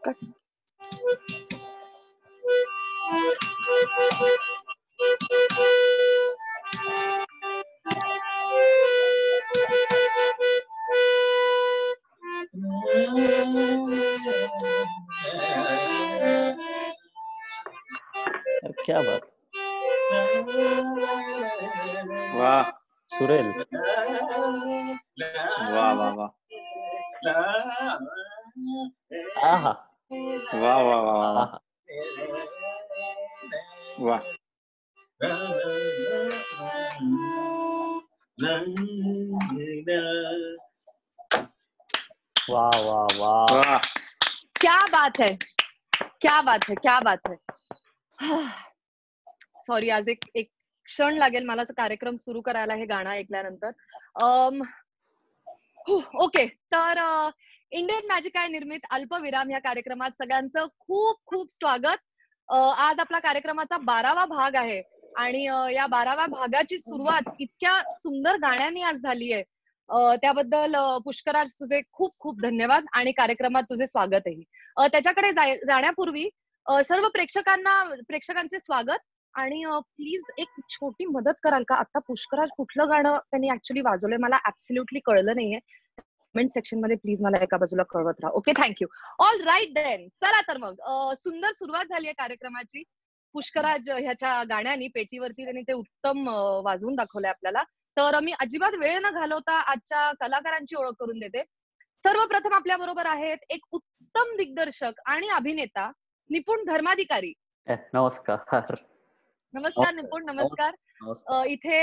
Cut. क्या बात. वाह सुरेल. वाह वाह वाह आहा वाह वाह वाह वाह आहा. वाह वा वा वा. वाह क्या बात है, क्या बात है, क्या बात है. सॉरी, आज एक एक क्षण लागेल मला कार्यक्रम सुरू करायला हे गाणं ऐकल्यानंतर. ओके, तर इंडियन मॅजिक आहे निर्मित अल्पविराम या कार्यक्रमात सगळ्यांचं खूप खूप स्वागत. आज आपला कार्यक्रमाचा 12वा भाग आहे आणि या 12व्या भागाची सुरुवात इतक्या सुंदर गाण्यांनी आज झाली आहे. त्याबद्दल पुष्कराज तुझे खूप खूप धन्यवाद आणि कार्यक्रमात तुझे स्वागतही. त्याच्याकडे जाण्यापूर्वी सर्व प्रेक्षकांचे स्वागत. आणि प्लीज एक छोटी मदत कराल का? आता पुष्कराज कुठलं गाणं त्यांनी ऍक्च्युली वाजवलंय मला ऍब्सोल्युटली कळलं नाहीये. कमेंट सेक्शन मध्ये प्लीज मला एका बाजूला कळवत राहा. Okay, thank you. All right then, चला तर मग सुंदर सुरुवात झाली आहे कार्यक्रमाची. पुष्कराज ह्याच्या गाण्यानी पेटीवरती त्यांनी ते उत्तम वाजवून दाखवलंय आपल्याला. तर मी अजिबात वेळ न घालवता आजच्या कलाकारांची ओळख करून देते. सर्वप्रथम आपल्या बरोबर आहेत एक उत्तम दिग्दर्शक आणि अभिनेता निपुण धर्माधिकारी. नमस्कार. नमस्कार निपुण, नमस्कार. इथे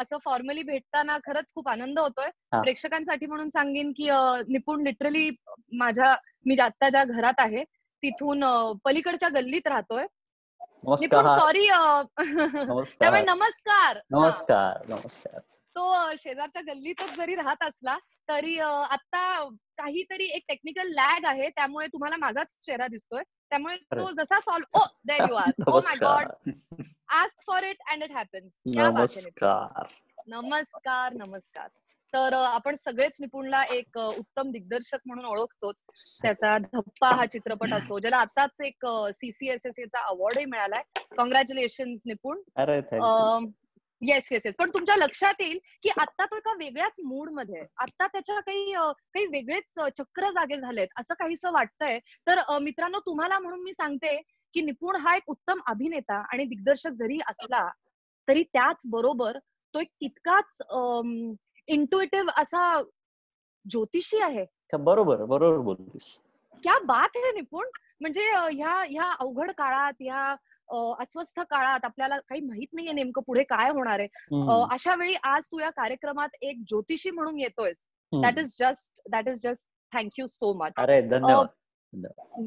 असं फॉर्मली भेटताना खरंच खूप आनंद होतोय. प्रेक्षकांसाठी म्हणून सांगेन की निपुण लिटरली मी आता ज्या घरात आहे तिथून पलीकडच्या गल्लीत राहतोय. निपुण सॉरी. त्यामुळे नमस्कार. नमस्कार नमस्कार. तो शेजारच्या गल्लीतच जरी राहत असला तरी आता काहीतरी एक टेक्निकल लॅग आहे, त्यामुळे तुम्हाला माझाच चेहरा दिसतोय. त्यामुळे तो जसा solve there you are. Oh my god, ask for it and it happens. क्या बात आहे. नमस्कार नमस्कार. तर आपण सगळेच निपुणला एक उत्तम दिग्दर्शक म्हणून ओळखतो. त्याचा धप्पा हा चित्रपट असो, ज्याला आताच एक CCSSA अवॉर्डही मिळालाय. कॉंग्रॅच्युलेशन निपुण. Yes yes yes. पण तुमच्या लक्षात येईल की आता तो एका वेगळ्याच मूड मध्ये आहे. आता त्याच्या काही वेगळेच चक्र जागे झालेत असं काहीसं वाटतंय. तर मित्रांनो, तुम्हाला म्हणून मी सांगते की निपुण हा एक उत्तम अभिनेता आणि दिग्दर्शक जरी असला तरी त्याच बरोबर तो एक तितकाच इंट्युइटिव्ह असा ज्योतिषी आहे. बरोबर बरोबर बोललीस. क्या बात आहे निपुण. म्हणजे ह्या अवघड काळात, ह्या अस्वस्थ काळात आपल्याला काही माहित नाहीये नेमकं पुढे काय होणार आहे. अशा वेळी आज तू या कार्यक्रमात एक ज्योतिषी म्हणून येतोयस. That is just thank you so much. अरे धन्यवाद.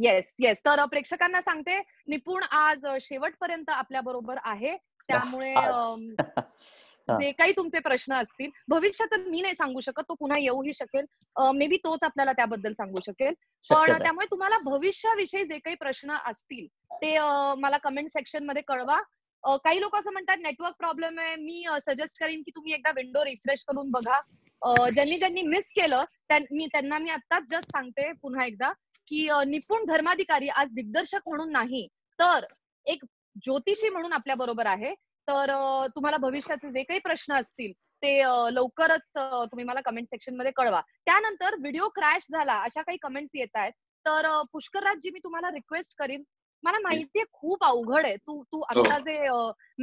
Yes yes. तर प्रेक्षकांना सांगते निपुण आज शेवटपर्यंत आपल्या बरोबर आहे. त्यामुळे जे काही तुमचे प्रश्न असतील भविष्यात मी नाही सांगू शकत, तो पुन्हा येऊही शकेल. मे बी तोच आपल्याला त्याबद्दल सांगू शकेल. पण त्यामुळे तुम्हाला भविष्याविषयी जे काही प्रश्न असतील ते मला कमेंट सेक्शन मध्ये कळवा. काही लोक असं म्हणतात नेटवर्क प्रॉब्लेम आहे. मी सजेस्ट करीन की तुम्ही एकदा विंडो रिफ्रेश करून बघा. ज्यांनी मिस केलं त्यांना मी आत्ताच जस्ट सांगते पुन्हा एकदा की निपुण धर्माधिकारी आज दिग्दर्शक म्हणून नाही तर एक ज्योतिषी म्हणून आपल्या बरोबर आहे. तर तुम्हाला भविष्याचे जे काही प्रश्न असतील ते लवकरच तुम्ही मला कमेंट सेक्शन मध्ये कळवा. त्यानंतर व्हिडिओ क्रॅश झाला अशा काही कमेंट्स येत आहेत. तर पुष्करराज मी तुम्हाला रिक्वेस्ट करीन, मला माहितीये खूप अवघड आहे. तू आता जे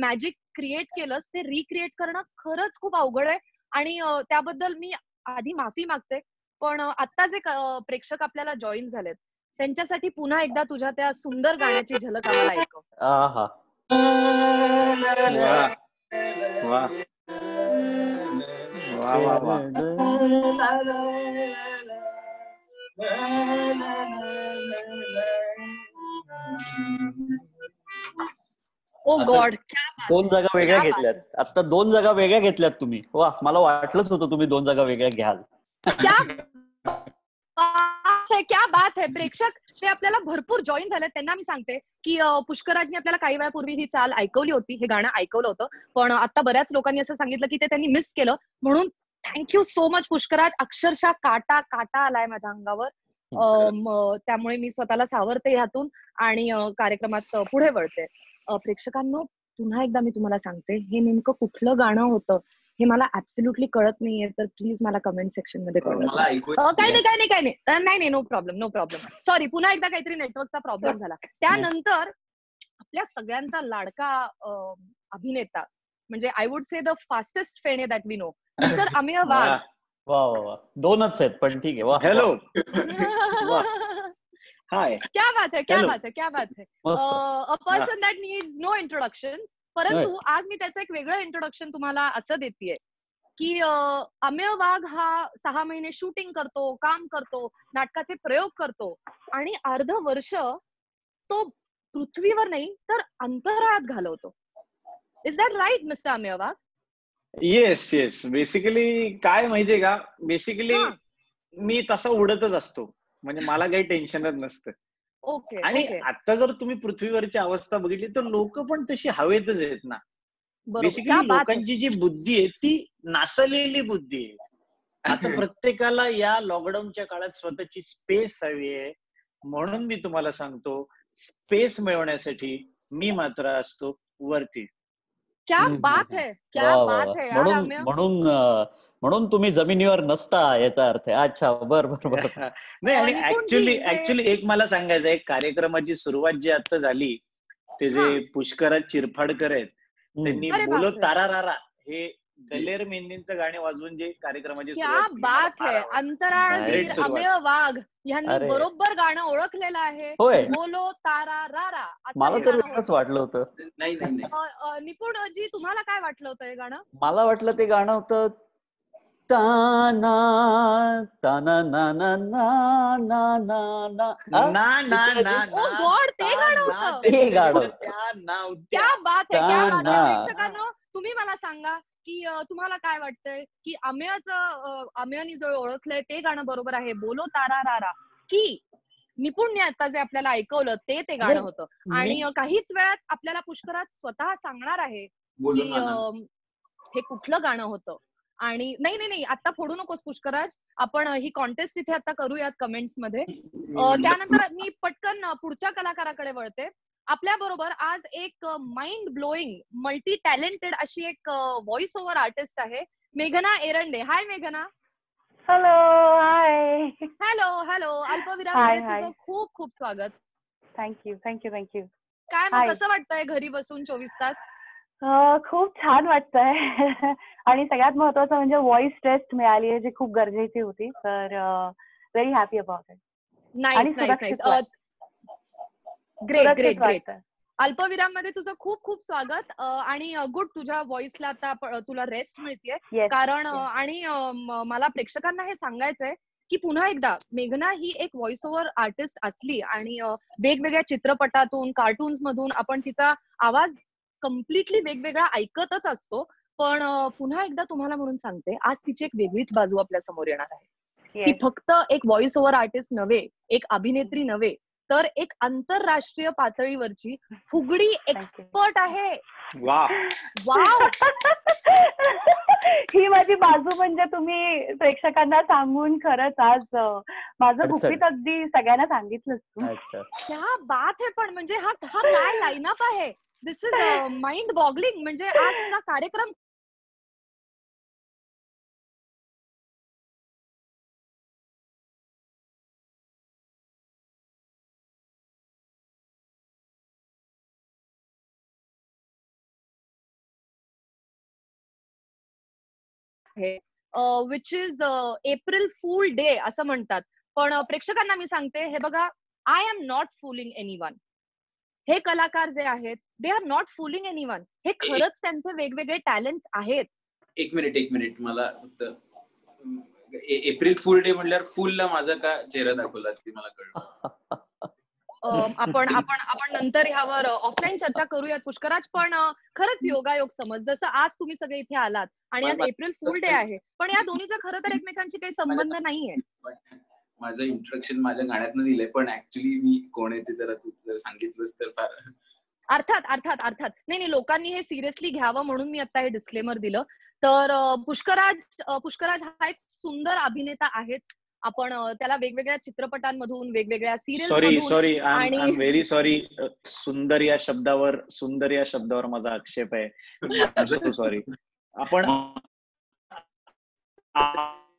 मॅजिक क्रिएट केलंस ते रिक्रिएट करणं खरंच खूप अवघड आहे आणि त्याबद्दल मी आधी माफी मागते. पण आता जे प्रेक्षक आपल्याला जॉईन झालेत त्यांच्यासाठी पुन्हा एकदा तुझ्या त्या सुंदर गाण्याची झलक आम्हाला ऐकव. आहा वाह वाह वाह वाह. ओ गॉड. दोन जागा वेगळ्या घेतल्यात. आता 2 जागा वेगळ्या घेतल्यात तुम्ही. वा, मला वाटलंच होतं तुम्ही 2 जागा वेगळ्या घ्याल. क्या बात है. प्रेक्षक ते आपल्याला भरपूर जॉईन झालेत. त्यांना मी सांगते की पुष्कराजने आपल्याला काही वेळापूर्वी ही चाल ऐकवली होती, हे गाणं ऐकवलं होतं. पण आता बऱ्याच लोकांनी असं सांगितलं की ते त्यांनी मिस केलं. म्हणून थँक्यू सो मच पुष्कराज. अक्षरशः काटा आलाय माझ्या अंगावर. त्यामुळे मी स्वतःला सावरते ह्यातून आणि कार्यक्रमात पुढे वळते. प्रेक्षकांनो, पुन्हा एकदा मी तुम्हाला सांगते, हे नेमकं कुठलं गाणं होतं हे मला ऍब्सोल्युटली कळत नाहीये, तर प्लीज मला कमेंट सेक्शन मध्ये कळवा. नाही, नो प्रॉब्लेम. सॉरी, पुन्हा एकदा काहीतरी नेटवर्कचा प्रॉब्लेम झाला. त्यानंतर आपल्या सगळ्यांचा लाडका अभिनेता, म्हणजे I would say the fastest फेणे that we know, mister Amey Wagh. वा, दोनच आहेत पण ठीक आहे. वा, हॅलो. हाय. क्या बात है. A person that needs no introduction. परंतु आज मी त्याचं एक वेगळं इंट्रोडक्शन तुम्हाला असं देतेय की अमेय वाघ हा 6 महिने शूटिंग करतो, काम करतो, नाटकाचे प्रयोग करतो आणि अर्ध वर्ष तो पृथ्वीवर नाही तर अंतराळात घालवतो. Is that right mister Amey Wagh? Yes. Basically काय माहितीये का, मी तसा उडतच असतो, म्हणजे मला काही टेन्शनच नसतं. ओके. आणि आता जर तुम्ही पृथ्वीवरची अवस्था बघितली तर लोक पण तशी हवेतच आहेत ना. बेसिकली लोकांची जी बुद्धी आहे ती नासलेली बुद्धी आहे. आता प्रत्येकाला या लॉकडाऊनच्या काळात स्वतःची स्पेस हवी आहे. म्हणून मी तुम्हाला सांगतो, स्पेस मिळवण्यासाठी मी मात्र असतो वरती. क्या बात है. म्हणून तुम्ही जमिनीवर नसता याचा अर्थ आहे. अच्छा, बर. नाही, आणि ऍक्च्युली एक मला सांगायचं, एक कार्यक्रमाची सुरुवात जी आता झाली, ते जे पुष्कराज चिरफाडकर आहेत, त्यांनी बोलो तारा रारा हे दलेर मेहंदींचं गाणे वाजवून जे कार्यक्रमाची सुरुवात. क्या बात है. अंतराळवीर अमेय वाघ यांनी बरोबर गाणं ओळखलेलं आहे. बोलो तारा रारा. मला तर वेगळंच वाटलं होतं. नाही. निपुण जी, तुम्हाला काय वाटलं होतं हे गाणं? मला वाटलं ते गाणं होतं ताना ताना ना ना ना ना ना ना. ओ गॉड, ते गाणं होतं. क्या बात है. प्रेक्षकांनो, तुम्ही मला सांगा की तुम्हाला काय वाटतंय की अमेयनी जो ओळखलंय ते गाणं बरोबर आहे, बोलो तारा रारा, की निपुणने आता जे आपल्याला ऐकवलं ते गाणं होतं? आणि काहीच वेळात आपल्याला पुष्कराज स्वतः सांगणार आहे की हे कुठलं गाणं होतं. आणि नाही, आता फोडू नकोस पुष्कराज, आपण ही कॉन्टेस्ट इथे आता करूयात कमेंट्स मध्ये. त्यानंतर मी पटकन पुढच्या कलाकाराकडे वळते. आपल्या बरोबर आज एक माइंड ब्लोईंग, मल्टी टॅलेंटेड अशी एक व्हॉइस ओव्हर आर्टिस्ट आहे, मेघना एरंडे. हाय मेघना. हॅलो. हाय. हॅलो. अल्पविराममध्ये तुझं खूप खूप स्वागत. थँक्यू. काय मग कसं वाटतंय घरी बसून 24 तास? खूप छान वाटतंय. आणि सगळ्यात महत्वाचं म्हणजे व्हॉइस टेस्ट मिळाली आहे, जी खूप गरजेची होती. तर very happy about it. Nice. Great. अल्पविराममध्ये तुझं खूप स्वागत. आणि गुड, तुझ्या व्हॉइसला आता तुला रेस्ट मिळतेय. कारण आणि मला प्रेक्षकांना हे सांगायचंय की पुन्हा एकदा मेघना ही एक व्हॉइस ओव्हर आर्टिस्ट असली आणि वेगवेगळ्या चित्रपटातून, कार्टून्स मधून आपण तिचा आवाज कम्प्लिटली वेगवेगळा ऐकतच असतो. पण पुन्हा एकदा तुम्हाला म्हणून सांगते, आज तिची एक वेगळीच बाजू आपल्या समोर येणार आहे. ती फक्त एक व्हॉइस ओव्हर आर्टिस्ट नव्हे, एक अभिनेत्री नव्हे, तर एक आंतरराष्ट्रीय पातळीवरची फुगडी एक्सपर्ट आहे. वाव. ही माझी बाजू म्हणजे तुम्ही प्रेक्षकांना सांगून खरंच आज माझं गुपित अगदी सगळ्यांना सांगितलंच तू. क्या बात है. पण म्हणजे हा काय लाईनअप आहे. This is mind boggling. म्हणजे आजचा कार्यक्रम which is April fool day असं म्हणतात. पण प्रेक्षकांना मी सांगते, हे बघा, I am not fooling anyone. हे कलाकार जे आहेत, they are not fooling anyone. हे खरंच त्यांचे वेगवेगळे टॅलेंट्स आहेत. एक मिनिट मला फक्त एप्रिल फुल डे म्हणल्यावर फुलला माझा का चेहरा दाखवला ते मला कळलं. आपण नंतर ह्यावर ऑफलाईन चर्चा करूयात पुष्कराज. पण खरंच योगायोग समज, जसं आज तुम्ही सगळे इथे आलात आणि आज एप्रिल फुल डे आहे, पण या दोन्हीचा खरं तर एकमेकांशी काही संबंध नाहीये. माझं इंट्रोडक्शन माझ्या गाण्यातनं दिलंय, पण ऍक्च्युली मी कोण आहे ते जरा तू जर सांगितलंस तर फार. अर्थात नाही, लोकांनी हे सिरियसली घ्यावं म्हणून मी आता हे डिस्क्लेमर दिलं. तर पुष्कराज हा एक सुंदर अभिनेता आहेच. आपण त्याला वेगवेगळ्या चित्रपटांमधून, वेगवेगळ्या serial sorry I am very sorry. सुंदर या शब्दावर माझा आक्षेप आहे. सॉरी. आपण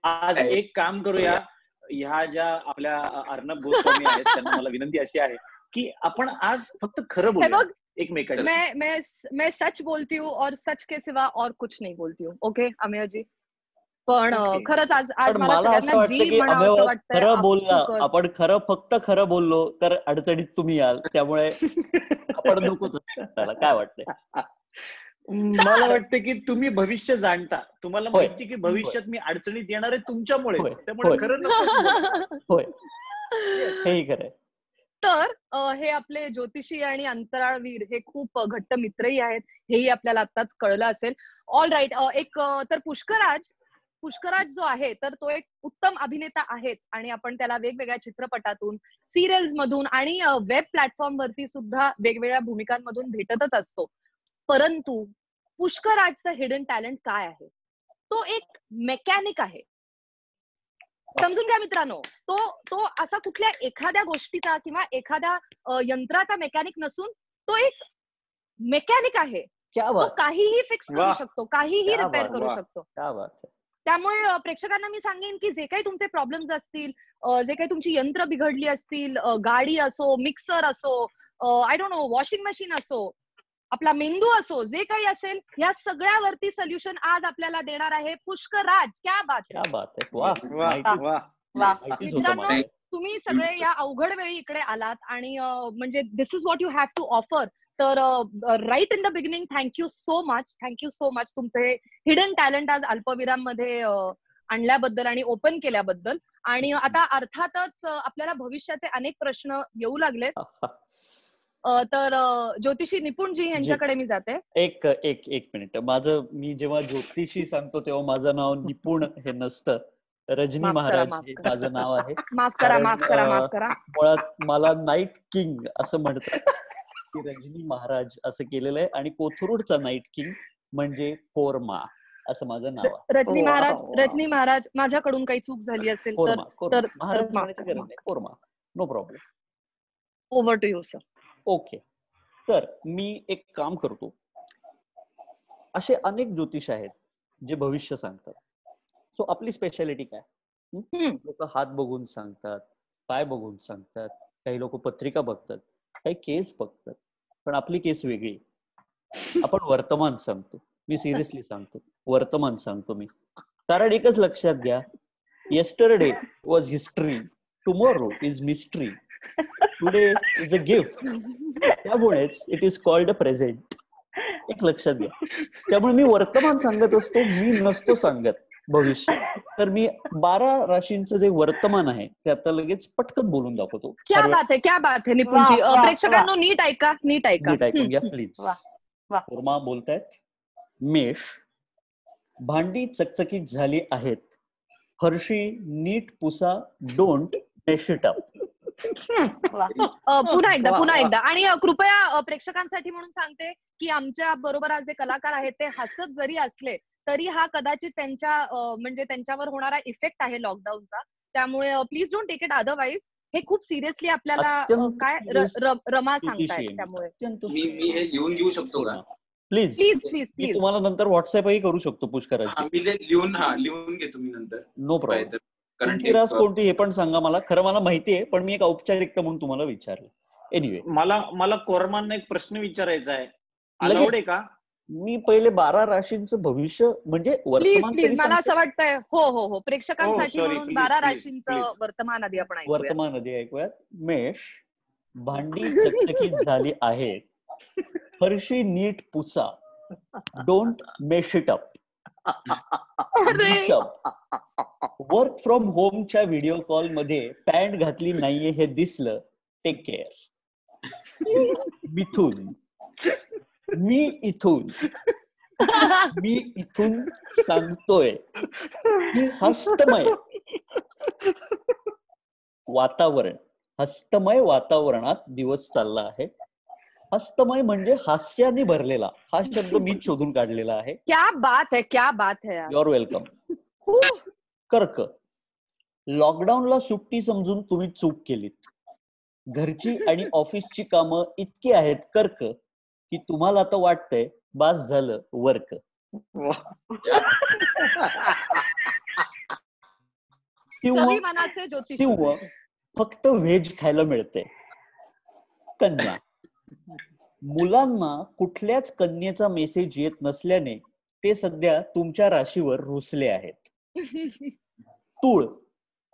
आज एक काम करूया. ह्या ज्या आपल्या अर्णब गोस्वामी आहेत त्यांना मला विनंती अशी आहे की आपण आज फक्त खरं बोलूया एकमेकांशी. मैं सच बोलती हूँ और सच के सिवा और कुछ नहीं बोलती हूँ. ओके अमेय जी. पण खरंच आज मला सगळ्यांना जी म्हणावं वाटतंय, खरं बोलला आपण, फक्त खरं बोललो तर अडचणीत तुम्ही याल, त्यामुळे आपण नकोच. त्याला काय वाटतंय? मला वाटतं की तुम्ही भविष्य जाणता. तुम्हाला माहिती की भविष्यात मी अडचणीत येणार आहे तुमच्यामुळे, त्यामुळे खरं नको. होय, हेही खरंय. तर हे आपले ज्योतिषी आणि अंतराळवीर हे खूप घट्ट मित्रही आहेत, हेही आपल्याला आताच कळलं असेल. All right. एक तर पुष्कराज जो आहे तर तो एक उत्तम अभिनेता आहेच, आणि आपण त्याला वेगवेगळ्या चित्रपटातून, सिरियल्स मधून आणि वेब प्लॅटफॉर्म वरती सुद्धा वेगवेगळ्या भूमिकांमधून भेटतच असतो. परंतु पुष्कराजचं हिडन टॅलेंट काय आहे? तो एक मेकॅनिक आहे. समजून घ्या मित्रांनो. तो असा कुठल्या एखाद्या गोष्टीचा किंवा एखाद्या यंत्राचा मेकॅनिक नसून तो एक मेकॅनिक आहे. तो काहीही फिक्स करू शकतो, काहीही रिपेअर करू शकतो. त्यामुळे प्रेक्षकांना मी सांगेन की जे काही तुमचे प्रॉब्लेम्स असतील, जे काही तुमची यंत्र बिघडली असतील, गाडी असो, मिक्सर असो, I don't know, washing machine असो, आपला मेंदू असो, जे काही असेल, या सगळ्यावरती सोल्युशन आज आपल्याला देणार आहे पुष्कराज. क्या बात आहे. मित्रांनो, तुम्ही सगळे या अवघड वेळी इकडे आलात आणि म्हणजे this is what you have to offer. तर right in the beginning thank you so much तुमचे हिडन टॅलेंट आज अल्पविराम मध्ये आणल्याबद्दल आणि ओपन केल्याबद्दल. आणि आता अर्थातच आपल्याला भविष्याचे अनेक प्रश्न येऊ लागलेत. तर ज्योतिषी निपुणजी यांच्याकडे मी जाते. एक मिनिट. मी जेव्हा ज्योतिषी सांगतो तेव्हा माझं नाव निपुण हे नसतं, रजनी महाराज हे माझं नाव आहे. माफ करा. मुळात मला नाईट किंग असं म्हणतात, रजनी महाराज असं केलेलं आहे, आणि कोथरूडचा नाईट किंग म्हणजे कोरमा असं माझं नाव आहे. रजनी महाराज, माझ्याकडून काही चूक झाली असेल तर कोरमा, no problem. Over to you sir. Okay. तर मी एक काम करतो. असे अनेक ज्योतिष आहेत जे भविष्य सांगतात. सो आपली स्पेशालिटी काय? लोक हात बघून सांगतात, पाय बघून सांगतात, काही लोक पत्रिका बघतात, काही केस बघतात, पण आपली केस वेगळी. आपण वर्तमान सांगतो. मी सिरियसली सांगतो, वर्तमान सांगतो मी. कारण एकच लक्षात घ्या, yesterday was history, tomorrow is mystery, today is a gift. त्यामुळेच it is called a present. एक लक्षात घ्या. त्यामुळे मी वर्तमान सांगत असतो, मी नसतो सांगत भविष्य. तर मी 12 राशींचं जे वर्तमान आहे ते आता लगेच पटकन बोलून दाखवतो. क्या बात है निपुणजी. प्रेक्षकांनो नीट ऐकून घ्या प्लीज. कोरमा बोलतायत. मेष, भांडी चकचकीत झाली आहेत, फरशी नीट पुसा, डोंट मेश इट अप. पुन्हा एकदा आणि कृपया प्रेक्षकांसाठी म्हणून सांगते की आमच्या बरोबर आज जे कलाकार आहेत ते हसत जरी असले तरी हा कदाचित त्यांच्यावर होणारा इफेक्ट आहे लॉकडाऊनचा. त्यामुळे please don't take it otherwise. हे खूप सिरियसली आपल्याला काय रमा सांगतायत. त्यामुळे मी हे लिहून घेऊ शकतो का? प्लीज. तुम्हाला नंतर व्हॉट्सअपही करू शकतो पुष्कराज. लिहून घे तुम्ही नंतर. No problem. तुमची रास कोणती हे पण सांगा मला. खरं मला माहितीये, पण मी एक औपचारिकता म्हणून तुम्हाला विचारलं. एनिवे, मला कोरमांना एक प्रश्न विचारायचा आहे. अलाउड आहे का? मी पहिले 12 राशींचं भविष्य म्हणजे वर्तमान. प्लीज मला असं वाटतंय. हो प्रेक्षकांसाठी म्हणून 12 राशींचं वर्तमान आधी आपण ऐकूयात. मेष, भांडी चकचकीत झाली आहे, फरशी नीट पुसा, don't mess it up. Work from होमच्या व्हिडिओ कॉल मध्ये पॅन्ट घातली नाहीये हे दिसलं, टेक केअर. मिथुन, मी इथून सांगतोय की हस्तमय वातावरणात दिवस चालला आहे. हस्तमय म्हणजे हास्याने भरलेला. हा शब्द मीच शोधून काढलेला आहे. क्या बात है. Your welcome. कर्क, लॉकडाऊनला सुट्टी समजून तुम्ही चूक केलीत. घरची आणि ऑफिसची कामं इतकी आहेत कर्क की तुम्हाला आता वाटतंय बास झालं वर्क. सिंह फक्त व्हेज खायला मिळते. कन्या, मुलांना कुठल्याच कन्येचा मेसेज येत नसल्याने ते सध्या तुमच्या राशीवर रुसले आहेत. तूळ,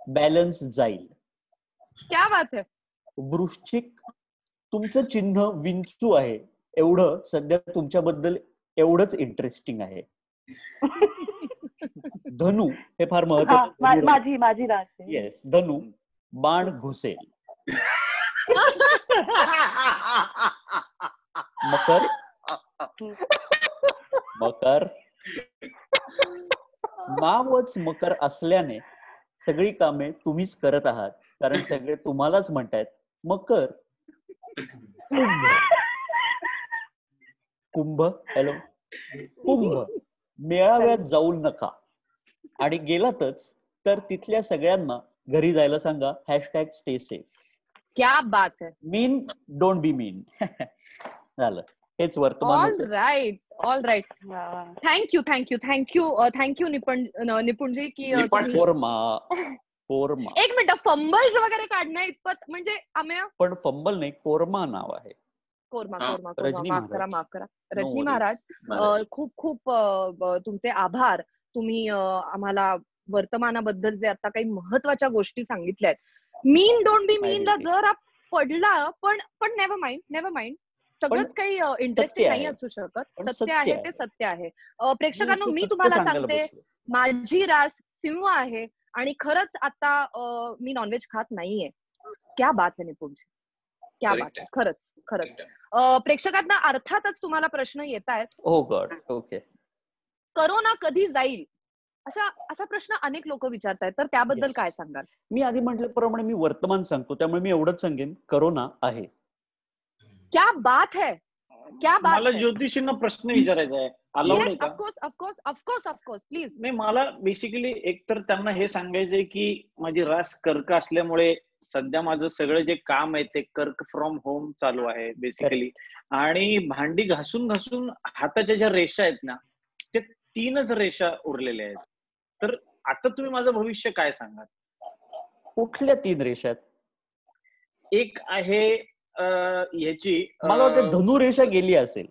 बॅलन्स जाईल. क्या बात है. वृश्चिक, तुमचं चिन्ह विंचू आहे, एवढं सध्या तुमच्याबद्दल एवढंच इंटरेस्टिंग आहे. धनु, हे फार महत्वाचं. माझी राशी. येस, धनु, बाण घुसेल. मकर, मकर, नावच मकर असल्याने सगळी कामे तुम्हीच करत आहात, कारण सगळे तुम्हालाच म्हणतायत मकर. कुंभ, कुंभ, हॅलो, कुंभ, मेळाव्यात जाऊ नका आणि गेलातच तर तिथल्या सगळ्यांना घरी जायला सांगा. #stay safe. क्या बात है. मीन डोंट बी मीन. झालं, हेच वर्तमान. All right. थँक्यू निपुणजी की कोरमा. एक मिनिट, फंबल्स वगैरे काढण्या इतपत म्हणजे आम्ही पण फंबल नाही, कोरमा नाव आहे. कोरमा. माफ करा रजनी No महाराज. खूप तुमचे आभार. तुम्ही आम्हाला वर्तमानाबद्दल जे आता काही महत्वाच्या गोष्टी सांगितल्यात. मीन डोंट बी मीनला जर पडला, पण नेव्हर माइंड. सगळंच काही इंटरेस्टिंग नाही असू शकत. सत्य आहे ते सत्य आहे. प्रेक्षकांनो, मी तुम्हाला सांगते, माझी रास सिंह आहे आणि खरंच आता मी नॉनव्हेज खात नाहीये. क्या बात आहे निपुणजी, क्या बात आहे. खरंच. प्रेक्षकांना अर्थातच तुम्हाला प्रश्न येत आहेत. ओ गॉड, ओके. करोना कधी जाईल असा प्रश्न अनेक लोक विचारतायत, तर त्याबद्दल काय सांगाल? मी आधी म्हटल्याप्रमाणे मी वर्तमान सांगतो, त्यामुळे मी एवढंच सांगेन, करोना आहे. क्या बात है. मला ज्योतिषींना प्रश्न विचारायचा आहे. Of course please. नाही, मला बेसिकली एकतर त्यांना हे सांगायचंय की माझी रास कर्क असल्यामुळे सध्या माझं सगळं जे काम आहे ते कर्क फ्रॉम होम चालू आहे बेसिकली. आणि भांडी घासून हाताच्या ज्या रेषा आहेत ना, ते 3च रेषा उरलेल्या आहेत. तर आता तुम्ही माझं भविष्य काय सांगाल? कुठल्या 3 रेषा? एक आहे ह्याची, मला वाटतं धनुरेषा गेली असेल.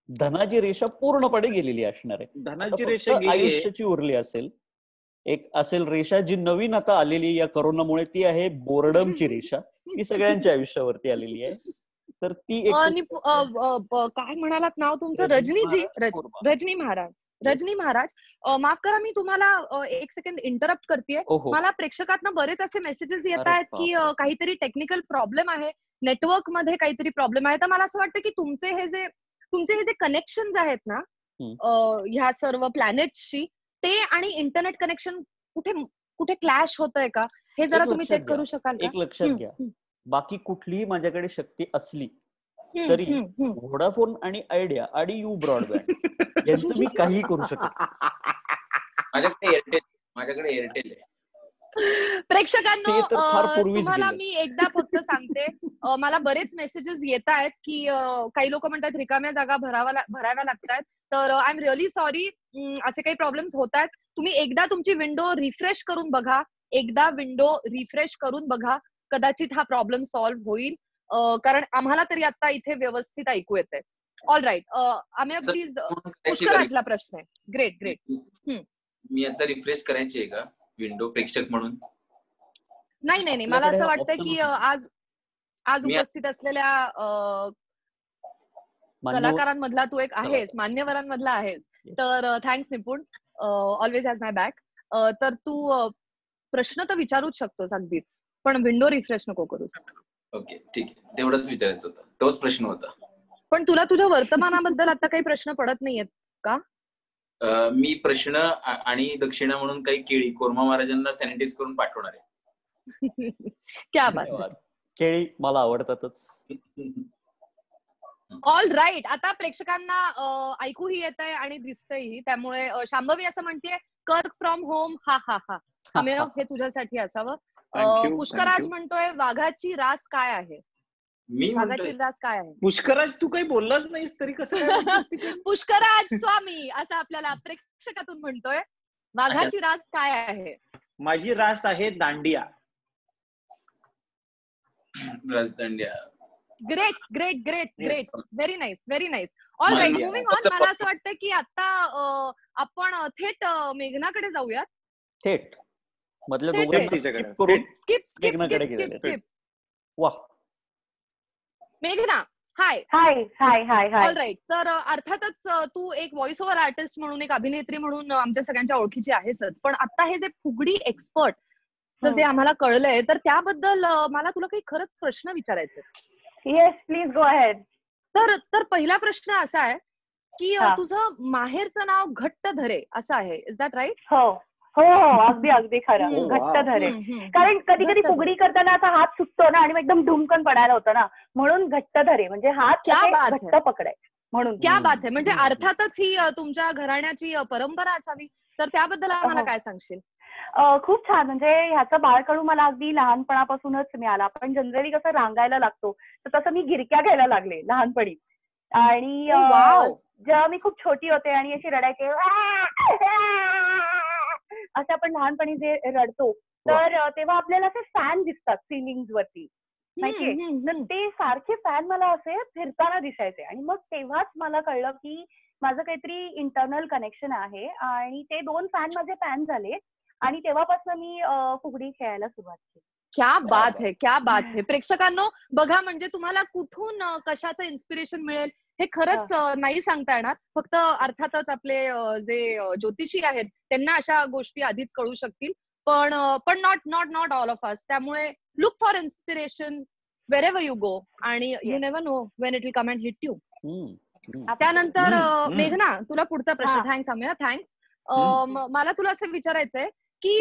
धनाची रेषा पूर्णपणे गेलेली असणार आहे. धनाची रेषा आयुष्याची उरली असेल. एक असेल रेषा जी नवीन आता आलेली या करोनामुळे, ती आहे बोर्डमची रेषा. ती सगळ्यांच्या आयुष्यावरती आलेली आहे. तर ती एक, काय म्हणालात नाव तुमचं? रजनी महाराज. माफ करा, मी तुम्हाला 1 सेकंड इंटरप्ट करतेय. मला प्रेक्षकांना बरेच असे मेसेजेस येत आहेत की काहीतरी टेक्निकल प्रॉब्लेम आहे, नेटवर्क मध्ये काहीतरी प्रॉब्लेम आहे. तर मला असं वाटतं की तुमचे हे जे कनेक्शन आहेत ना ह्या सर्व प्लॅनेट्सशी, ते आणि इंटरनेट कनेक्शन कुठे क्लॅश होतंय का, हे जरा तुम्ही चेक करू शकाल का? एक लक्षात घ्या, बाकी कुठलीही माझ्याकडे शक्ती असली तरी व्होडाफोन आणि आयडिया आणि यू ब्रॉडबँड यांचं मी काही करू शकत. माझ्याकडे एअरटेल आहे. प्रेक्षकांनो, तुम्हाला मी एकदा फक्त सांगते, मला बरेच मेसेजेस येत आहेत की काही लोक म्हणतात रिकाम्या जागा भराव्या लागतात. तर आय एम रिअली सॉरी, असे काही प्रॉब्लेम्स होत आहेत. तुम्ही एकदा तुमची विंडो रिफ्रेश करून बघा. कदाचित हा प्रॉब्लेम सॉल्व्ह होईल, कारण आम्हाला तरी आता इथे व्यवस्थित ऐकू येतंय. All right. आम्ही प्लीज, पुष्कराजला प्रश्न आहे. ग्रेट. मी आता रिफ्रेश करायची आहे का विंडो, प्रेक्षक म्हणून? नाही, मला असं वाटतं की आज उपस्थित असलेल्या कलाकारांमधला तू एक आहेस, मान्यवरांमधला आहेस. तर थँक्स निपुण, ऑलवेज हॅज माय बॅक. तर तू प्रश्न तर विचारूच शकतोस अगदीच, पण विंडो रिफ्रेश नको करूस. ओके, ठीक आहे. तेवढंच विचारायचं होतं, तोच प्रश्न होता. पण तुला तुझ्या वर्तमानाबद्दल आता काही प्रश्न पडत नाहीयेत का? मी प्रश्न आणि दक्षिणा म्हणून काही केळी कोरमा महाराजांना सॅनिटाईज करून पाठवणार आहे. क्या बात. केळी मला आवडतातच. All right. आता प्रेक्षकांना ऐकूही येत आहे आणि दिसतंही, त्यामुळे शांभवी असं म्हणतेय कर्क फ्रॉम होम. हा. अमेय, हे तुझ्यासाठी असावं. पुष्कराज म्हणतोय वाघाची रास काय आहे? वाघाची रास काय आहे? पुष्कराज, तू काही बोललाच नाहीस तरी कसं? पुष्कराज स्वामी असं आपल्याला प्रेक्षकातून म्हणतोय. वाघाची रास काय आहे? माझी रास आहे Dandiya. Raas Dandiya. Great great great great, very nice very nice. All right, moving on. मला असं वाटतं की आता आपण थेट मेघनाकडे जाऊयात. थेट मधल्या दोघांना स्किप करून मेघनाकडे गेले. वाह. मेघना, हाय. हाय हाय हाय हाय. All right. तर अर्थातच तू एक व्हॉइस ओव्हर आर्टिस्ट म्हणून, एक अभिनेत्री म्हणून आमच्या सगळ्यांच्या ओळखीची आहेसच. पण आता हे जे फुगडी एक्सपर्ट जे आम्हाला कळलंय, तर त्याबद्दल मला तुला काही खरंच प्रश्न विचारायचे. Yes, please go ahead. तर पहिला प्रश्न असा आहे की तुझं माहेरचं नाव घट्टधरे असं आहे, इज दॅट राईट? हो हो हो, अगदी अगदी खरं, घट्टधरे. कारण कधी कधी फुगडी करताना असा हात सुटतो ना आणि एकदम ढुमकन पडायला होतं ना, म्हणून घट्टधरे म्हणजे हात घट्ट पकडाय म्हणून. क्या बात आहे. म्हणजे अर्थातच ही तुमच्या घराण्याची परंपरा असावी. तर त्याबद्दल आम्हाला काय सांगशील? खूप छान. म्हणजे ह्याचं बाळकडू मला अगदी लहानपणापासूनच मिळाला. आपण जनरली कसं रांगायला लागतो, तर तसं मी गिरक्या घ्यायला लागले लहानपणी. आणि जेव्हा मी खूप छोटी होते आणि अशी रडायचे, असं आपण लहानपणी जे रडतो, तर तेव्हा आपल्याला असे फॅन दिसतात सिलिंग वरती, माहितीये. तर ते सारखे फॅन मला असे फिरताना दिसायचे. आणि मग तेव्हाच मला कळलं की माझं काहीतरी इंटरनल कनेक्शन आहे. आणि ते 2 फॅन माझे फॅन झाले आणि तेव्हापासून मी फुगडी खेळायला सुरुवात केली. क्या बात है, क्या बात है. प्रेक्षकांनो बघा, म्हणजे तुम्हाला कुठून कशाचं इन्स्पिरेशन मिळेल हे खरंच नाही सांगता येणार. फक्त अर्थातच आपले जे ज्योतिषी आहेत त्यांना अशा गोष्टी आधीच कळू शकतील. पण नॉट ऑल ऑफ अस. त्यामुळे look for inspiration wherever you go, आणि you never know when it will come and hit you. त्यानंतर मेघना, तुला पुढचा प्रश्न. Thanks Amey, thanks. मला तुला असं विचारायचंय की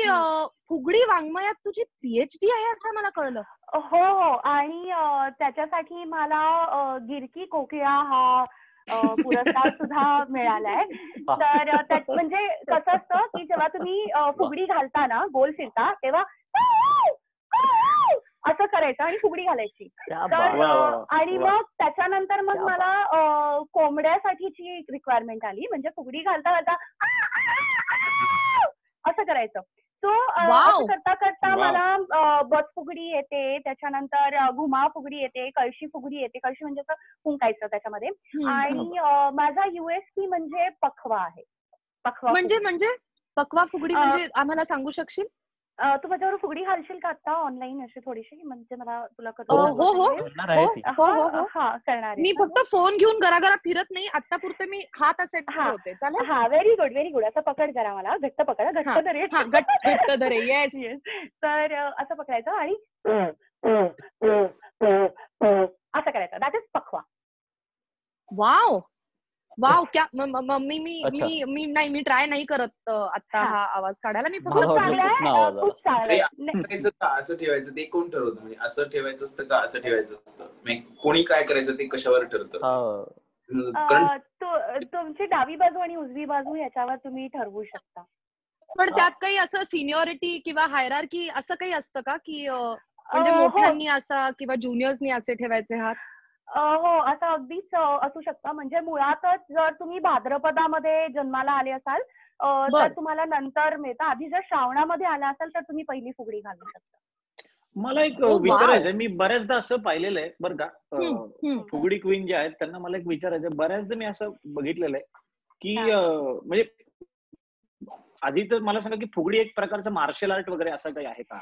फुगडी वाङ्मयात तुझी PhD आहे असं मला कळलं. हो हो. आणि त्याच्यासाठी मला गिरकी कोकिळा हा पुरस्कार सुद्धा मिळालाय. तर म्हणजे कसं असतं की जेव्हा तुम्ही फुगडी घालता ना, गोल फिरता, तेव्हा असं करायचं आणि फुगडी घालायची. तर आणि मग त्याच्यानंतर मग मला कोंबड्यासाठीची रिक्वायरमेंट आली. म्हणजे फुगडी घालता घालता असं करायचं. सो असं करता करता मला बस फुगडी येते, त्याच्यानंतर घुमा फुगडी येते, कळशी फुगडी येते. कळशी म्हणजे असं फुंकायचं त्याच्यामध्ये. आणि माझा USP म्हणजे पखवा आहे. पखवा म्हणजे पखवा फुगडी म्हणजे आम्हाला सांगू शकशील? तू माझ्यावर फुगडी घालशील का आता ऑनलाईन अशी थोडीशी? म्हणजे मला तुला करणार. मी फक्त फोन घेऊन घराघरा फिरत नाही, आता पुरते मी हात असे ठेवते. चालेल? हा, व्हेरी गुड व्हेरी गुड. असं पकड करा, मला घट्ट पकड, घट्ट धरे. घट्ट धरे. Yes yes. तर असं पकडायचं आणि असं करायचं. दॅट इज पखवा. Wow wow. क्या मी ट्राय नाही करत आता हा आवाज काढायला. मी फक्त असं ठेवायचं ते कोण ठरवतं? म्हणजे असं ठेवायचं असतं का असं ठेवायचं असतं? कोणी काय करायचं ते कशावर ठरतं? तुमची डावी बाजू आणि उजवी बाजू याच्यावर तुम्ही ठरवू शकता. पण त्यात काही असं सिनियरिटी किंवा हायरार्की असं काही असतं का की म्हणजे मोठ्यांनी असा किंवा ज्युनियर्सनी असे ठेवायचे हात? हो, असं अगदीच असू शकतं. म्हणजे मुळातच जर तुम्ही भाद्रपदामध्ये जन्माला आले असाल तर तुम्हाला नंतर मिळतं. आधी जर श्रावणामध्ये आला असाल तर तुम्ही पहिली फुगडी घालू शकता. मला एक विचारायचं, मी बऱ्याचदा असं पाहिलेलं आहे बरं का, फुगडी क्वीन जे आहेत त्यांना मला एक विचारायचं, बऱ्याचदा मी असं बघितलेलं आहे की म्हणजे आधी तर मला सांगा की फुगडी एक प्रकारचं मार्शल आर्ट वगैरे असं काही आहे का?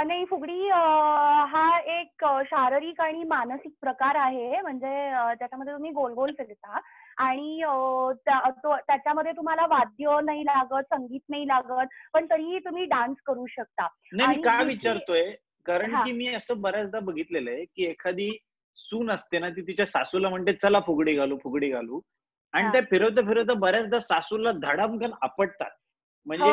नाही, फुगडी हा एक शारीरिक आणि मानसिक प्रकार आहे. म्हणजे त्याच्यामध्ये तुम्ही गोल गोल फिरता आणि त्याच्यामध्ये तुम्हाला वाद्य नाही लागत, संगीत नाही लागत, पण तरीही तुम्ही डान्स करू शकता. नाही, मी का विचारतोय, कारण की मी असं बऱ्याचदा बघितलेलं आहे की एखादी सून असते ना, ती तिच्या सासूला म्हणते चला फुगडी घालू फुगडी घालू, आणि त्या फिरवता फिरवता बऱ्याचदा सासूला धडामकन आपटतात. म्हणजे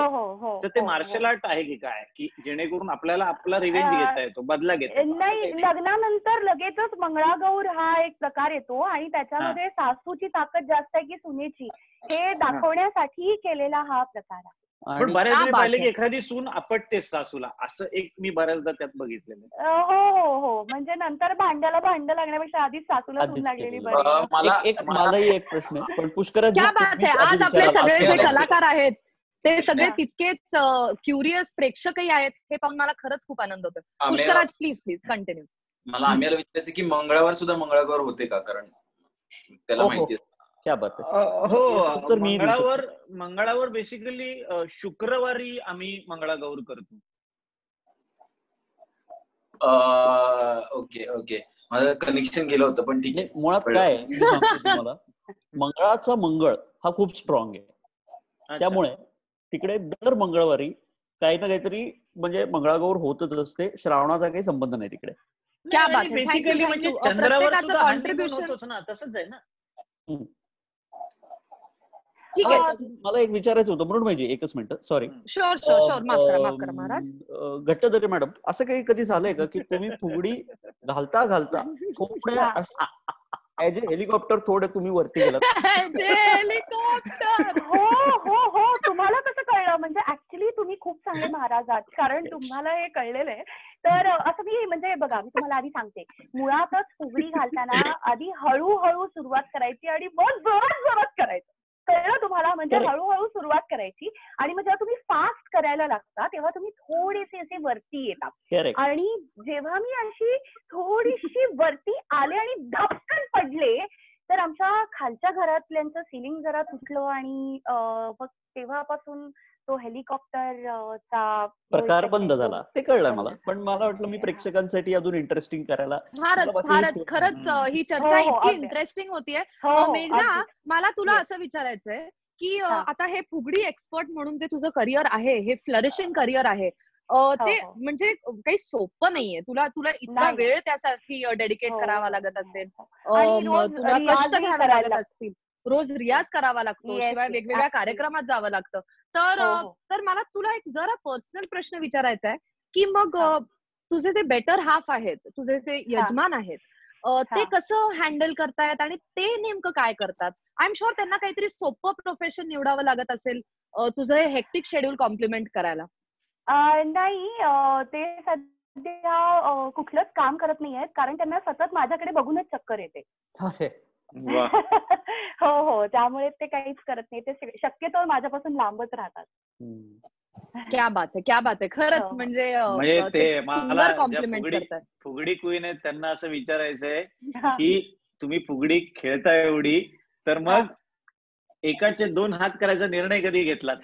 तर ते मार्शल आर्ट आहे की काय, की जेणेकरून आपल्याला आपला रिव्हेंज घेता येतो, बदला घेता येतो? नाही, लग्नानंतर लगेचच मंगळागौर हा एक प्रकार येतो आणि त्याच्यामध्ये सासूची ताकद जास्त आहे की सुनेची हे दाखवण्यासाठी केलेला हा प्रकार आहे. पण बऱ्याच वेळी पाहिलं की एखादी सून आपटतेच सासूला, असं एक मी बऱ्याचदा त्यात बघितलेलं. हो हो हो, म्हणजे नंतर भांड्याला भांड लागण्यापेक्षा आधीच सासूला सून लागलेली बरी. मलाही एक प्रश्न आहे, पण पुष्कराज क्या बात आहे, आज आपले सगळे जे कलाकार आहेत ते सगळे तितकेच क्युरियस प्रेक्षकही आहेत, हे पाहून मला खरंच खूप आनंद होतो. Pushkaraj please please continue. मला आम्हाला विचारायचं की मंगळवार सुद्धा मंगळागौर होते का, कारण त्याला माहिती आहे. क्या बात हो, मंगळावर बेसिकली शुक्रवारी आम्ही मंगळागौर करतो. ओके ओके, माझं कनेक्शन गेलं होतं, पण ठीक आहे. मुळात काय तुम्हाला, मंगळाचा मंगळ हा खूप स्ट्रॉंग आहे, त्यामुळे तिकडे दर मंगळवारी काही ना काहीतरी म्हणजे मंगळागौर होतच असते. श्रावणाचा काही संबंध नाही तिकडे. क्या बात आहे, बेसिकली म्हणजे चंद्रावर सुद्धा कॉन्ट्रीब्युशन होतच ना, तसंच आहे ना. मला एक विचारायचं होतं म्हणून म्हणजे एकच मिनिट, सॉरी. शुअर, माफ करा महाराज. घट्टधरे मॅडम, असं काही कधी झालंय का की तुम्ही फुगडी घालता थोड्या ऍज अ हेलिकॉप्टर थोडे तुम्ही वरती गेलात? हेलिकॉप्टर. हो हो हो, तुम्हाला कसं कळलं? म्हणजे ऍक्च्युली तुम्ही खूप चांगले महाराज आहात, कारण तुम्हाला हे कळलेलं आहे. तर असं मी म्हणजे बघा, मी तुम्हाला आधी सांगते, मुळातच फुगडी घालताना आधी हळूहळू सुरुवात करायची आणि मग जोरात करायचं. कळलं तुम्हाला? म्हणजे हळूहळू सुरुवात करायची आणि मग जेव्हा तुम्ही फास्ट करायला लागता तेव्हा तुम्ही थोडेसे असे वरती येतात. आणि जेव्हा मी अशी थोडीशी वरती आले आणि धपकन पडले, तर आमच्या खालच्या घरातल्यांचं सिलिंग जरा तुटलं आणि मग तेव्हापासून तो हेलिकॉप्टरचा प्रकार बंद झाला. ते कळलं मला, पण मला वाटलं मी प्रेक्षकांसाठी अजून इंटरेस्टिंग करायला. फारच खरंच ही चर्चा इतकी इंटरेस्टिंग होतीये. मेघना, मला तुला असं विचारायचंय की आता हे फुगडी एक्सपर्ट म्हणून जे तुझं करिअर आहे, हे फ्लरिशिंग करिअर आहे, ते म्हणजे काही सोपं नाहीये. तुला इतका वेळ त्यासाठी डेडिकेट करावा लागत असेल, तुला कष्ट घ्यावे लागत असतील, रोज रियाज करावा लागतो, शिवाय वेगवेगळ्या कार्यक्रमात जावं लागतं. तर मला तुला एक जरा पर्सनल प्रश्न विचारायचा आहे की मग तुझे जे बेटर हाफ आहेत, तुझे जे यजमान आहेत, ते कसं हँडल करतायत आणि ते नेमकं काय करतात? आय एम शुअर त्यांना काहीतरी सोपं प्रोफेशन निवडावं लागत असेल तुझं हे हेक्टिक शेड्यूल कॉम्प्लिमेंट करायला. नाही, ते सध्या कुठलंच काम करत नाहीयेत, कारण त्यांना सतत माझ्याकडे बघूनच चक्कर येते. हो हो, त्यामुळे ते काहीच करत नाही. ते शक्यतो माझ्यापासून लांबच राहतात. क्या बात आहे, क्या बात आहे. खरंच म्हणजे ते सुंदर कॉम्प्लिमेंट करतात. फुगडी क्वीन आहेत, त्यांना असं विचारायचंय की तुम्ही फुगडी खेळता एवढी, तर मग एकाचे 2 हात करायचा निर्णय कधी घेतलात?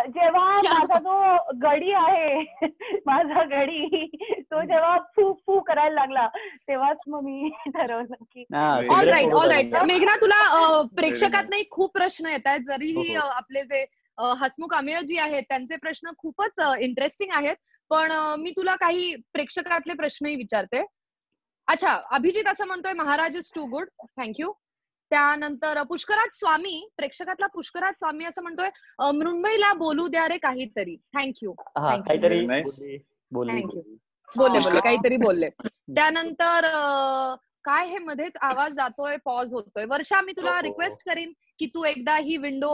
जेव्हा माझा जो गडी आहे, माझा गडी तो जेव्हा फू फू करायला लागला, तेव्हाच मग मी ठरवलं की ऑलराईट. मेघना, तुला प्रेक्षकातही खूप प्रश्न येत आहेत, जरीही आपले जे हसमुख अमेयजी आहेत त्यांचे प्रश्न खूपच इंटरेस्टिंग आहेत, पण मी तुला काही प्रेक्षकातले प्रश्नही विचारते. अच्छा, अभिजित असं म्हणतोय, Maharaj is too good, thank you. त्यानंतर पुष्कराज स्वामी, प्रेक्षकातला पुष्कराज स्वामी असं म्हणतोय, मृण्मयीला बोलू द्या रे काहीतरी, थँक्यू. काहीतरी बोलले काहीतरी बोलले. त्यानंतर काय हे मध्येच आवाज जातोय, पॉज होतोय. वर्षा, मी तुला रिक्वेस्ट करीन की तू एकदा ही विंडो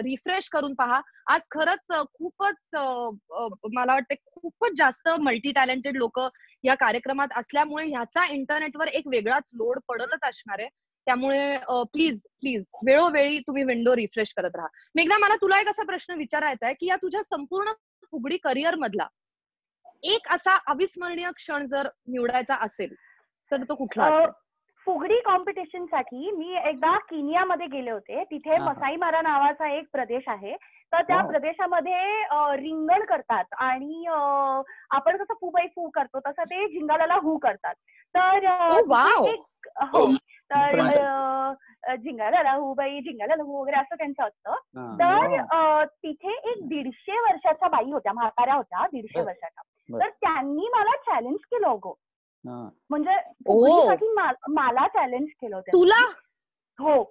रिफ्रेश करून पहा. आज खरंच खूपच मला वाटतं खूपच जास्त मल्टी टॅलेंटेड लोक या कार्यक्रमात असल्यामुळे ह्याचा इंटरनेटवर एक वेगळाच लोड पडतच असणार आहे. त्यामुळे प्लीज वेळोवेळी तुम्ही विंडो रिफ्रेश करत राहा. मेघना, मला तुला एक असा प्रश्न विचारायचा आहे की या तुझ्या संपूर्ण फुगडी करिअर मधला एक असा अविस्मरणीय क्षण जर निवडायचा असेल तर तो कुठला असेल? फुगडी कॉम्पिटिशन साठी मी एकदा केनियामध्ये गेले होते. तिथे मसाई मारा नावाचा एक प्रदेश आहे. तर त्या प्रदेशामध्ये रिंगण करतात आणि आपण कसं फू बाई फू करतो तसं ते झिंगालाला हू करतात. तर झिंगालाला हू बाई, झिंगालाला हू वगैरे असं त्यांचं असतं. तर तिथे एक 150 वर्षाच्या बाई होत्या, म्हाताऱ्या होत्या 150 वर्षाच्या. तर त्यांनी मला चॅलेंज केलं होतं, म्हणजे फुगडीसाठी मला चॅलेंज केलं होतं. तुला? हो.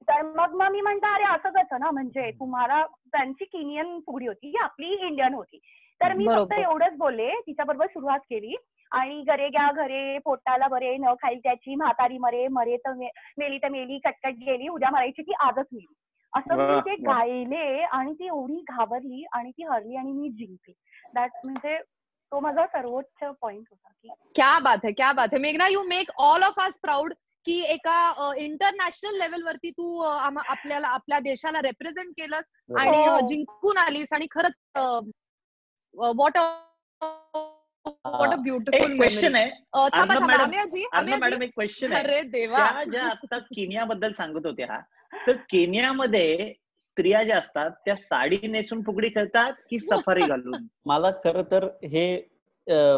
तर मग मी म्हणते, अरे असं कसं ना, म्हणजे तुम्हाला, त्यांची केनियन फुगडी होती, आपली इंडियन होती. तर मी फक्त एवढंच बोलले, तिच्याबरोबर सुरुवात केली आणि गरे ग्या घरे, पोटाला बरे, न खाईल त्याची म्हातारी मरे, मरे तर मेली तर मेली, कटकट गेली, उद्या मरायची ती आजच मेली. असं मी ते गायले आणि ती एवढी घाबरली आणि ती हरली आणि मी जिंकली. दॅट म्हणजे तो माझा सर्वोच्च पॉइंट होता की क्या बात है, क्या बात है. मेघना, you make all of us proud की एका इंटरनॅशनल लेवलवरती तू आपल्याला, आपल्या देशाला रिप्रेझेंट केलंस आणि जिंकून आलीस. आणि खरंच व्हॉट अ ब्युटिफुल क्वेश्चन आहे. मॅडम एक क्वेश्चन आहे. अरे देवा, त्या ज्या आता केनियाबद्दल सांगत होत्या, तर केनियामध्ये स्त्रिया ज्या असतात त्या साडी नेसून फुगडी खेळतात की सफारी घालून? मला खरं तर हे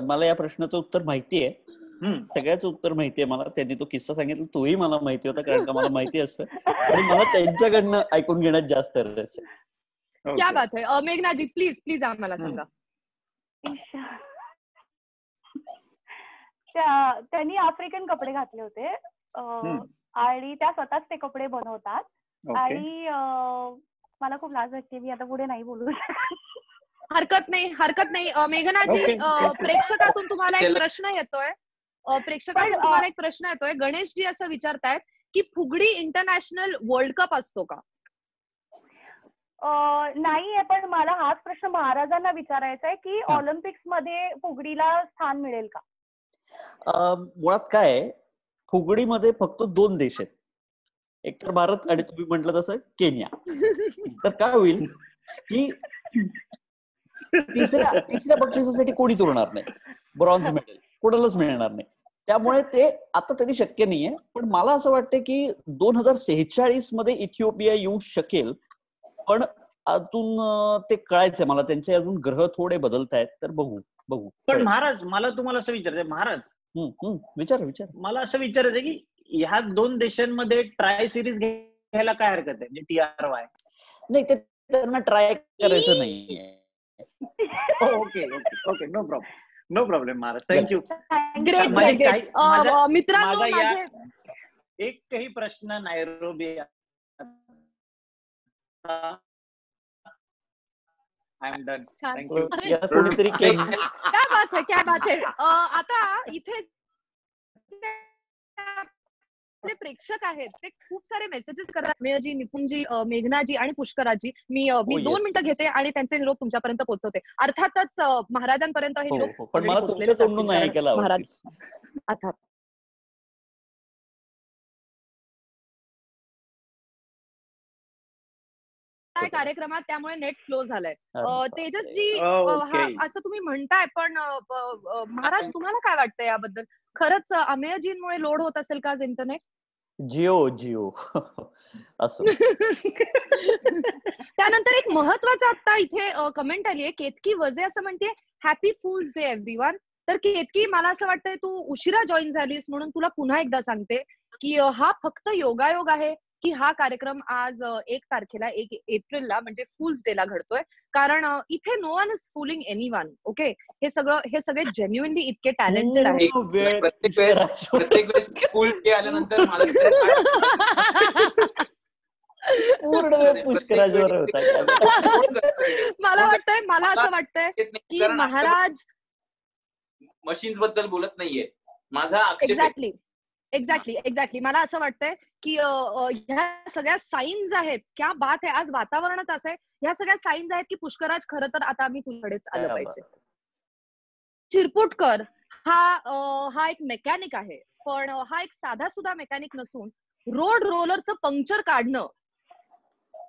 मला या प्रश्नाचं उत्तर माहितीये. सगळ्याच उत्तर माहितीये मला. त्यांनी तो किस्सा सांगितला तोही मला माहिती होता, कारण का मला माहिती असतं आणि मला त्यांच्याकडनं ऐकून घेण्यात जास्त रस आहे. क्या बात है. मेघनाजी प्लीज प्लीज आम्हाला सांगा. त्यांनी आफ्रिकन कपडे घातले होते आणि त्या स्वतःच ते कपडे बनवतात. आणि मला खूप लाज वाटते, मी आता पुढे नाही बोलू. हरकत नाही, हरकत नाही. मेघनाजी, प्रेक्षकातून तुम्हाला एक प्रश्न येतोय. गणेशजी असं विचारतायत की फुगडी इंटरनॅशनल वर्ल्ड कप असतो का? नाहीये, पण मला हाच प्रश्न महाराजांना विचारायचा आहे की ऑलिम्पिक्स मध्ये फुगडीला स्थान मिळेल का? मुळात काय आहे, फुगडीमध्ये फक्त 2 देश आहेत, एक तर भारत आणि तुम्ही म्हटलं तसं केनिया. तर काय होईल की तिसऱ्या बक्षिसासाठी कोणीच उरणार नाही, ब्रॉन्झ मेडल कोणालाच मिळणार नाही. त्यामुळे ते आता तरी शक्य नाहीये. पण मला असं वाटतं की 2046 मध्ये इथिओपिया येऊ शकेल, पण अजून ते कळायचंय मला. त्यांचे अजून ग्रह थोडे बदलतायत, तर बघू. पण महाराज, मला तुम्हाला असं विचारायचं, महाराज विचार मला असं विचारायचं की ह्या 2 देशांमध्ये ट्राय सिरीज घ्यायला काय हरकत आहे? म्हणजे TRY नाही, ते त्यांना ट्राय करायचं नाहीये. Okay, no problem Maharaj, thank you. Great. मित्रांनो, एकही प्रश्न नायरोबी कोणीतरी क्या बात है. आता इथे प्रेक्षक आहेत ते खूप सारे मेसेजेस करतात. मेयरजी, निपुणजी, मेघनाजी आणि पुष्कराजी. मी 2 मिनिटं घेते आणि त्यांचे निरोप तुमच्यापर्यंत पोहोचवते. अर्थातच महाराजांपर्यंत हे निरोप पोहोचलेले महाराज. अर्थात कार्यक्रमात, त्यामुळे नेट स्लो झालंय. तेजसजी, असं तुम्ही म्हणताय, पण महाराज तुम्हाला काय वाटतं याबद्दल? खरंच अमेयजींमुळे लोड होत असेल का आज इंटरनेट? जिओ असो. त्यानंतर एक महत्वाचं आता इथे कमेंट आली आहे. केतकी वजे असं म्हणते, हॅपी फूल्स डे एव्हरीवन. तर केतकी, मला असं वाटतंय तू उशिरा जॉईन झालीस, म्हणून तुला पुन्हा एकदा सांगते की हा फक्त योगायोग आहे की हा कार्यक्रम आज 1 तारखेला 1 एप्रिलला म्हणजे फूल्स डे ला घडतोय. कारण इथे no one is fooling anyone. Okay, हे सगळे जेन्युइनली इतके टॅलेंटेड आहेत. प्रत्येक वेळेस फुल डे आल्यानंतर मला असं वाटतंय की महाराज मशीन्स बद्दल बोलत नाहीये. माझा आक्षेप एक्झॅक्टली. मला असं वाटतंय की ह्या सगळ्या साईन्स आहेत. क्या बात आहे. आज वातावरणच असं आहे. ह्या सगळ्या साईन्स आहेत की पुष्कराज, खरं तर आता आम्ही तुझ्याकडेच आलं पाहिजे. चिरपुटकर हा एक मेकॅनिक आहे, पण हा एक साधा सुद्धा मेकॅनिक नसून रोड रोलरचं पंक्चर काढणं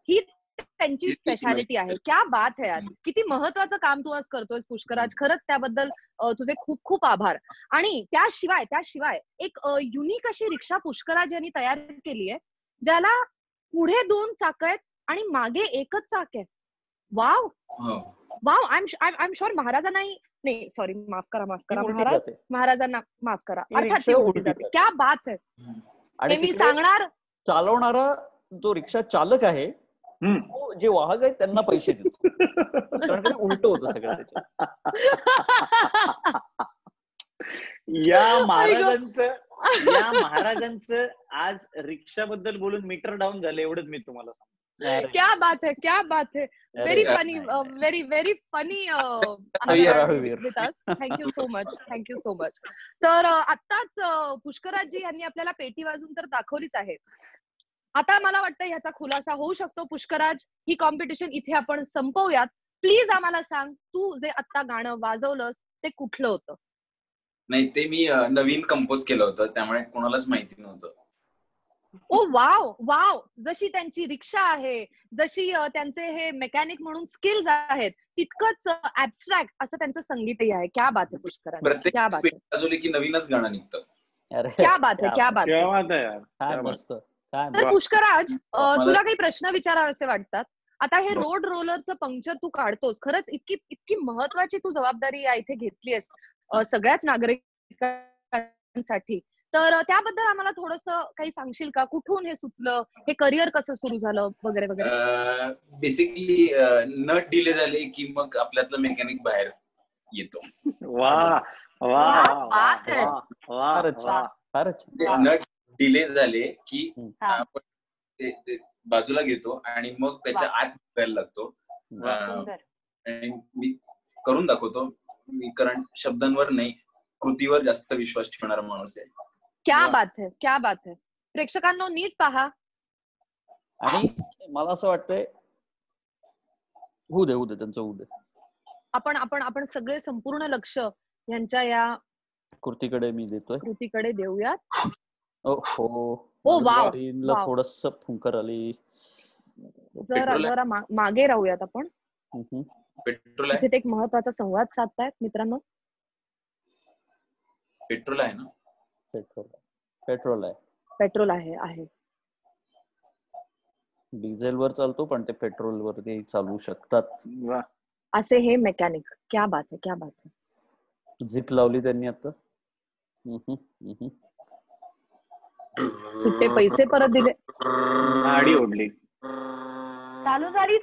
ही त्यांची स्पेशालिटी आहे. क्या बात है यार. किती महत्वाचं काम तू आज करतोयस पुष्कराज. खरंच त्याबद्दल तुझे खूप खूप आभार. आणि त्याशिवाय एक युनिक अशी रिक्षा पुष्कराज यांनी तयार केली आहे, ज्याला पुढे 2 चाक आहेत आणि मागे एकच चाक आहे. वाव. आय एम शुअर महाराजांना नाही, सॉरी, माफ करा महाराजांना माफ करा. अर्थात ती उलटी जाते. क्या बात है. आणि मी सांगणार, चालवणारा जो रिक्षा चालक आहे, जे वाहक आहेत त्यांना पैसे देतो, कारण उलट होतं सगळं. या महाराजांचं आज रिक्षाबद्दल बोलून मीटर डाऊन झालं, एवढंच मी तुम्हाला सांगतो. क्या बात है. Very funny with us. Thank you so much. तर आत्ताच पुष्कराजी यांनी आपल्याला पेटी वाजून तर दाखवलीच आहे. आता मला वाटतं ह्याचा खुलासा होऊ शकतो. पुष्कराज, ही कॉम्पिटिशन इथे आपण संपवूयात. प्लीज आम्हाला सांग, तू जे आता गाणं वाजवलंस ते कुठलं होतं? नाही, ते मी नवीन कंपोज केलं होतं, त्यामुळे कोणालाच माहिती नव्हतं. ओ वाव वाव, जशी त्यांची रिक्षा आहे, जशी त्यांचे हे मेकॅनिक म्हणून स्किल्स आहेत, तितकंच ऍब्स्ट्रॅक्ट असं त्यांचं संगीतही आहे. क्या बात आहे पुष्कराज, क्या बात आहे. वाजवली की नवीनच गाणं निघतं. क्या बात आहे, क्या बात आहे. काय मस्त. तर पुष्कराज, तुला काही प्रश्न विचारावेसे वाटतात? आता हे रोड रोलरचं पंक्चर तू काढतोस, खरंच इतकी महत्वाची तू जबाबदारी या इथे घेतलीयस सगळ्याच नागरिकांसाठी. तर त्याबद्दल आम्हाला थोडंसं काही सांगशील का? कुठून हे सुचलं, हे करिअर कसं सुरू झालं वगैरे वगैरे? बेसिकली नट डिले झाले की मग आपल्यातलं मेकॅनिक बाहेर येतो. नट डिले झाले की आपण ते बाजूला घेतो आणि मग त्याच्या आत बघायला लागतो. आणि मी करून दाखवतो. मी कारण शब्दांवर नाही, कृतीवर जास्त विश्वास ठेवणारा माणूस आहे. क्या बात है, क्या बात है. प्रेक्षकांनो नीट पहा. आणि मला असं वाटतंय होऊ दे त्यांचं होऊ दे. आपण सगळे संपूर्ण लक्ष यांच्या या कृतीकडे मी देतोय. कृतीकडे देऊयात. ओ वाव, थोडंसं फुंकर आली. जरा मागे राहूयात आपण. पेट्रोल आहे. इथे एक महत्वाचा संवाद साधतायत मित्रांनो. पेट्रोल आहे ना? पेट्रोल आहे. डिझेल वर चालतो पण ते पेट्रोल वरती चालू शकतात असे हे मेकॅनिक. क्या बात है, क्या बात है. झिप लावली त्यांनी आता. सुट्टे पैसे परत दिले. गाडी ओढली. चालू झाली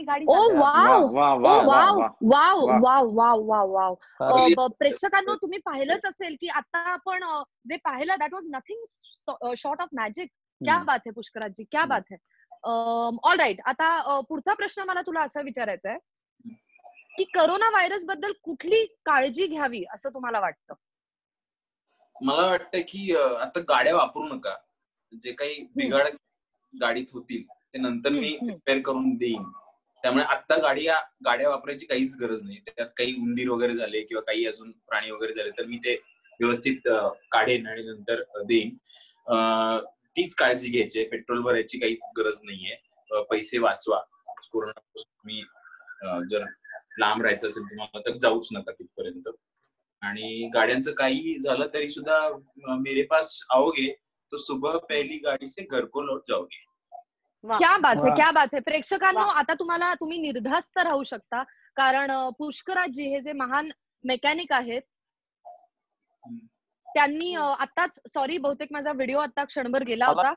गाडी. Oh wow wow wow wow wow wow wow. प्रेक्षकांनो तुम्ही पाहिलंच असेल की आता आपण जे पाहिलं that was nothing short of magic. क्या बात है पुष्कराजजी, क्या बात है. ऑल राईट, आता पुढचा प्रश्न मला तुला असा विचारायचा आहे की करोना व्हायरस बद्दल कुठली काळजी घ्यावी असं तुम्हाला वाटतं? मला वाटतं की आता गाड्या वापरू नका. जे काही बिघाड गाडीत होतील ते नंतर मी रिपेअर करून देईन. त्यामुळे आता गाड्या वापरायची काहीच गरज नाही. त्यात काही उंदीर वगैरे झाले किंवा काही अजून प्राणी वगैरे झाले तर मी ते व्यवस्थित काढेन आणि नंतर देईन. तीच काळजी घ्यायची. पेट्रोल भरायची काहीच गरज नाहीये. पैसे वाचवा. कोरोनापासून मी जर लांब राहायचं असेल तुम्हाला तर जाऊच नका तिथपर्यंत. आणि गाड्यांचं काही झालं तरी सुद्धा मेरे पास आओगे तो सुबह पहली गाडी से घर को लौट जाओगे. क्या बात है, क्या बात है. प्रेक्षकांनो आता तुम्ही निर्धास्त राहू शकता कारण पुष्कराजजी हे जे महान मेकॅनिक आहेत त्यांनी आताच, सॉरी बहुतेक माझा व्हिडिओ आता क्षणभर गेला होता.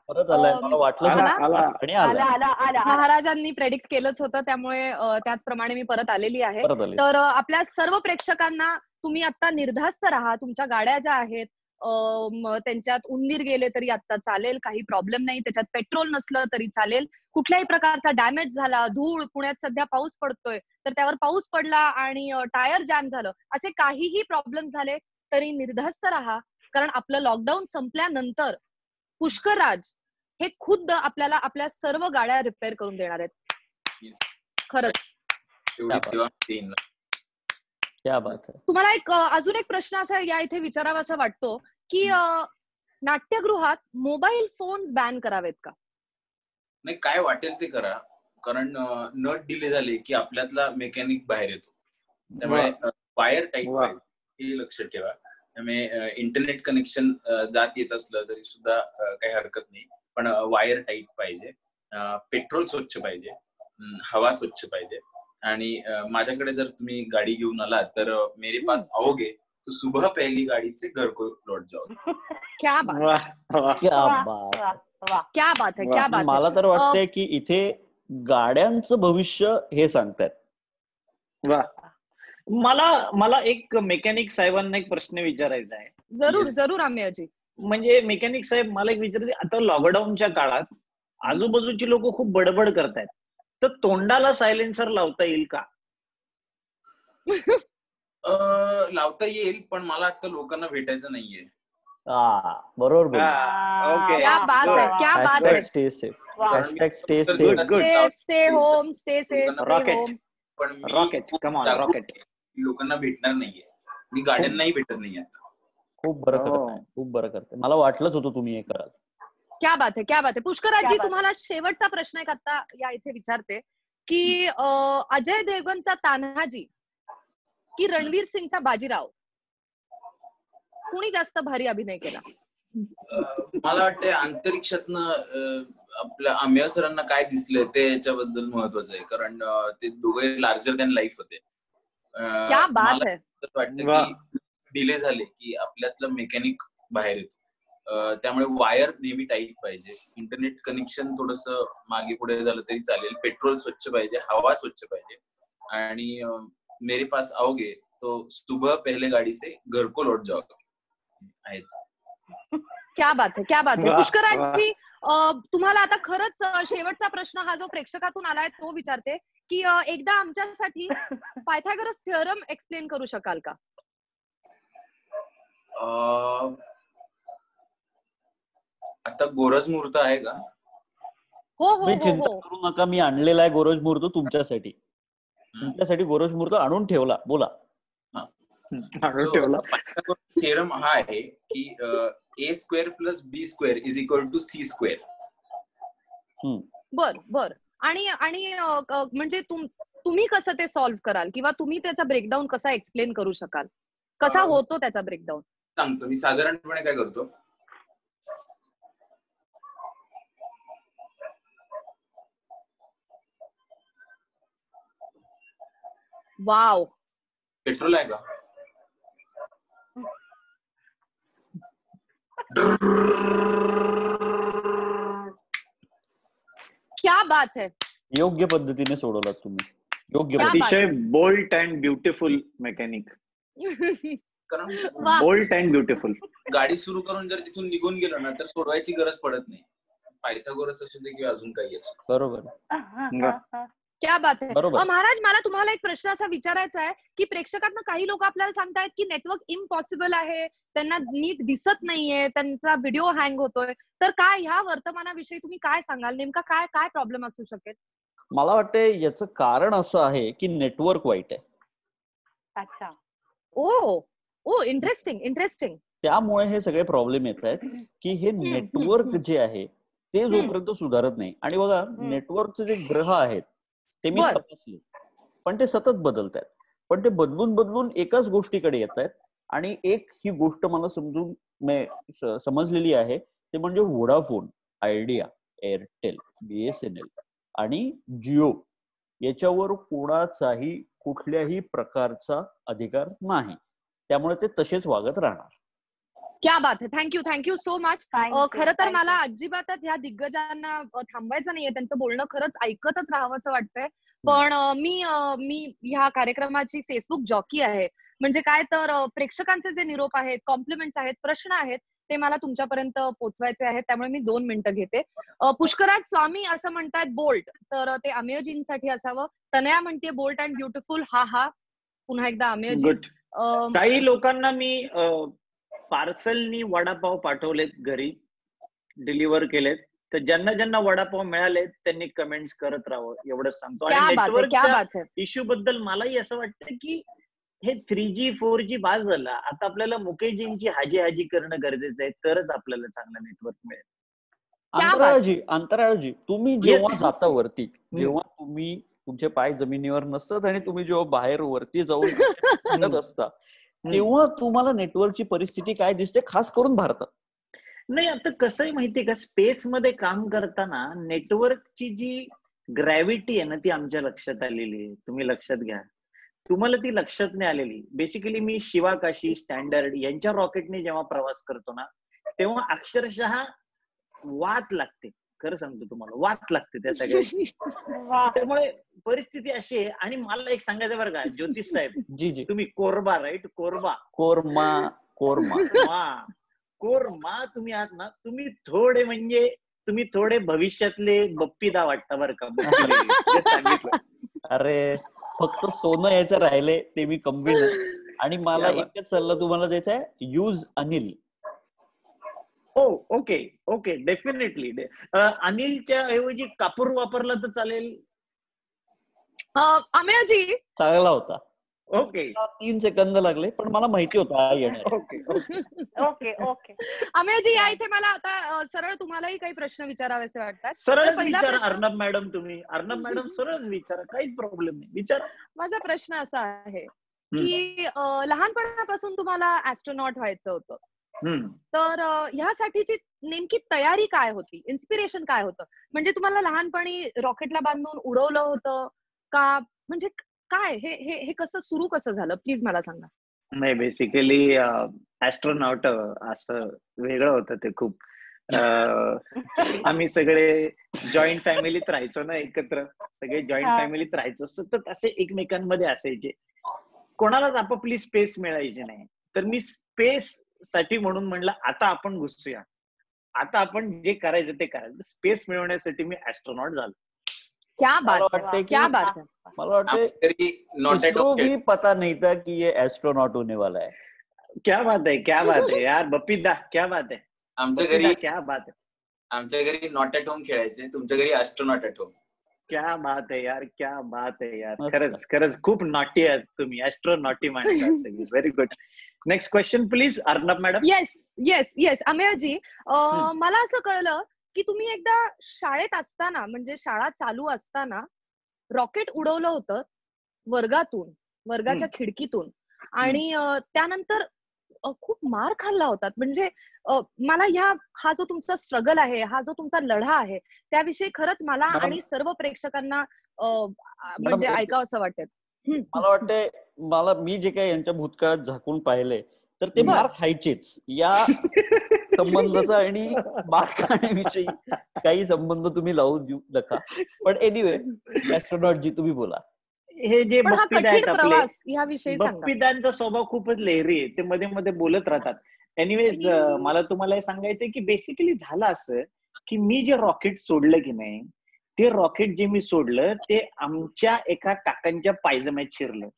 महाराजांनी प्रेडिक्ट केलंच होतं त्यामुळे त्याचप्रमाणे मी परत आलेली आहे. तर आपल्या सर्व प्रेक्षकांना तुम्ही आता निर्धास्त राहा. तुमच्या गाड्या ज्या आहेत त्यांच्यात उंदीर गेले तरी आता चालेल, काही प्रॉब्लेम नाही. त्याच्यात पेट्रोल नसलं तरी चालेल. कुठल्याही प्रकारचा डॅमेज झाला, धूळ, पुण्यात सध्या पाऊस पडतोय तर त्यावर पाऊस पडला आणि टायर जॅम झालं, असे काहीही प्रॉब्लेम झाले तरी निर्धास्त राहा. कारण आपलं लॉकडाऊन संपल्यानंतर पुष्कराज हे खुद्द आपल्याला आपल्या सर्व गाड्या रिपेअर करून देणार आहेत. खरंच तुम्हाला अजून एक प्रश्न असा या इथे विचारावा असं वाटतो की नाट्यगृहात मोबाईल फोन्स बॅन करावेत का? नाही, काय वाटेल ते करा. कारण नट डिले झाले की आपल्यातला मेकॅनिक बाहेर येतो. त्यामुळे वायर टाईट पाहिजे हे लक्षात ठेवा. त्यामुळे इंटरनेट कनेक्शन जात येत असलं तरी सुद्धा काही हरकत नाही, पण वायर टाईट पाहिजे. पेट्रोल स्वच्छ पाहिजे, हवा स्वच्छ पाहिजे. आणि माझ्याकडे जर तुम्ही गाडी घेऊन आलात तर मेरे पास आओगे तो सुबह पहली गाडी से घर को लौट जाओगे. क्या बात, क्या बात है, क्या बात. मला तर वाटतंय की इथे गाड्यांचं भविष्य हे सांगतायत. मला एक मेकॅनिक साहेबांना एक प्रश्न विचारायचा आहे. जरूर आम्ही म्हणजे मेकॅनिक साहेब मला एक विचारायचं, आता लॉकडाऊनच्या काळात आजूबाजूची लोक खूप बडबड करतायत, तर तोंडाला सायलेन्सर लावता येईल का? लावता येईल, पण मला आता लोकांना भेटायचं नाहीये. बरोबर. क्या बात है, क्या बात है. Stay safe, stay safe, stay home, stay safe, stay home. पण रॉकेट, कम ऑन रॉकेट. लोकांना भेटणार नाहीये, मी गाड्यांनाही भेटत नाहीये. खूप बरं करताय, खूप बरं करताय. मला वाटलंच होतं तुम्ही हे कराल. क्या बात है, क्या बात है. पुष्कराजी, तुम्हाला शेवटचा प्रश्न एक आता या इथे विचारते की अजय देवगणचा तान्हाजी की रणवीर सिंगचा बाजीराव, कुणी जास्त भारी अभिनय केला? मला वाटतंय अंतरिक्षातनं आपल्या आमिया सरांना काय दिसलंय ते याच्याबद्दल महत्वाचं आहे, कारण ते दोघे लार्जर दॅन लाईफ होते. क्या बात है. वाटतं की डिले झाले की आपल्यातलं मेकॅनिक बाहेर येतो, त्यामुळे वायर नेहमी टाईट पाहिजे, इंटरनेट कनेक्शन थोडस मागे पुढे झालं तरी चालेल, पेट्रोल स्वच्छ पाहिजे, हवा स्वच्छ पाहिजे, आणि मेरे पास आओगे तो सुबह पहले गाडी से घर को लौट जाओगे. क्या बात है, क्या बात है. पुष्कराजी, तुम्हाला आता खरंच शेवटचा प्रश्न हा जो प्रेक्षकातून आलाय तो विचारते की एकदा आमच्यासाठी पायथागोरस थिअरम एक्सप्लेन करू शकाल का? आता गोरज मुहूर्त आहे का? हो, चिंता करू नका, मी आणलेला आहे गोरज मुहूर्त तुमच्यासाठी. तुमच्यासाठी गोरज मुहूर्त आणून ठेवला. बोला. थिअरम हा आहे की a square plus b square is equal to c square. बर. आणि म्हणजे तुम्ही कसं ते सॉल्व्ह कराल किंवा तुम्ही त्याचा ब्रेकडाऊन कसा एक्सप्लेन करू शकाल? कसा होतो त्याचा ब्रेकडाऊन? सांगतो मी. साधारणपणे काय करतो, वाव. पेट्रोल आहे का? क्या बात है. योग्य पद्धतीने सोडवलात तुम्ही. योग्य. अतिशय bold and beautiful mechanic. Bold and beautiful. गाडी सुरू करून जर तिथून निघून गेलो ना तर सोडवायची गरज पडत नाही. पायथागोरस असू दे किंवा अजून काही असू. बरोबर. क्या बात है. महाराज, मला तुम्हाला एक प्रश्न असा विचारायचा आहे की प्रेक्षकांना काही लोक आपल्याला सांगतायत की नेटवर्क इम्पॉसिबल आहे, त्यांना नीट दिसत नाहीये, त्यांचा व्हिडिओ हँग होतोय, तर काय ह्या वर्तमानाविषयी तुम्ही काय सांगाल? नेमका काय प्रॉब्लेम असू शकेल? मला वाटतंय याचं कारण असं आहे की नेटवर्क वाईट आहे. अच्छा. ओ इंटरेस्टिंग. त्यामुळे हे सगळे प्रॉब्लेम येत आहेत की हे नेटवर्क जे आहे ते जोपर्यंत सुधारत नाही. आणि बघा, नेटवर्कचे जे ग्रह आहेत ते मी तपासले, पण ते सतत बदलत आहेत. पण ते बदलून एकाच गोष्टीकडे येत आहेत. आणि एक ही गोष्ट मला समजलेली आहे, ते म्हणजे वोडाफोन, आयडिया, एअरटेल, BSNL आणि जिओ याच्यावर कोणाचाही कुठल्याही प्रकारचा अधिकार नाही. त्यामुळे ते तसेच वागत राहणार. क्या बात है. Thank you so much. खरं तर मला अजिबातच ह्या दिग्गजांना थांबायचं नाहीये, त्यांचं बोलणं खरंच ऐकतच राहावं असं वाटतंय. पण मी ह्या कार्यक्रमाची फेसबुक जॉकी आहे. म्हणजे काय तर प्रेक्षकांचे जे निरोप आहेत, कॉम्प्लिमेंट्स आहेत, प्रश्न आहेत, ते मला तुमच्यापर्यंत पोहोचवायचे आहेत. त्यामुळे मी 2 मिनिटं घेते. पुष्कराज स्वामी असं म्हणतायत बोल्ट, तर ते अमेयजींसाठी असावं. तनया म्हणते बोल्ट अँड ब्युटिफुल. हा पुन्हा एकदा अमेयजी. काही लोकांना मी पार्सलनी वडापाव पाठवलेत, घरी डिलिव्हर केलेत. तर ज्यांना वडापाव मिळाले त्यांनी कमेंट्स करत राहावं, एवढंच सांगतो. आणि नेटवर्कच्या इश्यू बद्दल मलाही असं वाटतं की हे 3G 4G बाज झाला. आता आपल्याला मुकेशजींची हाजी करणं गरजेचं आहे, तरच आपल्याला चांगलं नेटवर्क मिळेल. अंतराळजी, तुम्ही जेव्हा जाता वरती, जेव्हा तुमचे पाय जमिनीवर नसतात आणि तुम्ही जेव्हा बाहेर वरती जाऊन असता, तेव्हा तुम्हाला नेटवर्कची परिस्थिती काय दिसते, खास करून भारतात? नाही, आता कसंही माहितीये का, स्पेस मध्ये काम करताना नेटवर्कची जी ग्रॅव्हिटी आहे ना, ती आमच्या लक्षात आलेली आहे. तुम्ही लक्षात घ्या, तुम्हाला ती लक्षात नाही आलेली. बेसिकली मी शिवाकाशी, स्टँडर्ड यांच्या रॉकेटने जेव्हा प्रवास करतो ना, तेव्हा अक्षरशः वात लागते. खरं सांगतो तुम्हाला, वात लागते त्या सगळ्याची. त्यामुळे परिस्थिती अशी आहे. आणि मला एक सांगायचं बरं का ज्योतिष साहेब, जी तुम्ही कोरमा तुम्ही आहात ना, तुम्ही थोडे भविष्यातले बप्पीदा वाटता बरं का. सांगितलं. अरे, फक्त सोनं यायचं राहिले ते मी कमी. आणि मला एकच सल्ला तुम्हाला द्यायचा आहे, यूज अनिल. हो, ओके ओके, डेफिनेटली. अनिलच्या ऐवजी कापूर वापरला तर चालेल. अमेयजी चांगला होता. ओके, 3 सेकंद लागले, पण मला माहिती होता येणार. Okay okay okay okay. अमेयजी या इथे मला आता सरळ तुम्हालाही काही प्रश्न विचारावेसे वाटतात. सरळच विचारा अर्णब मॅडम. तुम्ही अर्णब मॅडम सरळच विचारा, काहीच प्रॉब्लेम नाही, विचारा. माझा प्रश्न असा आहे की लहानपणापासून तुम्हाला ऍस्ट्रोनॉट व्हायचं होतं, तर ह्यासाठीची नेमकी तयारी काय होती, इन्स्पिरेशन काय होतं? म्हणजे तुम्हाला लहानपणी रॉकेटला बांधून उडवलं होतं का, म्हणजे काय हे कसं झालं, प्लीज मला सांगा. नाही, बेसिकली ऍस्ट्रोनॉट असं वेगळं होतं ते खूप. आम्ही सगळे जॉईंट फॅमिलीत राहायचो ना, एकत्र सगळे जॉईंट फॅमिलीत राहायचो, सतत असे एकमेकांमध्ये असायचे, कोणालाच आपापली स्पेस मिळायची नाही. तर मी स्पेस साठी म्हणून म्हणलं आता आपण घुसूया, आता आपण जे करायचं ते करायचं. स्पेस मिळवण्यासाठी मी ऍस्ट्रोनॉट झालो. क्या बात है, क्या बात है. मला वाटतं इसरो भी पता नहीं था कि ये एस्ट्रोनॉट होने वाला है. क्या बात है, क्या बात है यार बप्पीदा, क्या बात है. आमच्या घरी क्या बात है. आमच्या घरी नॉट ॲट होम खेळायचे, तुमच्या घरी ॲस्ट्रोनॉट ॲट होम. क्या बात है यार, क्या बात है यार. खरंच खरंच खूप नॉटी आहात तुम्ही, ॲस्ट्रोनॉटी माणसं. Very good. Next question please, Arnab madam. Yes yes yes अमेयजी, मला असं कळलं की तुम्ही एकदा शाळेत असताना, म्हणजे शाळा चालू असताना रॉकेट उडवलं होतं वर्गाच्या खिडकीतून, आणि त्यानंतर खूप मार खाल्ला होता. म्हणजे मला हा जो तुमचा स्ट्रगल आहे, हा जो तुमचा लढा आहे, त्याविषयी खरंच मला आणि सर्व प्रेक्षकांना म्हणजे ऐकावं असं वाटतं. मला वाटतंय मी जे काही यांच्या भूतकाळात झाकून पाहिले, तर ते मार खायचेच. या संबंधाचा आणि मार खाण्याविषयी काही संबंध तुम्ही लावू देऊ नका. पण एनिवे, ऍस्ट्रोनॉट जी तुम्ही बोला. हे जे बप्पीदा आहेत आपले, बप्पीदांचा स्वभाव खूपच लहरी आहे, ते मध्ये मध्ये बोलत राहतात. एनिवेज, मला तुम्हाला हे सांगायचंय की बेसिकली झालं असं की मी जे रॉकेट सोडलं की नाही, ते रॉकेट जे मी सोडलं ते आमच्या एका काकांच्या पायजम्यात शिरलं,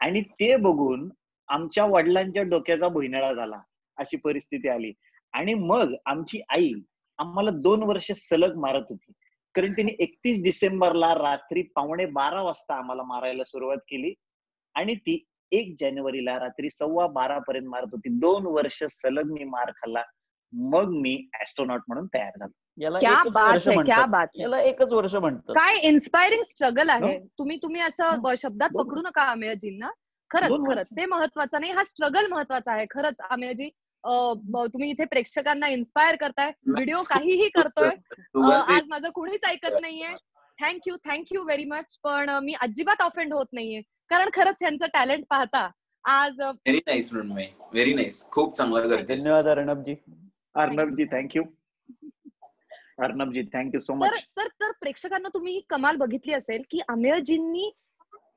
आणि ते बघून आमच्या वडिलांच्या डोक्याचा भुईनाळा झाला, अशी परिस्थिती आली. आणि मग आमची आई आम्हाला 2 वर्ष सलग मारत होती, कारण तिने 31 डिसेंबरला रात्री 11:15 वाजता आम्हाला मारायला सुरुवात केली, आणि ती 1 जानेवारीला रात्री 12:15 पर्यंत मारत होती. 2 वर्ष सलग मी मार खाल्ला, मग मी ऍस्ट्रोनॉट म्हणून तयार झालो. याला क्या बात है, क्या बात है. याला 1 वर्ष म्हणतात. काय इन्स्पायरिंग स्ट्रगल आहे. तुम्ही असं शब्दात पकडू नका अमेयजींना. खरंच ते महत्वाचं नाही, हा स्ट्रगल महत्वाचा आहे. खरंच अमेयजी, तुम्ही इथे प्रेक्षकांना इन्स्पायर करताय, व्हिडिओ काहीही करतोय. आज माझं कुणीच ऐकत नाहीये. Thank you very much. पण मी अजिबात ऑफेंड होत नाहीये, कारण खरंच यांचं टॅलेंट पाहता आज. Very nice Mrunmayi, very nice, खूप चांगलं करते. धन्यवाद अर्णबजी. अर्णबजी थँक्यू. अर्णबजी थँक्यू सो मच. तर प्रेक्षकांना तुम्ही ही कमाल बघितली असेल की अमेयजींनी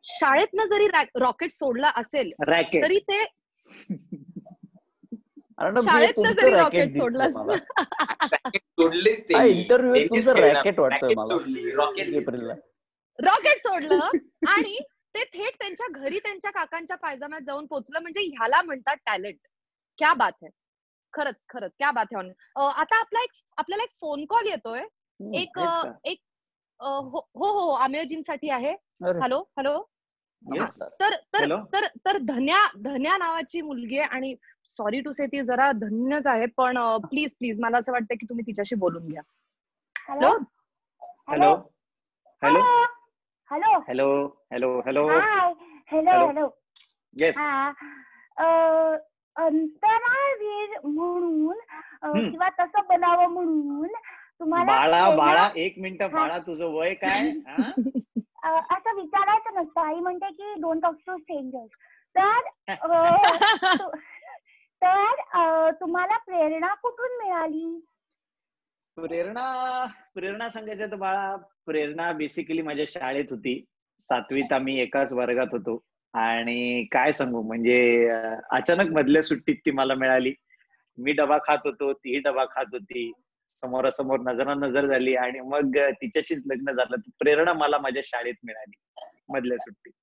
शाळेतनं जरी रॉकेट सोडला असेल तरी ते शाळेतनं जरी रॉकेट सोडलं इंटरव्ह्यू तुमचं रॅकेट वाटतंय मला. रॉकेट सोडलं आणि ते थेट त्यांच्या घरी त्यांच्या काकांच्या पायजाम्यात जाऊन पोहोचलं, म्हणजे ह्याला म्हणतात टॅलेंट. क्या बात है, खरंच क्या बात है. आता आपल्याला एक फोन कॉल येतोय. हो अमेयजींसाठी आहे. हॅलो. तर धन्या नावाची मुलगी आहे, आणि सॉरी टू से ती जरा धन्यच आहे, पण प्लीज मला असं वाटतं की तुम्ही तिच्याशी बोलून घ्या. Hello hello hello hello hello hello hello hello hello. Yes. अंतराळवीर म्हणून किंवा तसं बनावं म्हणून तुम्हाला बाळा 1 मिनिट बाळा, तुझं वय काय? असं विचारायचं नसतं. आई म्हणते की डोंट टॉक टू स्ट्रेंजर्स. तर तुम्हाला प्रेरणा कुठून मिळाली? प्रेरणा सांगायचं तर बाळा, प्रेरणा बेसिकली माझ्या शाळेत होती. 7वीत आम्ही एकाच वर्गात होतो, आणि काय सांगू, म्हणजे अचानक मधल्या सुट्टीत ती मला मिळाली. मी डबा खात होतो, ती डबा खात होती, समोरासमोर नजर झाली, आणि मग तिच्याशीच लग्न झालं. प्रेरणा मला माझ्या शाळेत मिळाली मधल्या सुट्टीत.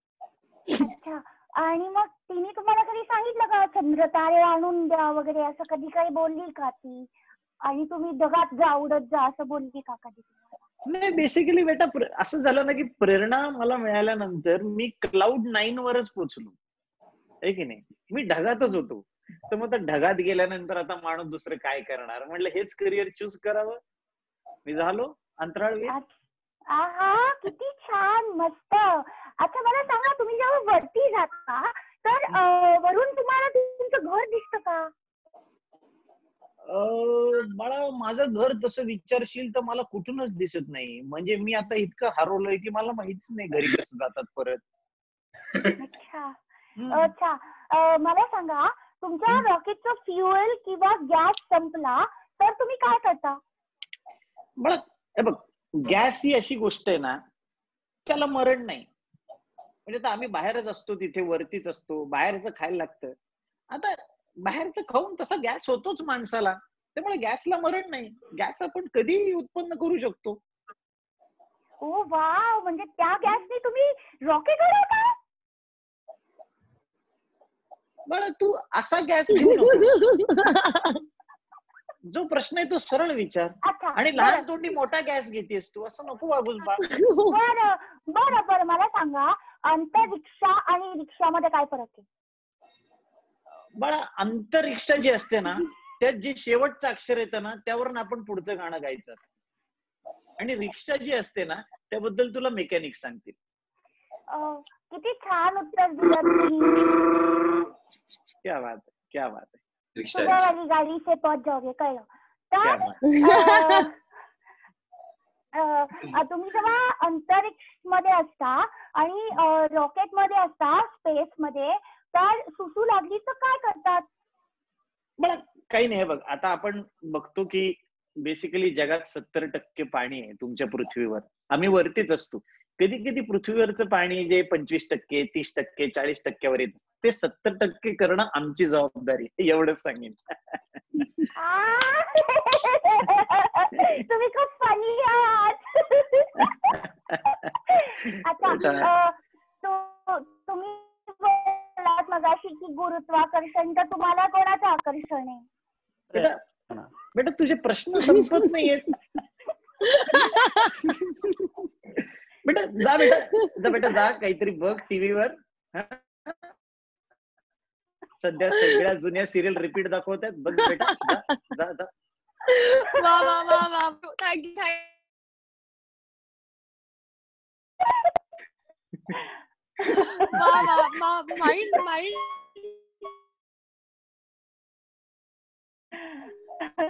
अच्छा, आणि मग तिने तुम्हाला कधी सांगितलं का चंद्र तारे आणून द्या वगैरे, असं कधी काही बोलली का ती? आणि तुम्ही ढगात जा, उडत जा, असं बोलली का कधी तुम्हाला? नाही, बेसिकली बेटा असं झालं ना की प्रेरणा मला मिळाल्यानंतर मी Cloud9 वरच पोहोचलो, आहे की नाही. मी ढगातच होतो. तर मग ढगात गेल्यानंतर आता माणूस दुसरं काय करणार, म्हटलं हेच करिअर चूज करावं. मी झालो अंतराळवीर. आहा, किती छान, मस्त. अच्छा मला सांगा, तुम्ही जेव्हा वरती जाता तर वरून तुम्हाला तुमचं घर दिसतं का? मला माझं घर तसं विचारशील तर मला कुठूनच दिसत नाही. म्हणजे मी आता इतकं हरवलोय की मला माहितीच नाही घरी कसं जातात परत. अच्छा अच्छा. मला सांगा, तुमच्या रॉकेटचं फ्युएल किंवा गॅस संपला तर तुम्ही काय करता? बघ, गॅस ही अशी गोष्ट आहे ना, त्याला मरण नाही. म्हणजे आता आम्ही बाहेरच असतो, तिथे वरतीच असतो, बाहेरचं खायला लागतं. आता बाहेरचं खाऊन तसा गॅस होतोच माणसाला, त्यामुळे गॅसला मरण नाही. गॅस आपण कधीही उत्पन्न करू शकतो. ओ वाव, म्हणजे त्या गॅसने तुम्ही रॉकेट उडवता? बरं, तू असा गॅस घेऊ नको. जो प्रश्न आहे तो सरळ विचार. आणि लहान तोंडी मोठा गॅस घेतेस तू, असं नको वागूस बा. बरं, मला सांगा, अंतरिक्षा आणि रिक्षामध्ये काय फरक आहे? बाळा, अंतरिक्षा जी असते ना, त्यात जे शेवटचं अक्षर येतं ना, त्यावरून आपण पुढचं गाणं गायचं असतं. आणि रिक्षा जी असते ना, त्याबद्दल तुला मेकॅनिक सांगतील. किती छान उत्तर दिलं तुम्ही. क्या बात है, क्या बात है. वाली गाडी से पहुंच जाओगे, कळलं. तर तुम्ही जेव्हा अंतरिक्ष मध्ये असता आणि रॉकेट मध्ये असता, स्पेस मध्ये, तर सुसू लागली तर काय करतात? मला काही नाही. बघ, आता आपण बघतो की बेसिकली जगात 70% पाणी आहे तुमच्या पृथ्वीवर. आम्ही वरतीच असतो. कधी कधी पृथ्वीवरचं पाणी जे 25%, 30%, 40% येत, ते 70% करणं आमची जबाबदारी, एवढंच सांगेन. तुम्ही खूप फनी आहात. अच्छा, तुम्ही बोललात मगाशी की गुरुत्वाकर्षण, तर तुम्हाला कोणाचं आकर्षण आहे? बेटा तुझे प्रश्न संपत नाहीयेत. बेटा जा काहीतरी बघ टीव्हीवर. सध्या सगळ्या जुन्या सिरियल रिपीट दाखवतात, बघ बेटा, जा. वा वा वा वा, थँक्यू. वा वा, माइंड.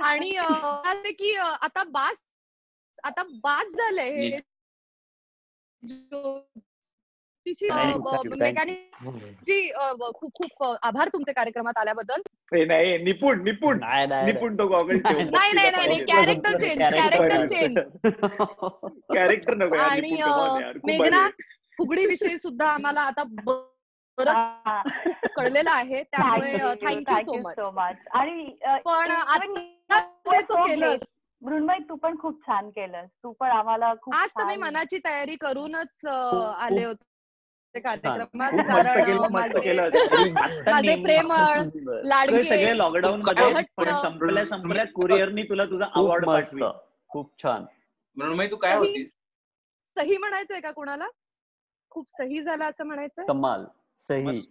आणि असं की आता बास झालंय हे मेकॅनिक जी. खूप आभार तुमचे कार्यक्रमात आल्याबद्दल. नाही, निपुण तो गॉगल ठेव. नाही, कॅरेक्टर चेंज. कॅरेक्टर नको. आणि मेघना, फुगडी विषयी सुद्धा आम्हाला आता बरंच कळलेलं आहे, त्यामुळे थँक्यू सो मच. आणि पण तू केलंस मृण्मयी, तू पण खूप छान केलंस. तू पण आम्हाला खूप. आज तुम्ही मनाची तयारी करूनच आले होते कार्यक्रमात, माझे प्रेमळ लाडके सगळे लॉकडाऊन मध्ये, पण संपल्या कुरिअरनी तुला तुझा अवॉर्ड पाठवली. खूप छान. मृण्मयी, तू काय होतीस? सही म्हणायचंय का कोणाला? खूप सही झाला असं म्हणायचं? कमाल, सही.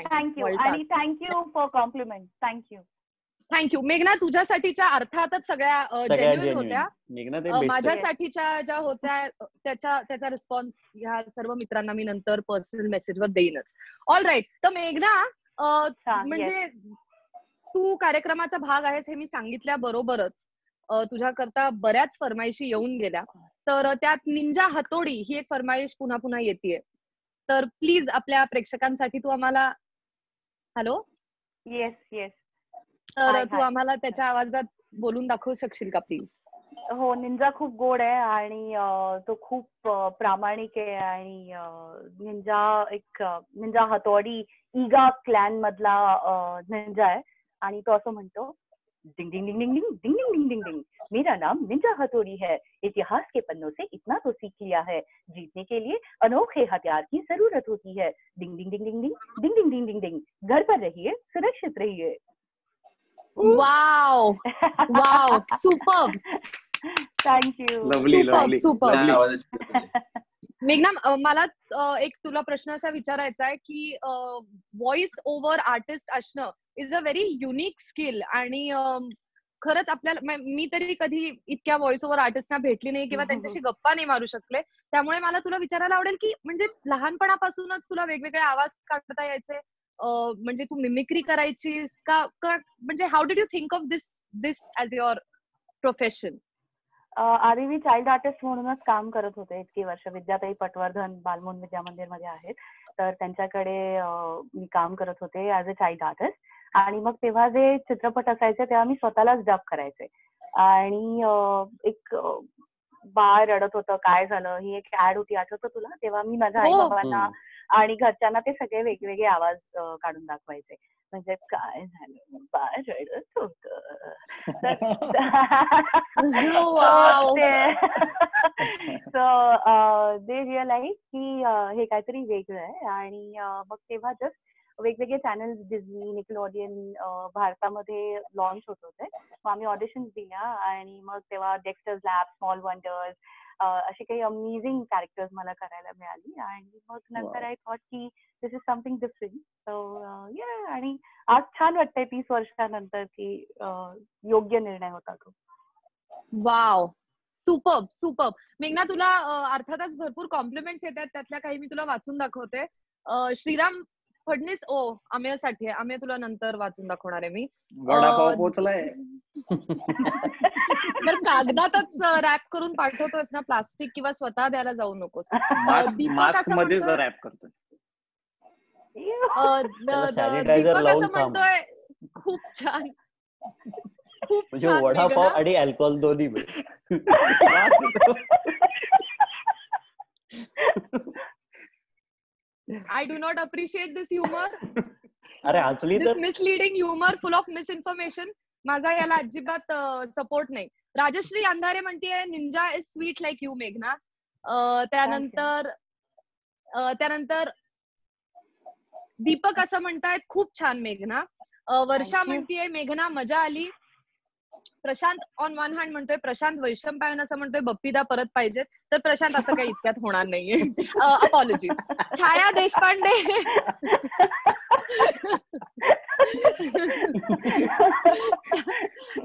थँक्यू. आणि थँक्यू फॉर कॉम्प्लिमेंट. थँक्यू. मेघना, तुझ्यासाठीच्या अर्थातच सगळ्या जेन्युइन होत्या. माझ्यासाठीच्या ज्या होत्या त्याचा रिस्पॉन्स ह्या सर्व मित्रांना मी नंतर पर्सनल मेसेजवर देईनच. All right. तर मेघना, म्हणजे तू कार्यक्रमाचा भाग आहेस हे मी सांगितल्याबरोबरच तुझ्याकरता बऱ्याच फरमाईशी येऊन गेल्या. तर त्यात निंजा हतोडी ही एक फरमाईश पुन्हा पुन्हा येतेय. तर प्लीज आपल्या प्रेक्षकांसाठी तू आम्हाला. हॅलो. येस. तर तू आम्हाला त्याच्या आवाजात बोलून दाखवू शकशील का प्लीज? हो, निंजा खूप गोड आहे आणि तो खूप प्रामाणिक आहे. आणि निंजा हतोडी ईगा क्लॅन मधला निंजा आहे. आणि तो असं म्हणतो, डिंग डिंग डिंग डिंग डिंग डिंग डिंग डिंग डिंग डिंग। मेरा नाम निंजा हथौड़ी है, इतिहास के पन्नों से इतना तो सीख लिया है, जीतने के लिए अनोखे हथियार की जरूरत होती है। डिंग डिंग डिंग डिंग डिंग डिंग डिंग डिंग डिंग डिंग। घर पर रहिए, सुरक्षित रहिए। Wow wow, superb, thank you. Superb superb. Super. मेघना, मला एक तुला प्रश्न असा विचारायचा आहे की व्हॉइस ओव्हर आर्टिस्ट असणं is a very unique skill, आणि खरंच आपल्याला, मी तरी कधी इतक्या व्हॉइस ओव्हर आर्टिस्टना भेटली नाही किंवा त्यांच्याशी गप्पा नाही मारू शकले. त्यामुळे मला तुला विचारायला आवडेल की म्हणजे लहानपणापासूनच तुला वेगवेगळे आवाज काढता यायचे, म्हणजे तू मिमिक्री करायचीस का, म्हणजे how did you think of this as your profession? आधी मी चाइल्ड आर्टिस्ट म्हणूनच काम करत होते इतकी वर्ष. विद्याताई पटवर्धन बालमोहन विद्या मंदिर मध्ये आहेत, तर त्यांच्याकडे मी काम करत होते ऍज अ चाइल्ड आर्टिस्ट. आणि मग तेव्हा जे चित्रपट असायचे तेव्हा मी स्वतःलाच डब करायचे. आणि एक बाळ रडत होतं, काय झालं, ही एक ऍड होती, आठवतं तुला? तेव्हा मी माझ्या आई बाबांना आणि घरच्यांना ते सगळे वेगवेगळे आवाज काढून दाखवायचे. म्हणजे काय झालं, बाळ रडत होत. सो दे रिअलाइज की हे काहीतरी वेगळं आहे. आणि मग तेव्हा जस्ट वेगवेगळे चॅनल्स, डिझनी, निकलोडियन भारतामध्ये लॉन्च होत होते. मग आम्ही ऑडिशन्स दिल्या आणि मग तेव्हा डेक्स्टर्स लॅब, स्मॉल वंडर्स, अशी काही अमेझिंग कॅरेक्टर्स मला करायला मिळाली. आणि मग नंतर आय थॉट की दिस इज समथिंग डिफरंट. सो या, आणि आज छान वाटतंय 30 वर्षानंतर की योग्य निर्णय होता तो. Wow, superb superb. मेघना, तुला अर्थातच भरपूर कॉम्प्लिमेंट्स येतात, त्यातल्या काही मी तुला वाचून दाखवते. श्रीराम फडणीस आमेसाठी आहे, आम्ही तुला नंतर वाचून दाखवणार आहे मी. वडापाव पोचलाय. तर कागदातच रॅप करून पाठवतोस ना, प्लास्टिक किंवा स्वतः द्यायला जाऊ नकोस. मास्क मध्येच रॅप करतोय. दीपक असं म्हणतोय, खूप छान, खूप म्हणजे छान वडापाव मेघना. आणि अल्कोहोल दोन्ही. I do not appreciate this humor. अरे हसली This तर misleading humor full of misinformation. माझा याला अजिबात सपोर्ट नाही. राजश्री अंधारे म्हणतीये, Ninja is sweet like you मेघना. त्यानंतर दीपक असं म्हणतायत, खूप छान मेघना. वर्षा म्हणतीये, मेघना मजा आली. प्रशांत ऑन वन हँड म्हणतोय, प्रशांत वैशंपायन असं म्हणतोय, बप्पीदा परत पाहिजेत. तर प्रशांत असं काही इतक्यात होणार नाहीये. अपॉलॉजीज. छाया देशपांडे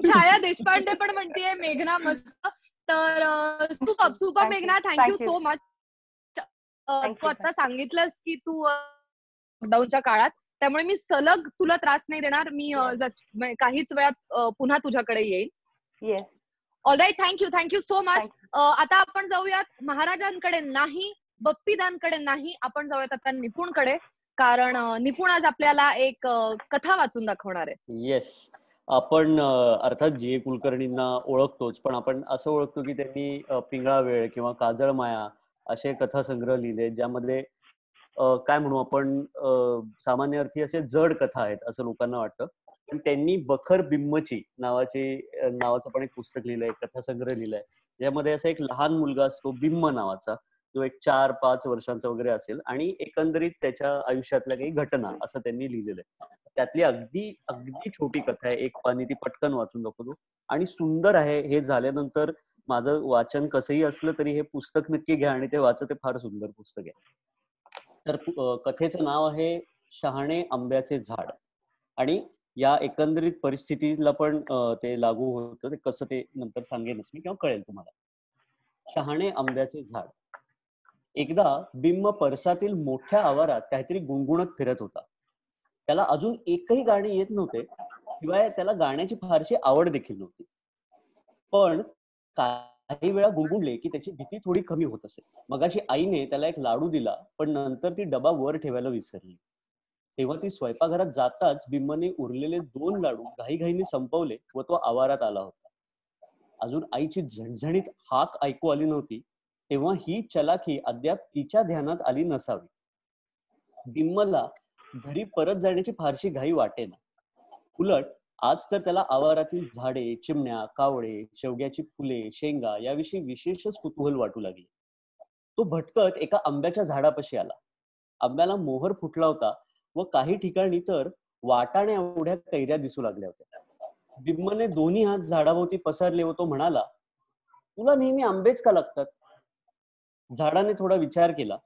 छाया देशपांडे पण म्हणतीये, मेघना मस्त. तर सुपर मेघना, थँक्यू सो मच. तू आता सांगितलंस की तू लॉकडाऊनच्या काळात, त्यामुळे मी सलग तुला त्रास नाही देणार. मी काहीच वेळात पुन्हा तुझ्याकडे येईल. Yes. All right, thank you so much. आता आपण जाऊयात महाराजांकडे नाही, बप्पीदांकडे नाही, आपण जाऊयात आता निपुणकडे, कारण निपुण आज आपल्याला एक कथा वाचून दाखवणार आहे. येस, आपण अर्थात जी कुलकर्णींना ओळखतोच, पण आपण असं ओळखतो की त्यांनी पिंगळा वेळ किंवा काजळ माया असे कथासंग्रह लिहिले, ज्यामध्ये काय म्हणू आपण, सामान्य अर्थी असे जड कथा आहेत असं लोकांना वाटतं. पण त्यांनी बखर बिम्मची नावाचं पण एक पुस्तक लिहिलंय, कथासंग्रह लिहिलाय, ज्यामध्ये असा एक लहान मुलगा असतो बिम्म नावाचा, जो एक 4-5 वर्षांचा वगैरे असेल, आणि एकंदरीत त्याच्या आयुष्यातल्या काही घटना असं त्यांनी लिहिलेलं आहे. त्यातली अगदी अगदी छोटी कथा आहे, एक पानी, ती पटकन वाचून दाखवतो आणि सुंदर आहे. हे झाल्यानंतर माझं वाचन कसंही असलं तरी हे पुस्तक नक्की घ्या आणि ते वाचा, ते फार सुंदर पुस्तक आहे. तर कथेचं नाव आहे शहाणे आंब्याचे झाड. आणि या एकंदरीत परिस्थितीला पण ते लागू होतं. ते कसं ते नंतर सांगेनच मी, किंवा कळेल तुम्हाला. शहाणे आंब्याचे झाड. एकदा बिम्म परसातील मोठ्या आवारात काहीतरी गुणगुणत फिरत होता. त्याला अजून एकही गाणे येत नव्हते, शिवाय त्याला गाण्याची फारशी आवड देखील नव्हती. पण काही वेळा गुणगुणले की त्याची भीती थोडी कमी होत असे. मगाशी आईने त्याला एक लाडू दिला, पण नंतर ती डबा वर ठेवायला विसरली. तेव्हा ती स्वयंपाकघरात जाताच बिम्मने उरलेले 2 लाडू घाईघाईने संपवले व तो आवारात आला होता. अजून आईची झणझणीत हाक ऐकू आली नव्हती, तेव्हा ही चलाखी अद्याप तिच्या ध्यानात आली नसावी. बिम्मला घरी परत जाण्याची फारशी घाई वाटेना. उलट आज तर त्याला आवारातील झाडे, चिमण्या, कावळे, शेवग्याची फुले, शेंगा याविषयी विशेषच कुतूहल वाटू लागले. तो भटकत एका आंब्याच्या झाडापाशी आला. आंब्याला मोहर फुटला होता व काही ठिकाणी तर वाटाणे एवढ्या कैऱ्या दिसू लागल्या होत्या. बिम्मने दोन्ही हात झाडाभोवती पसरले व तो म्हणाला, तुला नेहमी आंबेच का लागतात? झाडाने थोडा विचार केला.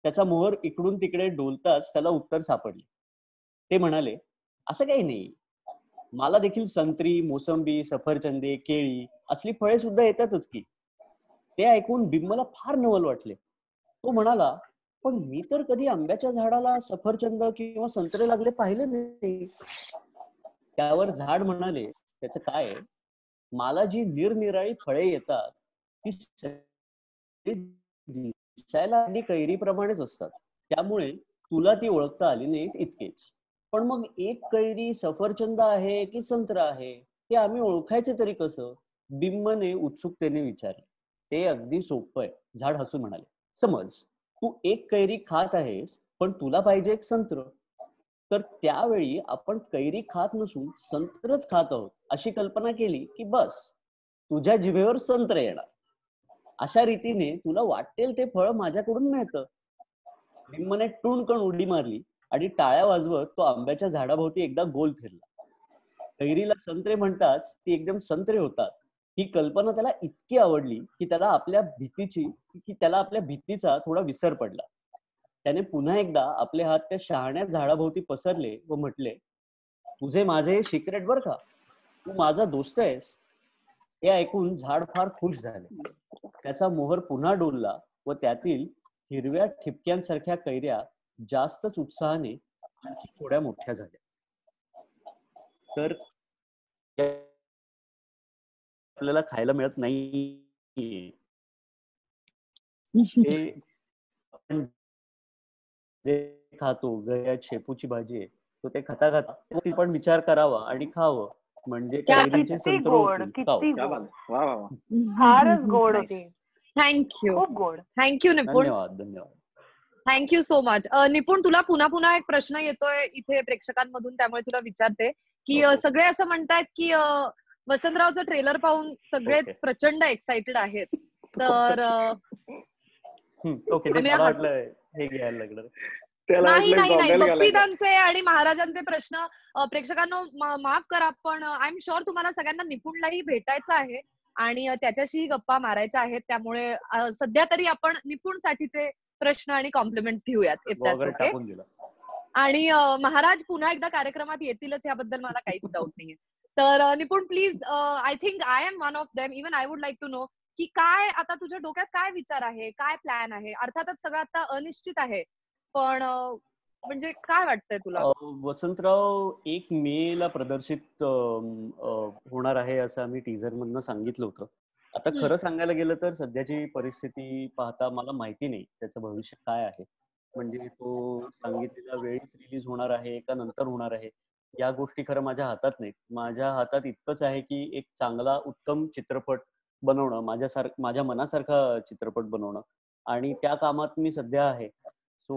त्याचा मोहर इकडून तिकडे डोलताच त्याला उत्तर सापडले. ते म्हणाले, असं काही नाही, मला देखील संत्री, मोसंबी, सफरचंदे, केळी असली फळे सुद्धा येतातच की. ते ऐकून बिम्मला फार नवल वाटले. तो म्हणाला, पण मी तर कधी आंब्याच्या झाडाला सफरचंद किंवा संत्रे लागले पाहिले नाही. त्यावर झाड म्हणाले, त्याचं काय, मला जी निरनिराळी फळे येतात ती दिसायला अगदी कैरीप्रमाणेच असतात, त्यामुळे तुला ती ओळखता आली नाहीत इतकेच. पण मग एक कैरी सफरचंद आहे की संत्रा आहे हे आम्ही ओळखायचे तरी कसं? बिम्मने उत्सुकतेने विचारले. ते अगदी सोपं आहे, झाड हसून म्हणाले. समज तू एक कैरी खात आहेस पण तुला पाहिजे एक संत्र, तर त्यावेळी आपण कैरी खात नसून संत्रच खात आहोत अशी कल्पना केली की बस तुझ्या जिभेवर संत्र येणार. अशा रीतीने तुला वाटेल ते फळ माझ्याकडून मिळतं. बिम्मने टुणकन उडी मारली आणि टाळ्या वाजवत तो आंब्याच्या झाडाभोवती एकदा गोल फिरला. कैरीला संत्रे म्हणताच ती एकदम संत्रे होतात ही कल्पना त्याला इतकी आवडली की त्याला आपल्या भीतीचा थोडा विसर पडला. त्याने पुन्हा एकदा आपले हात त्या शहाण्या झाडाभोवती पसरले व म्हटले, तुझे माझे सिक्रेट बर का, तू माझा दोस्त आहेस. हे ऐकून झाड फार खुश झाले. त्याचा मोहर पुन्हा डोलला व त्यातील हिरव्या ठिपक्यांसारख्या कैऱ्या जास्तच उत्साहाने आणखी थोड्या मोठ्या झाल्या. तर आपल्याला खायला मिळत नाही, आपण जे खातो, गऱ्यात शेपूची भाजी आहे, तो ते खाता खाता पण विचार करावा आणि खावं, म्हणजे कैरीचे संत्र होतील. फारच गोड होती. थँक्यू, खूप गोड. थँक्यू निपुण. धन्यवाद. Thank you so much. निपुण, तुला पुन्हा एक प्रश्न येतोय इथे प्रेक्षकांमधून, त्यामुळे तुला विचारते की सगळे असं म्हणतात की वसंतरावचं ट्रेलर पाहून सगळेच प्रचंड एक्साइटेड आहेत. तर नाही, भक्तिदानचे आणि महाराजांचे प्रश्न प्रेक्षकांना माफ करा, पण आय एम शुअर तुम्हाला सगळ्यांना निपुणलाही भेटायचं आहे आणि त्याच्याशीही गप्पा मारायच्या आहेत. त्यामुळे सध्या तरी आपण निपुण साठीचे प्रश्न आणि कॉम्प्लिमेंट्स घेऊयात. आणि महाराज पुन्हा एकदा कार्यक्रमात येतीलच याबद्दल मला काहीच डाऊट नाहीये. तर Nipun please, I think I am one of them, even I would like to know की काय आता तुझ्या डोक्यात काय विचार आहे, काय प्लॅन आहे? अर्थातच सगळं आता अनिश्चित आहे, पण म्हणजे काय वाटतंय तुला? वसंतराव 1 मे ला प्रदर्शित होणार आहे असं आम्ही टीझर मधनं सांगितलं होतं. आता खरं सांगायला गेलं तर सध्याची परिस्थिती पाहता मला माहिती नाही त्याचं भविष्य काय आहे. म्हणजे तो सांगितलेल्या वेळीच रिलीज होणार आहे का नंतर होणार आहे या गोष्टी खरं माझ्या हातात नाहीत. माझ्या हातात इतकंच आहे की एक चांगला उत्तम चित्रपट बनवणं, माझ्या मनासारखा चित्रपट बनवणं, आणि त्या कामात मी सध्या आहे. सो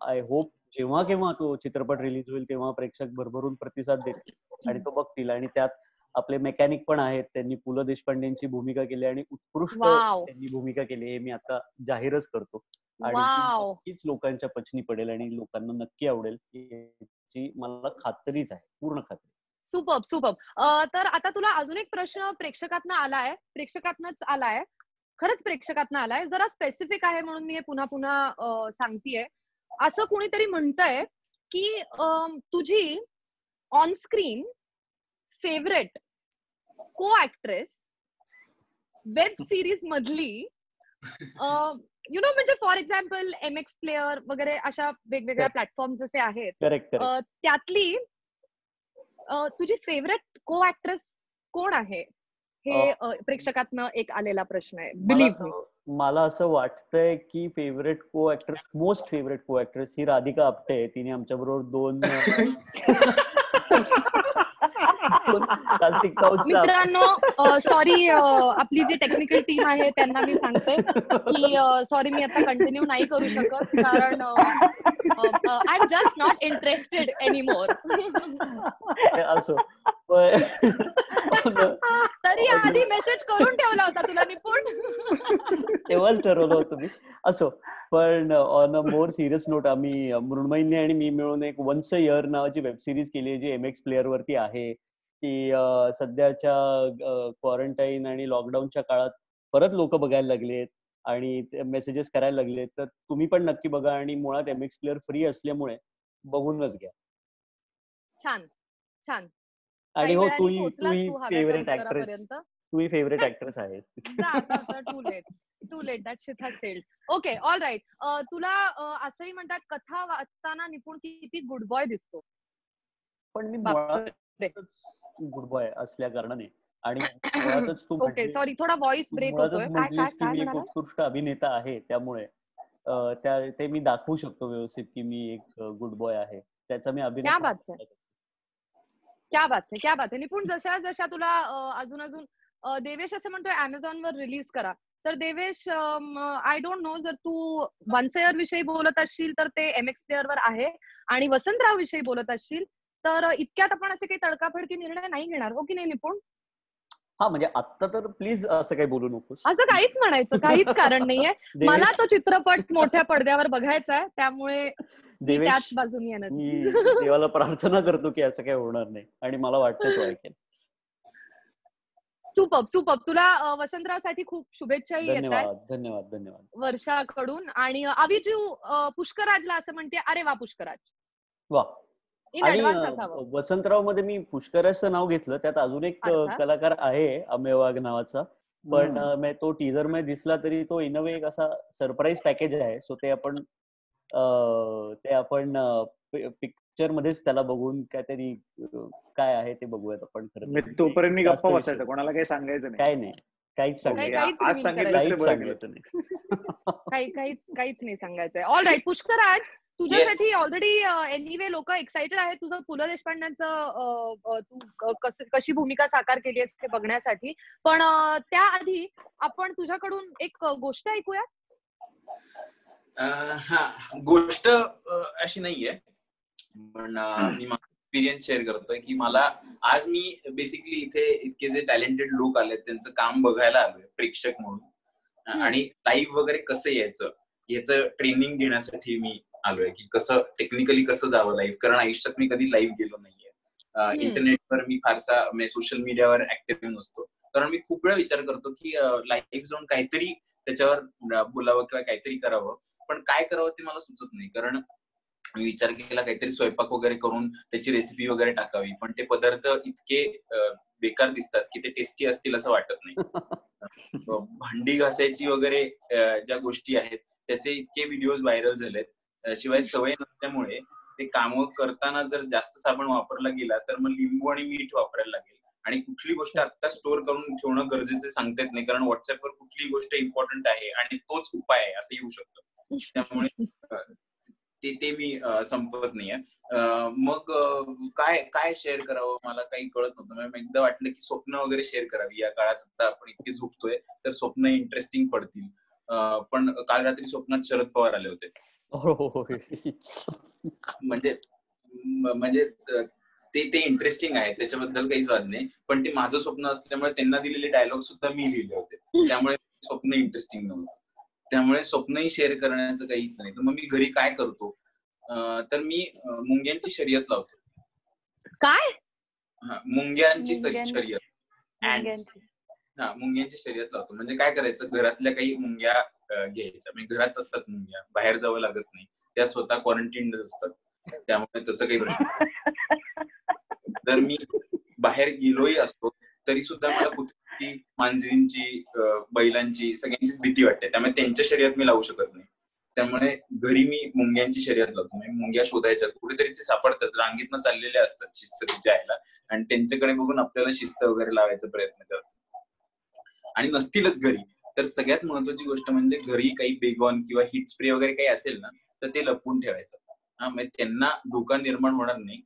आय होप जेव्हा केव्हा तो चित्रपट रिलीज होईल तेव्हा प्रेक्षक भरभरून प्रतिसाद देतील आणि तो बघतील. आणि त्यात आपले मेकॅनिक पण आहेत, त्यांनी पु ल देशपांडेंची भूमिका केली आणि उत्कृष्ट त्यांनी भूमिका केली, हे मी आता जाहीरच करतो. आणि नक्कीच लोकांच्या पचनी पडेल आणि लोकांना नक्की आवडेल याची मला खात्रीच आहे, पूर्ण खात्री. सुपर्ब. तर आता तुला अजून एक प्रश्न प्रेक्षकातनं आलाय, खरंच प्रेक्षकातनं आलाय, जरा स्पेसिफिक आहे म्हणून मी हे पुन्हा सांगतेय. असं कुणीतरी म्हणतंय की तुझी ऑन स्क्रीन फेवरेट को ऍक्ट्रेस वेब सिरीज मधली म्हणजे फॉर एक्झाम्पल MX प्लेअर वगैरे अशा वेगवेगळ्या प्लॅटफॉर्म जसे आहेत, त्यातली तुझी फेवरेट को ऍक्ट्रेस कोण आहे? हे प्रेक्षकातनं एक आलेला प्रश्न आहे. बिलीव्ह मी. मला असं वाटतंय की मोस्ट फेवरेट को ऍक्ट्रेस ही राधिका आपटे आहे. तिने आमच्या बरोबर 2 मित्रांनो, सॉरी, आपली जी टेक्निकल टीम आहे त्यांना मी सांगते की सॉरी, मी आता कंटिन्यू नाही करू शकत, कारण I am just not interested anymore. असो पण तरी आधी मेसेज करून ठेवला होता तुला निपुण, तेव्हाच ठरवलं होतं मी. असो पण on a more serious note, आम्ही मृण्मयींनी आणि मी मिळून एक वन्स अ इयर नावाची वेब सिरीज केली आहे जी MX प्लेअर वरती आहे. की सध्याच्या क्वारंटाईन आणि लॉकडाऊनच्या काळात परत लोक बघायला लागलेत आणि मेसेजेस करायला लागलेत. तर तुम्ही पण नक्की बघा आणि मुळात MX प्लेअर फ्री असल्यामुळे बघूनच घ्या. छान छान. आणि हो, तूही फेवरेट ऍक्ट्रेस, तूही फेवरेट ऍक्ट्रेस आहेस. Too late, too late, that shit has sailed. Okay, all right. तुला असंही म्हणतात कथा वाचताना निपुण किती गुड बॉय दिसतो. पण मी गुड बॉय असल्या कारणाने आणि मुळातच तू ओके, सॉरी थोडा व्हॉइस ब्रेक होतोय. म्हटलीस की मी एक उत्कृष्ट अभिनेता आहे, त्यामुळे ते मी दाखवू शकतो व्यवस्थित की मी एक गुड बॉय आहे. त्याचा मी अभिनय. क्या बात है, क्या बात है. निपुण, जशा तुला अजून देवेश असं म्हणतोय Amazon वर रिलीज करा. तर देवेश, आय डोंट नो, जर तू वन्स अ इयर विषयी बोलत असशील तर ते MX प्लेअर वर आहे, आणि वसंतराव विषयी बोलत असशील तर इतक्यात आपण असे काही तडकाफडकी निर्णय नाही घेणार, हो की नाही निपुण? हा, म्हणजे आता तर प्लीज असं काही बोलू नकोस. असं काहीच म्हणायचं काहीच कारण नाहीये. मला तो चित्रपट मोठ्या पडद्यावर बघायचा आहे, त्यामुळे त्याच बाजूने येणार. मी देवाला प्रार्थना करतो की असं काही होणार नाही, आणि मला वाटतं तो ऐकेल. Super super. तुला वसंतरावसाठी खूप शुभेच्छाही येतात. धन्यवाद धन्यवाद वर्षाकडून. आणि अभिजीव पुष्कराजला असं म्हणते, अरे वा पुष्कराज, वा. इन ऍडव्हान्स असावं. वसंतराव मध्ये मी पुष्कराजचं नाव घेतलं, त्यात अजून एक कलाकार आहे अमेय वाघ नावाचा, पण तो टीजर मध्ये दिसला तरी तो इन अ वे एक असा सरप्राईज पॅकेज आहे. सो ते आपण पिक्चर मध्येच त्याला बघून काहीतरी काय आहे ते बघूयात आपण. खरं तोपर्यंत मी गप्पा बसायचा, कोणाला काही सांगायचं नाही. काय नाही, काहीच सांगायचं काहीच नाही सांगायचंय. ऑल राईट पुष्कराज, तुझ्यासाठी ऑलरेडी एनिवे लोक एक्साइटेड आहेत तुझं पु ल देशपांड्यांचं तू कशी भूमिका साकार केली आहेस ते बघण्यासाठी. पण त्याआधी आपण तुझ्याकडून एक गोष्ट ऐकूया. हा, गोष्ट अशी नाहीये, पण मी माझा एक्सपिरियन्स शेअर करतोय की मला आज मी बेसिकली इथे इतके जे टॅलेंटेड लोक आले त्यांचं काम बघायला आलोय प्रेक्षक म्हणून, आणि लाईव्ह वगैरे कसं याचं ट्रेनिंग घेण्यासाठी मी आलोय की कसं टेक्निकली कसं जावं लाईव्ह, कारण आयुष्यात मी कधी लाईव्ह गेलो नाहीये. इंटरनेटवर मी फारसा सोशल मीडियावर ऍक्टिव्ह नसतो, कारण मी खूप वेळा विचार करतो की लाईव्ह जाऊन काहीतरी त्याच्यावर बोलावं किंवा काहीतरी करावं, पण काय करावं ते मला सुचत नाही. कारण मी विचार केला काहीतरी स्वयंपाक वगैरे करून त्याची रेसिपी वगैरे टाकावी, पण ते पदार्थ इतके बेकार दिसतात की ते टेस्टी असतील असं वाटत नाही. भांडी घासायची वगैरे ज्या गोष्टी आहेत त्याचे इतके व्हिडिओज व्हायरल झालेत. शिवाय सवय नसल्यामुळे ते काम करताना जर जास्त साबण वापरला गेला तर मग लिंबू आणि मीठ वापरायला लागेल, आणि कुठली गोष्ट आता स्टोअर करून ठेवणं गरजेचं सांगता येत नाही, कारण व्हॉट्सअपवर कुठली गोष्ट इम्पॉर्टंट आहे आणि तोच उपाय आहे असं येऊ शकतं. त्यामुळे ते मी संपवत नाहीये. मग काय शेअर करावं मला काही कळत नव्हतं. एकदा वाटलं की स्वप्न वगैरे शेअर करावी. या काळात आता आपण इतके झोपतोय तर स्वप्न इंटरेस्टिंग पडतील. पण काल रात्री स्वप्नात शरद पवार आले होते. म्हणजे ते इंटरेस्टिंग आहे, त्याच्याबद्दल काहीच वाद नाही, पण ते माझं स्वप्न असल्यामुळे त्यांना दिलेले डायलॉग सुद्धा मी लिहिले होते, त्यामुळे स्वप्न इंटरेस्टिंग नव्हतं. त्यामुळे स्वप्नही शेअर करण्याचं काहीच नाही. तर मग मी घरी काय करतो, तर मी मुंग्यांची शर्यत लावतो. काय? मुंग्यांची शर्यत, हा, मुंग्यांची शर्यत लावतो. म्हणजे काय करायचं, घरातल्या काही मुंग्या घ्यायच्या, म्हणजे घरात असतात मुंग्या, बाहेर जावं लागत नाही, त्या स्वतः क्वारंटीन असतात, त्यामुळे तसं काही प्रश्न. जर मी बाहेर गेलोही असतो तरी सुद्धा मला कुत्र्यांची, मांजरींची, बैलांची, सगळ्यांचीच भीती वाटते, त्यामुळे त्यांच्या शर्यत मी लावू शकत नाही. त्यामुळे घरी मी मुंग्यांची शर्यत लावतो. म्हणजे मुंग्या शोधायच्या, कुठेतरी ते सापडतात, रांगेतनं चाललेले असतात शिस्त जायला, आणि त्यांच्याकडे बघून आपल्याला शिस्त वगैरे लावायचा प्रयत्न करतो. आणि नसतीलच घरी तर सगळ्यात महत्वाची गोष्ट म्हणजे घरी काही बेगॉन किंवा हिट स्प्रे वगैरे काही असेल ना तर ते लपवून ठेवायचं. म्हणजे त्यांना धोका निर्माण होणार नाही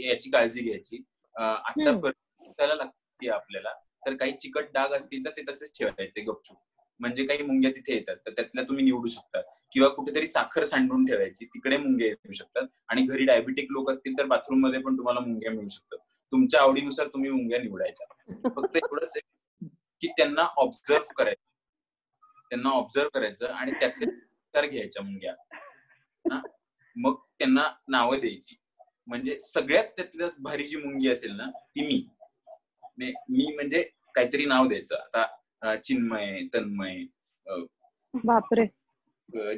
याची काळजी घ्यायची. आता त्याला लागते आपल्याला, तर काही चिकट डाग असतील तर ते तसेच ठेवायचे गपचूप, म्हणजे काही मुंग्या तिथे येतात, तर त्यातल्या तुम्ही निवडू शकता. किंवा कुठेतरी साखर सांडून ठेवायची, तिकडे मुंग्या येऊ शकतात. आणि घरी डायबिटिक लोक असतील तर बाथरूम मध्ये पण तुम्हाला मुंग्या मिळू शकतात. तुमच्या आवडीनुसार तुम्ही मुंग्या निवडायच्या. फक्त एवढंच आहे की त्यांना ऑब्झर्व करायचं आणि त्यातले उत्तर घ्यायच्या मुंग्या. मग त्यांना नावं द्यायची. म्हणजे सगळ्यात त्यातल्या भारी जी मुंगी असेल ना ती मी म्हणजे काहीतरी नाव द्यायचं. आता चिन्मय, तन्मय, बापरे,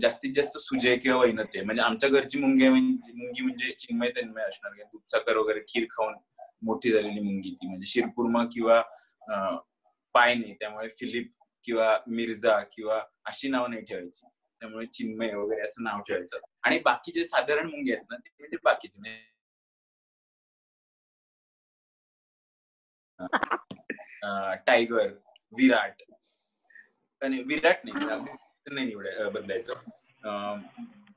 जास्तीत जास्त सुजय किंवा वैनते. म्हणजे आमच्या घरची मुंगी म्हणजे चिन्मय तन्मय असणार. दूधसाखर वगैरे खीर खाऊन मोठी झालेली मुंगी ती. म्हणजे शिरकुर्मा किंवा पाय नाही, त्यामुळे फिलिप किंवा मिर्झा किंवा अशी नाव नाही ठेवायची. त्यामुळे चिन्मय वगैरे असं नाव ठेवायचं. आणि बाकीचे साधारण मुंगी आहेत ना ते म्हणजे बाकीचे टायगर, विराट नाही बदलायचं.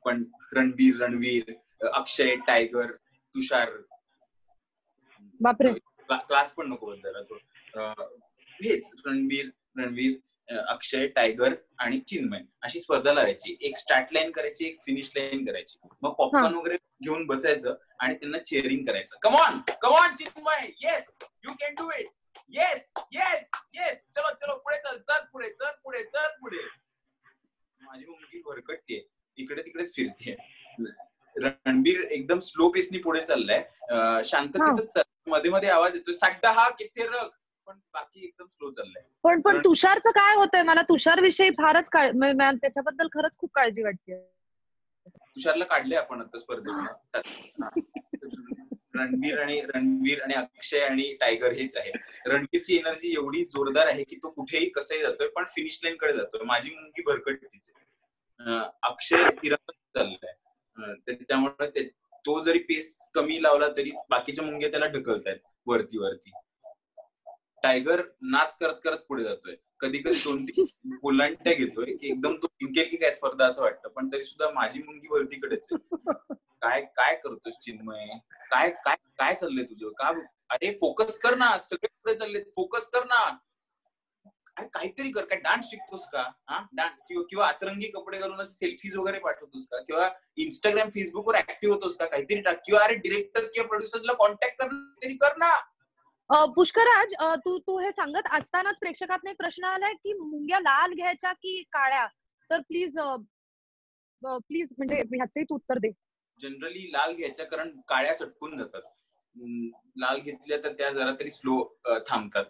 पण रणवीर, अक्षय, टायगर, तुषार, बापरे, क्लास पण नको बदलायला. हेच रणवीर, अक्षय, टायगर आणि चिन्मय अशी स्पर्धा लावायची. एक स्टार्ट लाईन करायची, एक फिनिश लाईन करायची. मग पॉपकॉर्न वगैरे घेऊन बसायचं आणि त्यांना चेअरिंग करायचं. Come on Chinmay, yes you can do it, yes yes yes, चलो पुढे चल पुढे. माझी मुलगी भरकटते, इकडे तिकडेच फिरते. रणबीर एकदम स्लो पेसनी पुढे चाललाय, शांततेतच मध्ये मध्ये आवाज येतोय, साड्डा हा किथे रग, पण बाकी एकदम स्लो चाललाय. पण तुषारचं काय होतंय? मला तुषार विषयी फारच त्याच्याबद्दल खरंच खूप काळजी वाटते. तुषारला काढले आपण आता स्पर्धेतून. रणवीर आणि अक्षय आणि टायगर हेच आहे. रणवीरची एनर्जी एवढी जोरदार आहे की तो कुठेही कसंही जातोय, पण फिनिश लाईन कडे जातोय. माझी मुलगी भरकटतीच आहे. अक्षय तिरंगा चाललाय, त्याच्यामुळे तो जरी पेस कमी लावला तरी बाकीच्या मुंग्या त्याला ढकलतायत वरती. टायगर नाच करत करत पुढे जातोय. कधी 2-3 ओलांट्या घेतोय, एकदम तो जिंकेल की काय स्पर्धा असं वाटतं, पण तरी सुद्धा माझी मुलगी वरतीकडेच आहे. काय करतोस चिन्मय? काय चाललंय तुझं? का? अरे फोकस कर ना, सगळे पुढे चालले, फोकस कर ना, काहीतरी कर. काय डान्स शिकतोस का? किंवा अतरंगी कपडे घालून सेल्फीज वगैरे पाठवतोस का? किंवा इंस्टाग्राम, फेसबुकवर ऍक्टिव्ह होतोस का? काहीतरी टाक. किंवा अरे डिरेक्टर्स किंवा प्रोड्युसरला कॉन्टॅक्ट कर ना. पुष्कराज, तू हे सांगत असतानाच प्रेक्षकातून एक प्रश्न आलाय की मुंग्या लाल घ्यायच्या की काळ्या, तर प्लीज म्हणजे ह्याचंही तू उत्तर दे. जनरली लाल घ्यायच्या, कारण काळ्या सटकून जातात. लाल घेतल्या तर त्या जरा तरी स्लो थांबतात.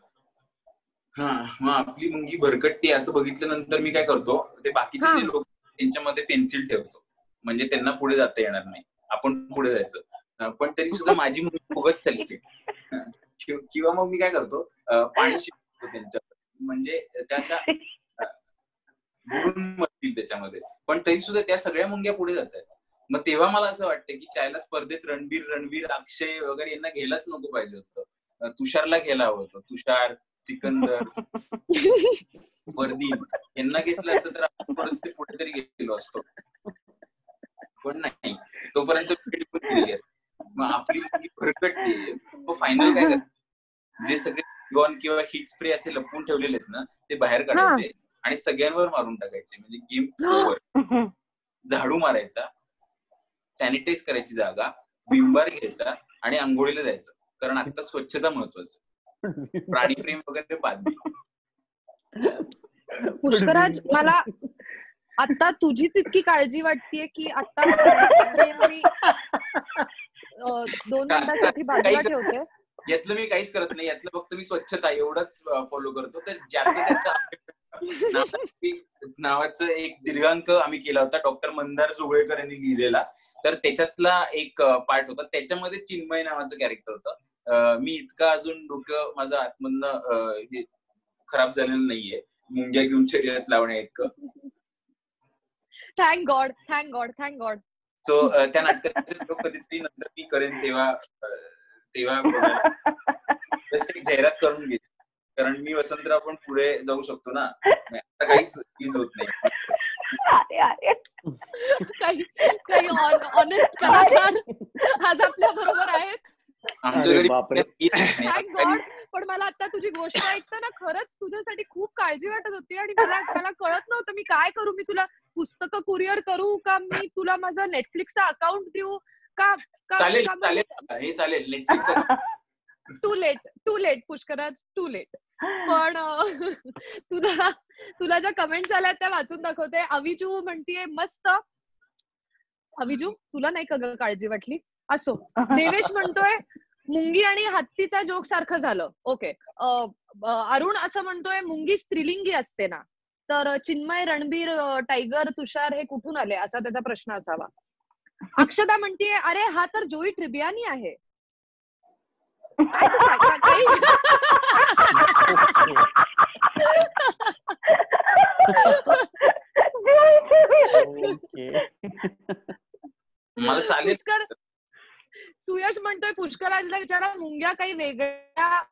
मग आपली मुंगी भरकटते असं बघितल्यानंतर मी काय करतो, ते बाकीचे जे लोक त्यांच्यामध्ये पेन्सिल ठेवतो, म्हणजे त्यांना पुढे जाता येणार नाही, आपण पुढे जायचं. पण तरी सुद्धा माझी मुंगी फुगत चालते. किंवा मग मी काय करतो, पाणी शिकतो त्यांच्या, म्हणजे त्या अशा बुडून मरतील त्याच्यामध्ये, पण तरी सुद्धा त्या सगळ्या मुंग्या पुढे जातात. मग तेव्हा मला असं वाटतं की चायला स्पर्धेत रणवीर, अक्षय वगैरे यांना घ्यायलाच नको पाहिजे होतं, तुषारला घ्यायला हवं होतं. तुषार, सिकंदर, वर्दीन यांना घेतलं असतं तर आपण थोडंसं कुठेतरी गेलो असतो, पण नाही, तोपर्यंत गेलेली असते. मग आपली मुलगी भरकटली, फायनल काय करते, जे सगळे गॉन किंवा हीट स्प्रे असे लपवून ठेवलेले आहेत ना ते बाहेर काढायचे आणि सगळ्यांवर मारून टाकायचे. म्हणजे गेम ओव्हर. झाडू मारायचा, सॅनिटाईज करायची जागा, विंबार घ्यायचा आणि आंघोळीला जायचं, कारण आता स्वच्छता महत्वाचं. प्राणीप्रेम वगैरे बाद. पुष्कराज, मला आता तुझीच इतकी काळजी वाटतेय की आता 2 मिनिटांसाठी बाजूला ठेवते. यातलं मी काहीच करत नाही, यातलं फक्त मी स्वच्छता एवढंच फॉलो करतो. तर ज्याचं नावाचं एक दीर्घांक आम्ही केला होता, डॉक्टर मंदार जोगळेकर यांनी लिहिलेला, तर त्याच्यातला एक पार्ट होता, त्याच्यामध्ये चिन्मय नावाचं कॅरेक्टर होतं. मी इतका अजून डोकं माझं आतमधनं खराब झालेलं नाहीये मुंग्या घेऊन शर्यत लावण्या इतकं. Thank God. सो त्या नाटकाचे कधीतरी नंतर मी करेन तेव्हा एक जाहिरात करून घेईन, कारण मी वसंतराव पण पुढे जाऊ शकतो ना, आता काहीच प्लीज होत नाही. काही ऑनेस्ट कलाकार आज आपल्या बरोबर आहेत. आमच्या घरी थँक गॉड. पण मला आता तुझी गोष्ट ऐकताना खरंच तुझ्यासाठी खूप काळजी वाटत होती आणि मला कळत नव्हतं मी काय करू. मी तुला पुस्तकं कुरिअर करू का, मी तुला माझं नेटफ्लिक्सचा अकाउंट देऊ का? चालेल हे चालेल Netflix. Too late Pushkaraj, too late. पण तुला ज्या कमेंट्स आल्या त्या वाचून दाखवते. अविजू म्हणतीये मस्त. अविजू तुला नाही का काळजी वाटली? असो. देवेश म्हणतोय मुंगी आणि हत्तीचा जोक सारखं झालं. ओके. अरुण असं म्हणतोय मुंगी स्त्रीलिंगी असते ना. तर चिन्मय, रणबीर, टायगर, तुषार हे कुठून आले असा त्याचा प्रश्न असावा. अक्षता म्हणतीये अरे हा तर जोई ट्रिबियानी आहे. काय तू काय मला चालेल. सुयश म्हणतोय पुष्कराजला विचारा मुंग्या काही वेगळ्या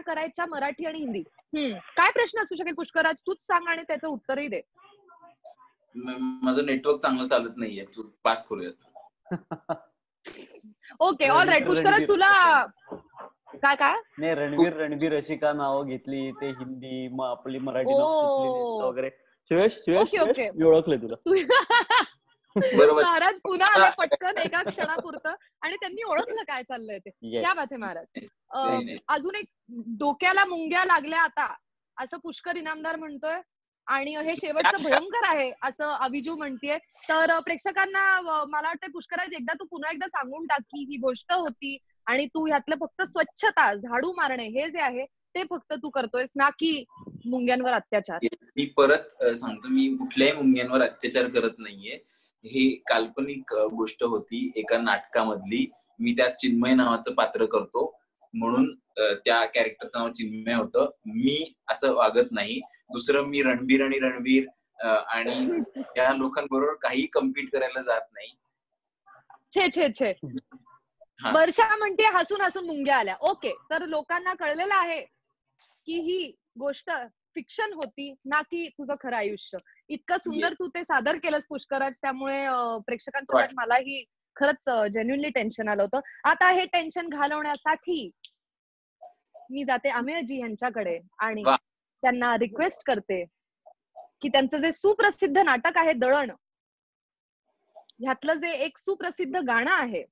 करायच्या मराठी आणि हिंदी. काय प्रश्न असू शकेल पुष्कराज? तूच सांग आणि त्याचं उत्तरही दे. माझं नेटवर्क चांगलं चालत नाहीये. तू पास करूयात. Okay all right. पुष्कराज तुला काय नाही रणवीर अशी का नावं घेतली ते हिंदी मग आपली मराठी वगैरे. ओके ओळखले तुला. महाराज पुन्हा आले पटकन एका क्षणापुरतं आणि त्यांनी ओळखलं काय चाललंय ते. क्या बात आहे महाराज. अजून एक डोक्याला मुंग्या लागल्या आता असं पुष्कर इनामदार म्हणतोय आणि हे शेवटचं भयंकर आहे असं अविजू म्हणतीये. तर प्रेक्षकांना मला वाटतं पुष्कराज तू पुन्हा एकदा सांगून टाक की ही गोष्ट होती आणि तू ह्यातलं फक्त स्वच्छता झाडू मारणे हे जे आहे ते फक्त तू करतोयस ना की मुंग्यांवर अत्याचार. मी परत सांगतो मी कुठल्याही मुंग्यांवर अत्याचार करत नाहीये. ही काल्पनिक गोष्ट होती एका नाटकामधली. मी त्यात चिन्मय नावाचं पात्र करतो म्हणून त्या कॅरेक्टरचं नाव चिन्मय होतं. मी असं वागत नाही. दुसरं मी रणबीर आणि त्या लोकांबरोबर काही कम्पीट करायला जात नाही. छे वर्षा म्हणते हसून हसून मुंग्या आल्या. ओके. तर लोकांना कळलेलं आहे की ही गोष्ट फिक्शन होती ना की तुझं खरं आयुष्य. इतकं सुंदर तू ते सादर केलंस पुष्कराज. त्यामुळे प्रेक्षकांसमोर मलाही खरंच जेन्युइनली टेन्शन आलं होतं. आता हे टेन्शन घालवण्यासाठी मी जाते अमेयजी यांच्याकडे आणि त्यांना रिक्वेस्ट करते की त्यांचं जे सुप्रसिद्ध नाटक आहे दळण ह्यातलं जे एक सुप्रसिद्ध गाणं आहे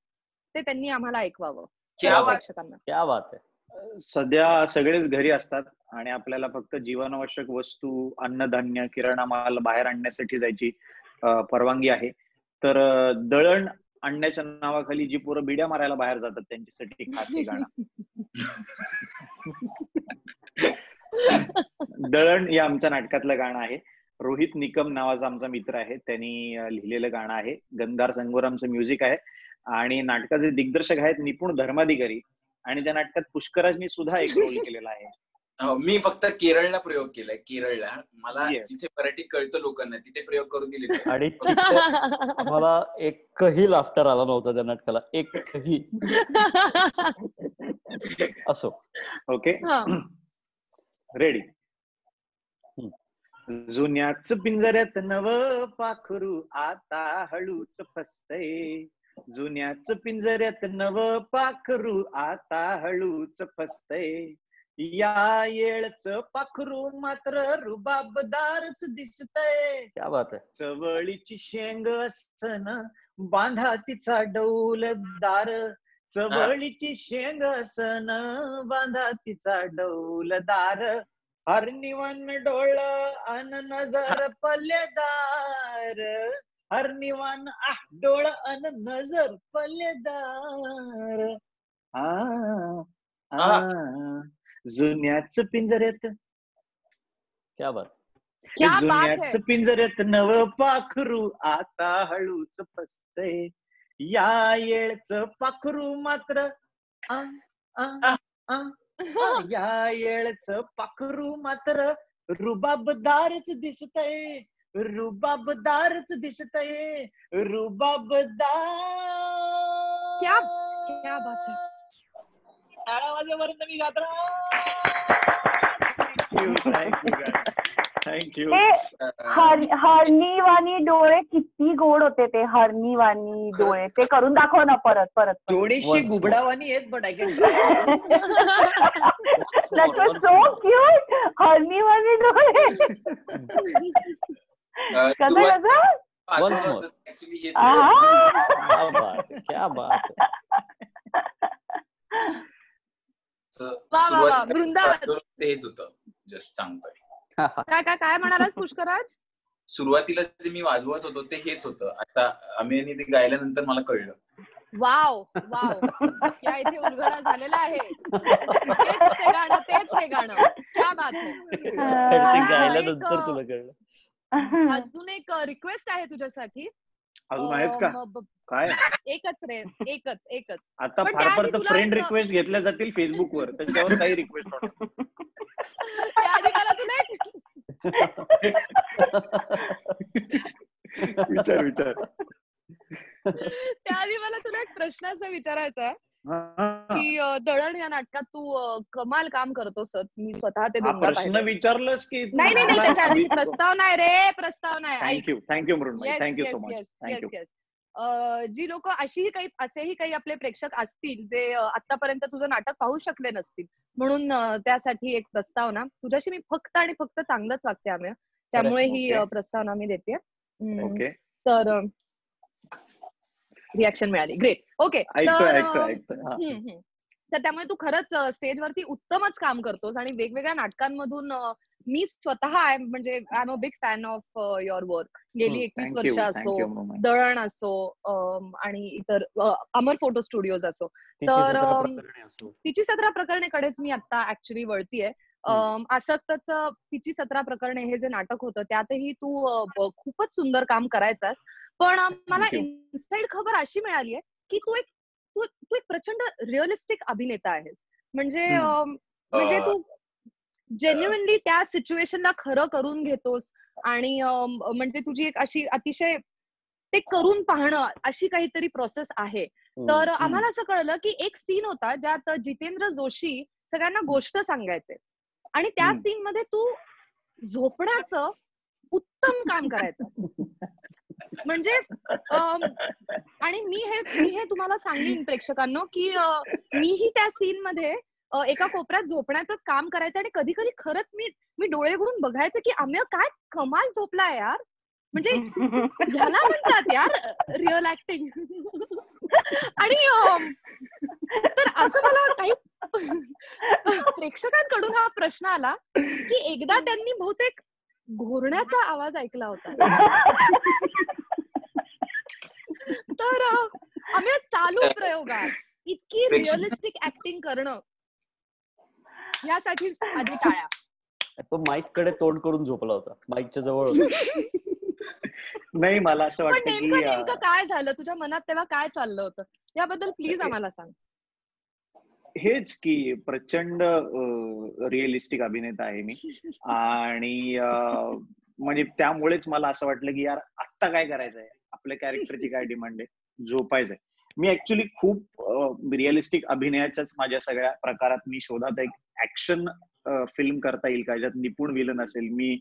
ते त्यांनी आम्हाला ऐकवावं प्रेक्षकांना. क्या बात आहे. सध्या सगळेच घरी असतात आणि आपल्याला फक्त जीवनावश्यक वस्तू, अन्नधान्य, किराणा माल बाहेर आणण्यासाठी जायची परवानगी आहे. तर दळण आणण्याच्या नावाखाली जी पोरं बिड्या मारायला बाहेर जातात त्यांच्यासाठी खास हे गाणं. दळण या आमच्या नाटकातलं गाणं आहे. रोहित निकम नावाचा आमचा मित्र आहे, त्यांनी लिहिलेलं गाणं आहे. गंधार संगोरामचं म्युझिक आहे आणि नाटकाचे दिग्दर्शक आहेत निपुण धर्माधिकारी आणि त्या नाटकात पुष्कराजनी सुद्धा एक रोल केलेला आहे. मी फक्त केरळला प्रयोग केलाय. केरळला मला तिथे मराठी कळतं लोकांना, तिथे प्रयोग करून दिले आणि मला एकही लाफ्टर आला नव्हता त्या नाटकाला, एकही. असो. Okay ready. जुन्याच पिंजऱ्यात नव पाखरू आता हळूच फसतय. जुन्याच पिंजऱ्यात नव पाखरू आता हळूच फसतय. या येळच पाखरू मात्र रुबाबदारच दिसतय. क्या बात आहे. चवळीची शेंग असन बांधा तिचा डौलदार. चवळीची शेंग असन बांधा तिचा डौलदार. हरनिवन डोळ अन नजर पल्लेदार. हरनिवन डोळ अन नजर पल्लेदार. जुन्याच पिंजऱ्यात. क्या बात. जुन्याच पिंजऱ्यात नव पाखरू आता हळूच फसतय. या येळच पाखरू मात्र या येळच पाखरू मात्र रुबाबदारच दिसतय. रुबाबदारच दिसतय. रुबाबदार. क्या बात आहे. माझ्यापर्यंत मी गातो. थँक्यू. थँक्यू. हरणीवाणी डोळे किती गोड होते ते. हरणीवाणी डोळे ते करून दाखव ना परत परत. थोडीशी गुबडावानी आहेत but I can so cute. हरणीवाणी डोळे. क्या बात. हेच होतं जस्ट सांगतोय. काय म्हणालास पुष्कराज? सुरुवातीला जे मी वाजवत होतो ते हेच होतं. आता आम्ही ते गायल्यानंतर मला कळलं. वाव या इथे उलगडा झालेला आहे. तेच हे गाणं. क्या बात आहे. गायल्यानंतर तुला कळलं. अजून एक रिक्वेस्ट आहे तुझ्यासाठी. अजून आहेच का? काय? एकच. आता फार तर फ्रेंड रिक्वेस्ट घेतल्या जातील फेसबुकवर, त्याच्यावर काही रिक्वेस्ट होणार. त्याआधी मला तुला विचार. त्याआधी मला तुला एक प्रश्न असा विचारायचा आहे की दळण या नाटकात तू कमाल काम करतोस. मी स्वतः ते प्रश्न विचारलंस की नाही त्याच्या आधीची प्रस्ताव नाही. Thank you Mrunmayi. Thank you so much. Yes. जी लोक असेही काही आपले प्रेक्षक असतील जे आतापर्यंत तुझं नाटक पाहू शकले नसतील, म्हणून त्यासाठी एक प्रस्तावना. तुझ्याशी मी फक्त आणि फक्त चांगलंच वागते आम्ही, त्यामुळे ही प्रस्तावना मी देते. तर रिॲक्शन मिळाली. ग्रेट. ओके. तर त्यामुळे तू खरंच स्टेजवरती उत्तमच काम करतोस आणि वेगवेगळ्या नाटकांमधून मी स्वतः म्हणजे I am a big fan of your work. गेली 21 वर्ष असो, दळण असो आणि इतर अमर फोटो स्टुडिओज असो. तर तिची 17 प्रकरणेकडेच मी आता ऍक्च्युली वळतीये. आसक्तच तिची 17 प्रकरणे हे जे नाटक होतं त्यातही तू खूपच सुंदर काम करायचास. पण मला इनसाइड खबर अशी मिळाली आहे की तू एक प्रचंड रिअलिस्टिक अभिनेता आहेस. म्हणजे तू जेन्युइनली त्या सिच्युएशनला खरं करून घेतोस आणि म्हणजे तुझी एक अशी अतिशय ते करून पाहणं अशी काहीतरी प्रोसेस आहे. तर आम्हाला असं कळलं की एक सीन होता ज्यात जितेंद्र जोशी सगळ्यांना गोष्ट सांगायचे आणि त्या सीन मध्ये तू झोपण्याचं उत्तम काम करायचं. म्हणजे आणि मी हे तुम्हाला सांगेन प्रेक्षकांनो की मीही त्या सीन मध्ये एका कोपऱ्यात झोपण्याचंच काम करायचं आणि कधी कधी खरंच मी डोळे उघडून बघायचं की आम्ही काय कमाल झोपलाय यार. म्हणजे ह्याला म्हणतात यार रिअल ऍक्टिंग. आणि तर असं मला काही प्रेक्षकांकडून हा प्रश्न आला की एकदा त्यांनी बहुतेक घोरण्याचा आवाज ऐकला होता. तर आम्ही चालू प्रयोगात इतकी रिअलिस्टिक ऍक्टिंग करणं यासाठी आधी टाळ्या. तो माईक कडे तोंड करून झोपला होता, माईकच्या जवळ होता. नाही मला असं वाटतं की नेमकं काय झालं तुझ्या मनात तेव्हा, काय चाललं होतं याबद्दल प्लीज आम्हाला सांग. हेच की प्रचंड रिअलिस्टिक अभिनेता आहे मी आणि म्हणजे त्यामुळेच मला असं वाटलं की यार आत्ता काय करायचंय, आपल्या कॅरेक्टरची काय डिमांड आहे, झोपायचंय. मी ऍक्च्युली खूप रिअलिस्टिक अभिनयाच्याच माझ्या सगळ्या प्रकारात मी शोधात एक ऍक्शन फिल्म करता येईल का ज्यात निपुण विलन असेल, मी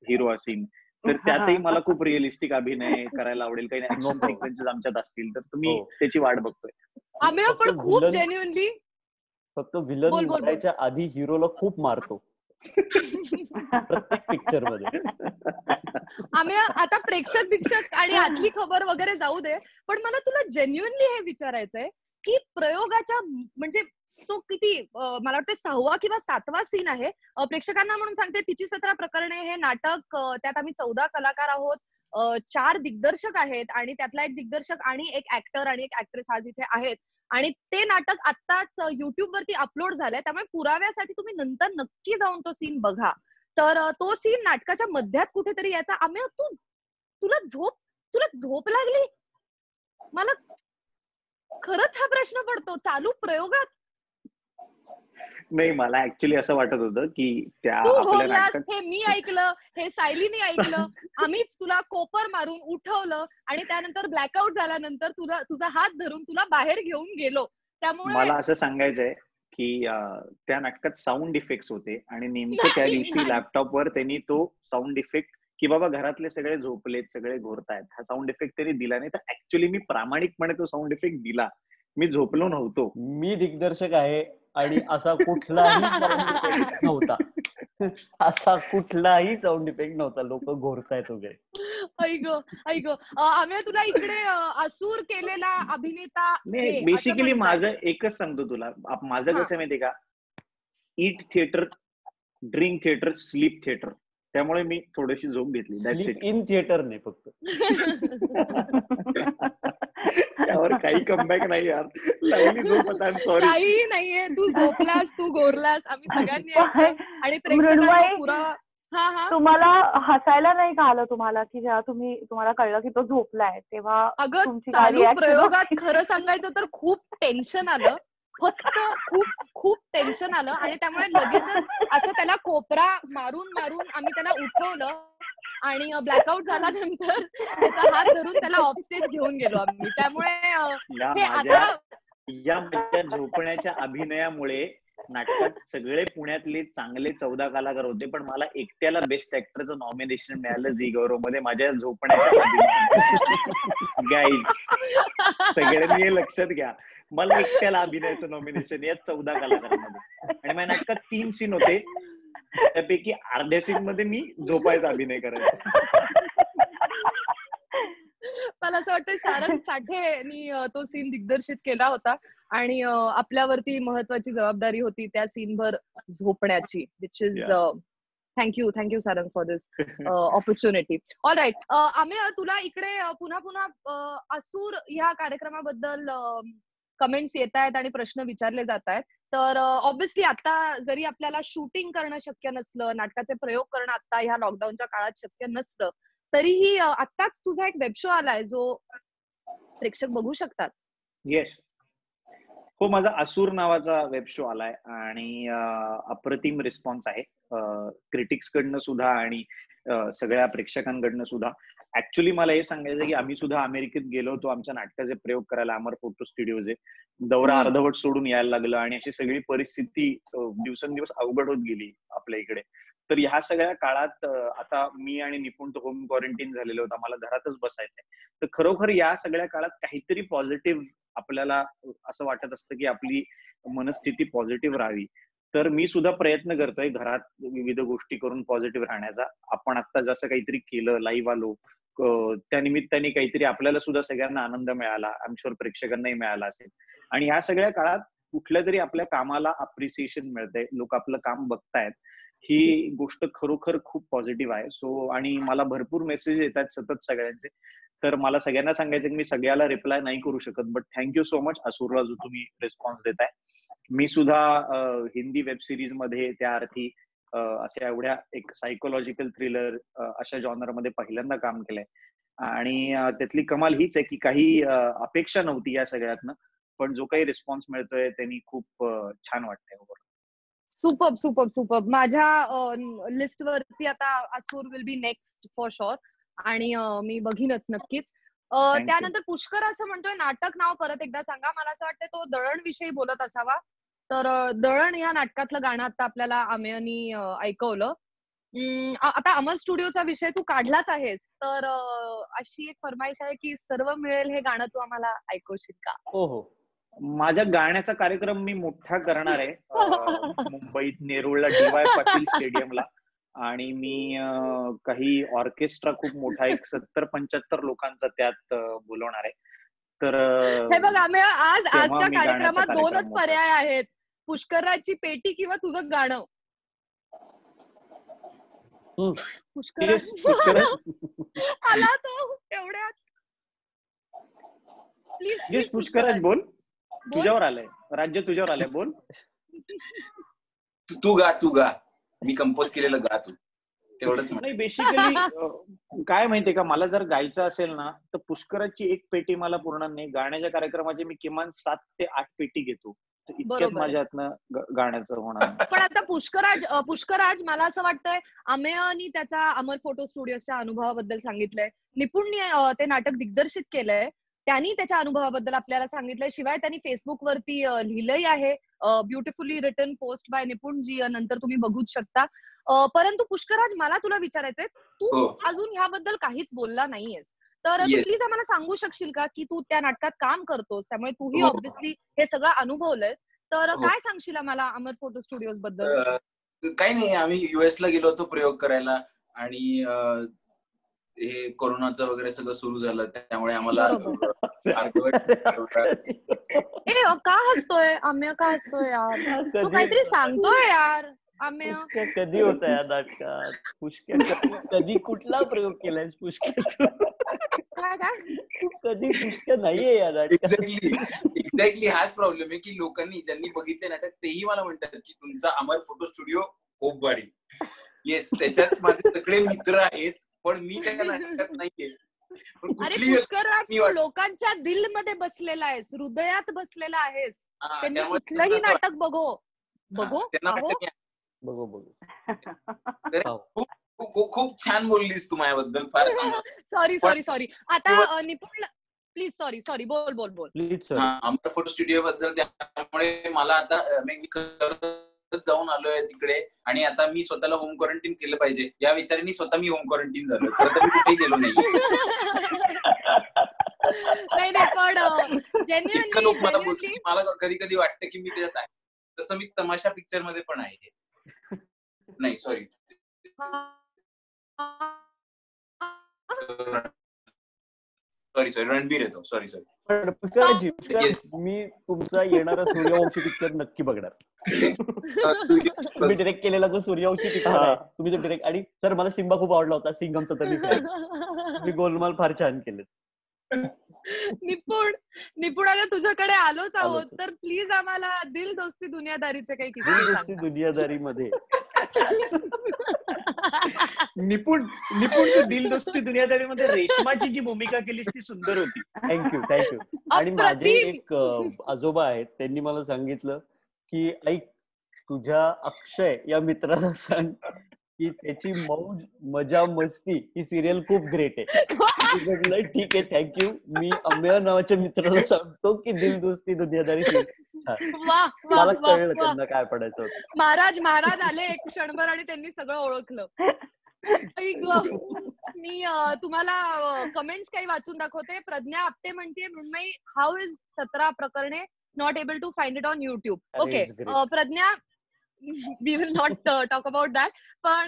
हिरो असेल, तर त्यातही मला खूप रिअलिस्टिक अभिनय करायला आवडेल. काही ऍक्शन सिक्वेन्सेस आमच्यात असतील तर तुम्ही त्याची वाट बघतोय. आम्ही पण खूप जेन्युइनली फक्त विलन मारायच्या आधी हिरोला खूप मारतो प्रत्येक पिक्चर मध्ये. आम्ही आता प्रेक्षक आणि आतली खबर वगैरे जाऊ दे, पण मला तुला जेन्युइनली हे विचारायचंय की प्रयोगाच्या म्हणजे तो किती मला वाटतं 6वा किंवा 7वा सीन आहे. प्रेक्षकांना म्हणून सांगते तिची 17 प्रकरणे हे नाटक, त्यात आम्ही 14 कलाकार आहोत, 4 दिग्दर्शक आहेत आणि त्यातला एक दिग्दर्शक आणि एक ऍक्टर आणि एक ऍक्ट्रेस आज इथे आहेत आणि ते नाटक आत्ताच युट्यूब वरती अपलोड झालंय. त्यामुळे पुराव्यासाठी तुम्ही नंतर नक्की जाऊन तो सीन बघा. तर तो सीन नाटकाच्या मध्यात कुठेतरी याचा. आम्ही तुला झोप लागली? मला खरंच हा प्रश्न पडतो चालू प्रयोगात. नाही मला ऍक्च्युली असं वाटत होतं की त्या हे मी ऐकलं, हे सायलीने ऐकलं, आम्हीच तुला कोपर मारून उठवलं आणि त्यानंतर ब्लॅकआउट झाल्यानंतर तुझा हात धरून तुला बाहेर घेऊन गेलो. त्यामुळे मला असं सांगायचंय की त्या नाटकात साऊंड इफेक्ट्स होते आणि नेमकं त्या दिवशी लॅपटॉपवर त्यांनी तो साऊंड इफेक्ट की बाबा घरातले सगळे झोपलेत, सगळे घोरतायत, हा साऊंड इफेक्ट त्यांनी दिला नाही. तर ऍक्च्युअली मी प्रामाणिकपणे तो साऊंड इफेक्ट दिला, मी झोपलो नव्हतो. मी दिग्दर्शक आहे आणि असा कुठलाही साऊंड इफेक्ट नव्हता. असा कुठलाही साऊंड इफेक्ट नव्हता. लोक घोरतायत वगैरे. ऐक आम्ही तुला इकडे असूर केलेला अभिनेता. नाही, बेसिकली माझं एकच सांगतो तुला, माझं कसं माहितीये का, eat theatre, drink theatre, sleep theatre. त्यामुळे मी थोडीशी झोप घेतली. स्लीप इन थिएटर नाही फक्त. त्यावर काही कमबॅक नाही यार. लागली झोप आता. सॉरी. काही नाहीये, तू झोपलास, तू घोरलास, आम्ही सगळ्यांनी आणि प्रेक्षकांना पुरा. तुम्हाला हसायला नाही का आलं तुम्हाला, की जेव्हा तुम्हाला कळलं की तो झोपलाय तेव्हा? अगं चालू प्रयोगात खरं सांगायचं तर खूप टेन्शन आलं, फक्त खूप टेन्शन आलं आणि त्यामुळे लगेचच असं त्याला कोपरा मारून आम्ही त्याला उठवलं आणि ब्लॅकआउट झाल्यानंतर त्याचा हात धरून त्याला ऑफस्टेज घेऊन गेलो आम्ही. त्यामुळे हे आता या माझ्या झोपण्याच्या अभिनयामुळे नाटकात सगळे पुण्यातले चांगले 14 कलाकार होते, पण मला एकट्याला बेस्ट ऍक्टरचं नॉमिनेशन मिळालं झी गौरव मध्ये माझ्या झोपण्याच्या अभिनयामुळे. गाईज सगळ्यांनी हे लक्षात घ्या, मला एकट्याला अभिनयाचं नॉमिनेशन या 14 कलाकारांमध्ये. आणि माझ्या नाटकात 3 सीन होते, त्यापैकी अर्ध्या सीन मध्ये मी झोपायचा अभिनय करायचा. मला असं वाटतं सारंग साठेनी तो सीन दिग्दर्शित केला होता आणि आपल्यावरती महत्वाची जबाबदारी होती त्या सीनभर झोपण्याची, which is thank you Sarang for this opportunity. All right, आम्ही तुला इकडे पुन्हा असूर ह्या कार्यक्रमाबद्दल कमेंट्स येत आहेत आणि प्रश्न विचारले जात आहेत. तर ऑब्व्हियसली आता जरी आपल्याला शूटिंग करणं शक्य नसलं, नाटकाचे प्रयोग करणं आता ह्या लॉकडाऊनच्या काळात शक्य नसतं, तरीही आत्ताच तुझा एक वेब शो आलाय जो प्रेक्षक बघू शकतात. येस, हो, माझा असूर नावाचा वेब शो आलाय आणि अप्रतिम रिस्पॉन्स आहे क्रिटिक्स कडनं सुद्धा आणि सगळ्या प्रेक्षकांकडनं सुद्धा. ऍक्च्युली मला हे सांगायचं की आम्ही सुद्धा अमेरिकेत गेलो होतो आमच्या नाटकाचे प्रयोग करायला, अमर फोटो स्टुडिओचे. दौरा अर्धवट सोडून यायला लागलं आणि अशी सगळी परिस्थिती दिवसेंदिवस अवघड होत गेली आपल्या इकडे. तर ह्या सगळ्या काळात आता मी आणि निपुण तर होम क्वारंटाईन झालेलो होता, मला घरातच बसायचंय. तर खरोखर या सगळ्या काळात काहीतरी पॉझिटिव्ह आपल्याला असं वाटत असतं की आपली मनस्थिती पॉझिटिव्ह राहावी. तर मी सुद्धा प्रयत्न करतोय घरात विविध गोष्टी करून पॉझिटिव्ह राहण्याचा. आपण आता जसं काहीतरी केलं, लाईव्ह आलो, त्या निमित्ताने काहीतरी आपल्याला सुद्धा सगळ्यांना आनंद मिळाला, आय एम शुअर प्रेक्षकांनाही मिळाला असेल. आणि ह्या सगळ्या काळात कुठल्या तरी आपल्या कामाला अप्रिसिएशन मिळतंय, लोक आपलं काम बघतायत, ही गोष्ट खरोखर खूप पॉझिटिव्ह आहे. सो आणि मला भरपूर मेसेज येतात सतत सगळ्यांचे. तर मला सगळ्यांना सांगायचं की मी सगळ्याला रिप्लाय नाही करू शकत, बट थँक्यू सो मच असूरला जो तुम्ही रिस्पॉन्स देताय. मी सुद्धा हिंदी वेब सिरीज मध्ये त्या अर्थी अशा एवढ्या एक सायकोलॉजिकल थ्रिलर अशा जॉनर मध्ये पहिल्यांदा काम केलंय आणि त्यातली कमाल हीच आहे की काही अपेक्षा नव्हती या सगळ्यातनं, पण जो काही रिस्पॉन्स मिळतोय त्यांनी खूप छान वाटतंय. सुपर्ब. माझ्या लिस्ट वरती आता Asur will be next for sure आणि मी बघीनच नक्कीच. त्यानंतर पुष्कर असं म्हणतोय नाटक नाव परत एकदा सांगा. मला असं वाटतं तो दळण विषयी बोलत असावा. तर दळण या नाटकातलं गाणं आता आपल्याला आमेयनी ऐकवलं. आता अमर स्टुडिओचा विषय तू काढलाच आहेस, तर अशी एक फरमाईश आहे की सर्व मिळेल हे गाणं तू आम्हाला ऐकवशील का? हो, माझ्या गाण्याचा कार्यक्रम मी मोठा करणार आहे मुंबईत नेरूळला DY पाटील स्टेडियमला. आणि मी काही ऑर्केस्ट्रा खूप मोठा एक 70-75 लोकांचा त्यात बोलवणार आहे. तर हे बघ आम्ही आजच्या कार्यक्रमात 2च पर्याय आहेत, पुष्कराची पेटी किंवा तुझं गाणं. पुष्कर आला तो तेवढ्यात. प्लीज पुष्कराज बोल, तुझ्यावर आलंय राज्य, तुझ्यावर आलंय, बोल. तू गा, मी कंपोज केलेलं गा तू तेवढंच. नाही, बेसिकली काय माहितीये का, मला जर गायचं असेल ना तर पुष्कराची एक पेटी मला पूर्ण नाही, गाण्याच्या कार्यक्रमाची मी किमान 7 ते 8 पेटी घेतो. इतक्यात माझ्यातनं गाण्याचं होणार. पण आता पुष्कराज मला असं वाटतंय अमेयनी त्याचा अमर फोटो स्टुडिओच्या अनुभवाबद्दल सांगितलंय, निपुणने ते नाटक दिग्दर्शित केलंय, त्यांनी त्याच्या अनुभवाबद्दल आपल्याला सांगितलंय. शिवाय त्यांनी फेसबुकवरती लिहिलंही आहे, ब्युटिफुली रिटन पोस्ट बाय निपुणजी, नंतर तुम्ही बघूच शकता. परंतु पुष्कराज, मला तुला विचारायचंय, तू अजून ह्याबद्दल काहीच बोलला नाहीयेस, तर तू प्लीज आम्हाला सांगू शकशील का की तू त्या नाटकात काम करतोस, त्यामुळे तूही ऑब्व्हियसली हे सगळं अनुभवलंयस, तर काय सांगशील आम्हाला अमर फोटो स्टुडिओज बद्दल? काही नाही, आम्ही US ला गेलो होतो प्रयोग करायला, आणि हे कोरोनाचं वगैरे सगळं सुरू झालं, त्यामुळे आम्हाला का हसतोय आम्ही, का हसतोय यार? तू काहीतरी सांगतोय यार आम्ही. कधी होता या नाटकात? पुष्कळ कधी कुठला प्रयोग केलायस पुष्कळ? कधी पुष्कळ नाहीये या नाटकात. एक्झॅक्टली हाच प्रॉब्लेम आहे की लोकांनी ज्यांनी बघितले नाटक तेही मला म्हणतात की तुमचा अमर फोटो स्टुडिओ खूप भारी. येस, त्याच्यात माझे सगळे मित्र आहेत, पण मी त्या नाटकात नाहीये. अरे पुष्कराज, तू लोकांच्या दिल मध्ये बसलेला आहेस, हृदयात बसलेला आहेस. त्यांनी कुठलंही नाटक बघो खूप छान बोललीस तू माझ्याबद्दल, फार सॉरी आता निपुण प्लीज, सॉरी बोल अमर फोटो स्टुडिओ बद्दल. त्यामुळे मला आता मी जाऊन आलोय तिकडे, आणि आता मी स्वतःला होम क्वारंटाईन केलं पाहिजे या विचाराने स्वतः मी होम क्वारंटाईन झालो. खरं तर मी कुठेही गेलो नाही. पण इतकं लोक मला बोलतात की मला कधी कधी वाटतं की मी त्याच्यात आहे. तसं मी तमाशा पिक्चर मध्ये पण आहे. नाही सॉरी, रणबीर येतो. सॉरी. मी तुमचा येणारा सूर्यवंशी पिक्चर नक्की बघणार. तुम्ही डिरेक्ट केलेला जो सूर्यवंशी पिक्चर आहे, तुम्ही जो डिरेक्ट, आणि सर मला सिम्बा खूप आवडला होता, सिंगमचा तर मी गोलमाल फार छान केले. निपुण आता तुझ्याकडे आलोच आहोत, तर प्लीज आम्हाला दिल दोस्ती दुनियादारीचे काही किस्से सांग. दुनियादारी मध्ये निपुण दिल दोस्ती दुनियादारी मध्ये रेशमाची जी भूमिका केलीस ती सुंदर होती. थँक्यू. आणि माझे एक आजोबा आहेत, त्यांनी मला सांगितलं की ऐक, तुझ्या अक्षय या मित्राला सांग की त्याची मौज मजा मस्ती ही सिरियल खूप ग्रेट आहे. ठीक आहे, थँक्यू. मी अमेय नावाच्या मित्राला सांगतो की दिल दोस्ती दुनियादारी मला कळलं त्यांना काय पडायचं होतं. महाराज आले एक क्षणभर आणि त्यांनी सगळं ओळखलं. मी तुम्हाला कमेंट्स काही वाचून दाखवते. प्रज्ञा आपटे म्हणते, मृण्मयी, हाऊ इज 17 प्रकरणे not able to find it on YouTube. Okay Pradnya, we will not talk about that. पण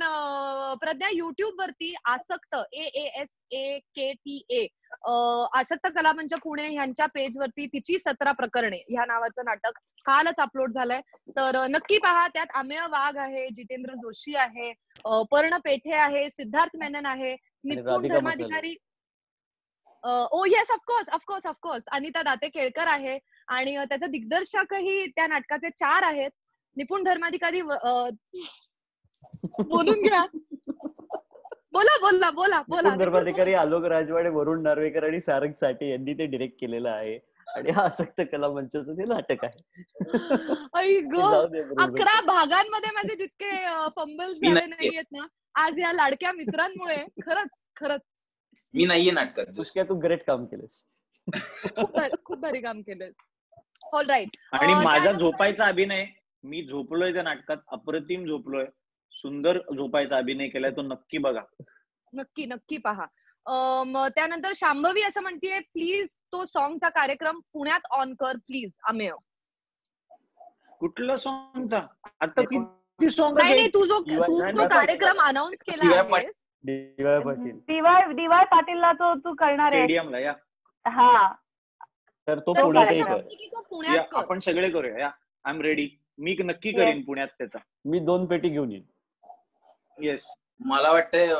प्रज्ञा, युट्यूब वरती आसक्त AASAKTA आसक्त कलामंच पुणे ह्यांच्या पेज वरती तिची 17 प्रकरणे ह्या नावाचं नाटक कालच अपलोड झालंय, तर नक्की पहा. त्यात अमेय वाघ आहे, जितेंद्र जोशी आहे, पर्ण पेठे आहे, सिद्धार्थ मेनन आहे, निपुण धर्माधिकारी, ओ येस ऑफकोर्स अनिता दाते केळकर आहे, आणि त्याचा दिग्दर्शकही त्या नाटकाचे 4 आहेत. निपुण धर्माधिकारी, बोलून घ्या, बोला. धर्माधिकारी आलोक राजवाडे, वरुण नार्वेकर आणि सारंग साठे यांनी ते डिरेक्ट केलेलं आहे, आणि हा आसक्त कला मंचाचं ते नाटक आहे. 11 भागांमध्ये माझे जितके फंबल झाले नाहीयेत ना आज या लाडक्या मित्रांमुळे, खरंच मी नाहीये नाटकात. तू ग्रेट काम केलंस. खूप भारी काम केलंस. All right. आणि माझा झोपायचा अभिनय, मी झोपलोय त्या नाटकात, अप्रतिम झोपलोय, सुंदर झोपायचा अभिनय केलाय, तो नक्की बघा. नक्की पहा. त्यानंतर शांभवी असं म्हणतेय, प्लीज तो सॉंगचा कार्यक्रम पुण्यात ऑन कर प्लीज अमेय. कुठला सॉंगचा? आता किती सॉंग? नाही, तू जो कार्यक्रम अनाउन्स केला आहे DY पाटीलला तू करणार आहे स्टेडियमला. या हा, तर तो पुण्यात आपण सगळे करूया. या आय एम रेडी. मी नक्की करीन पुण्यात त्याचा. मी 2 पेटी घेऊन येईन. येस. मला वाटतंय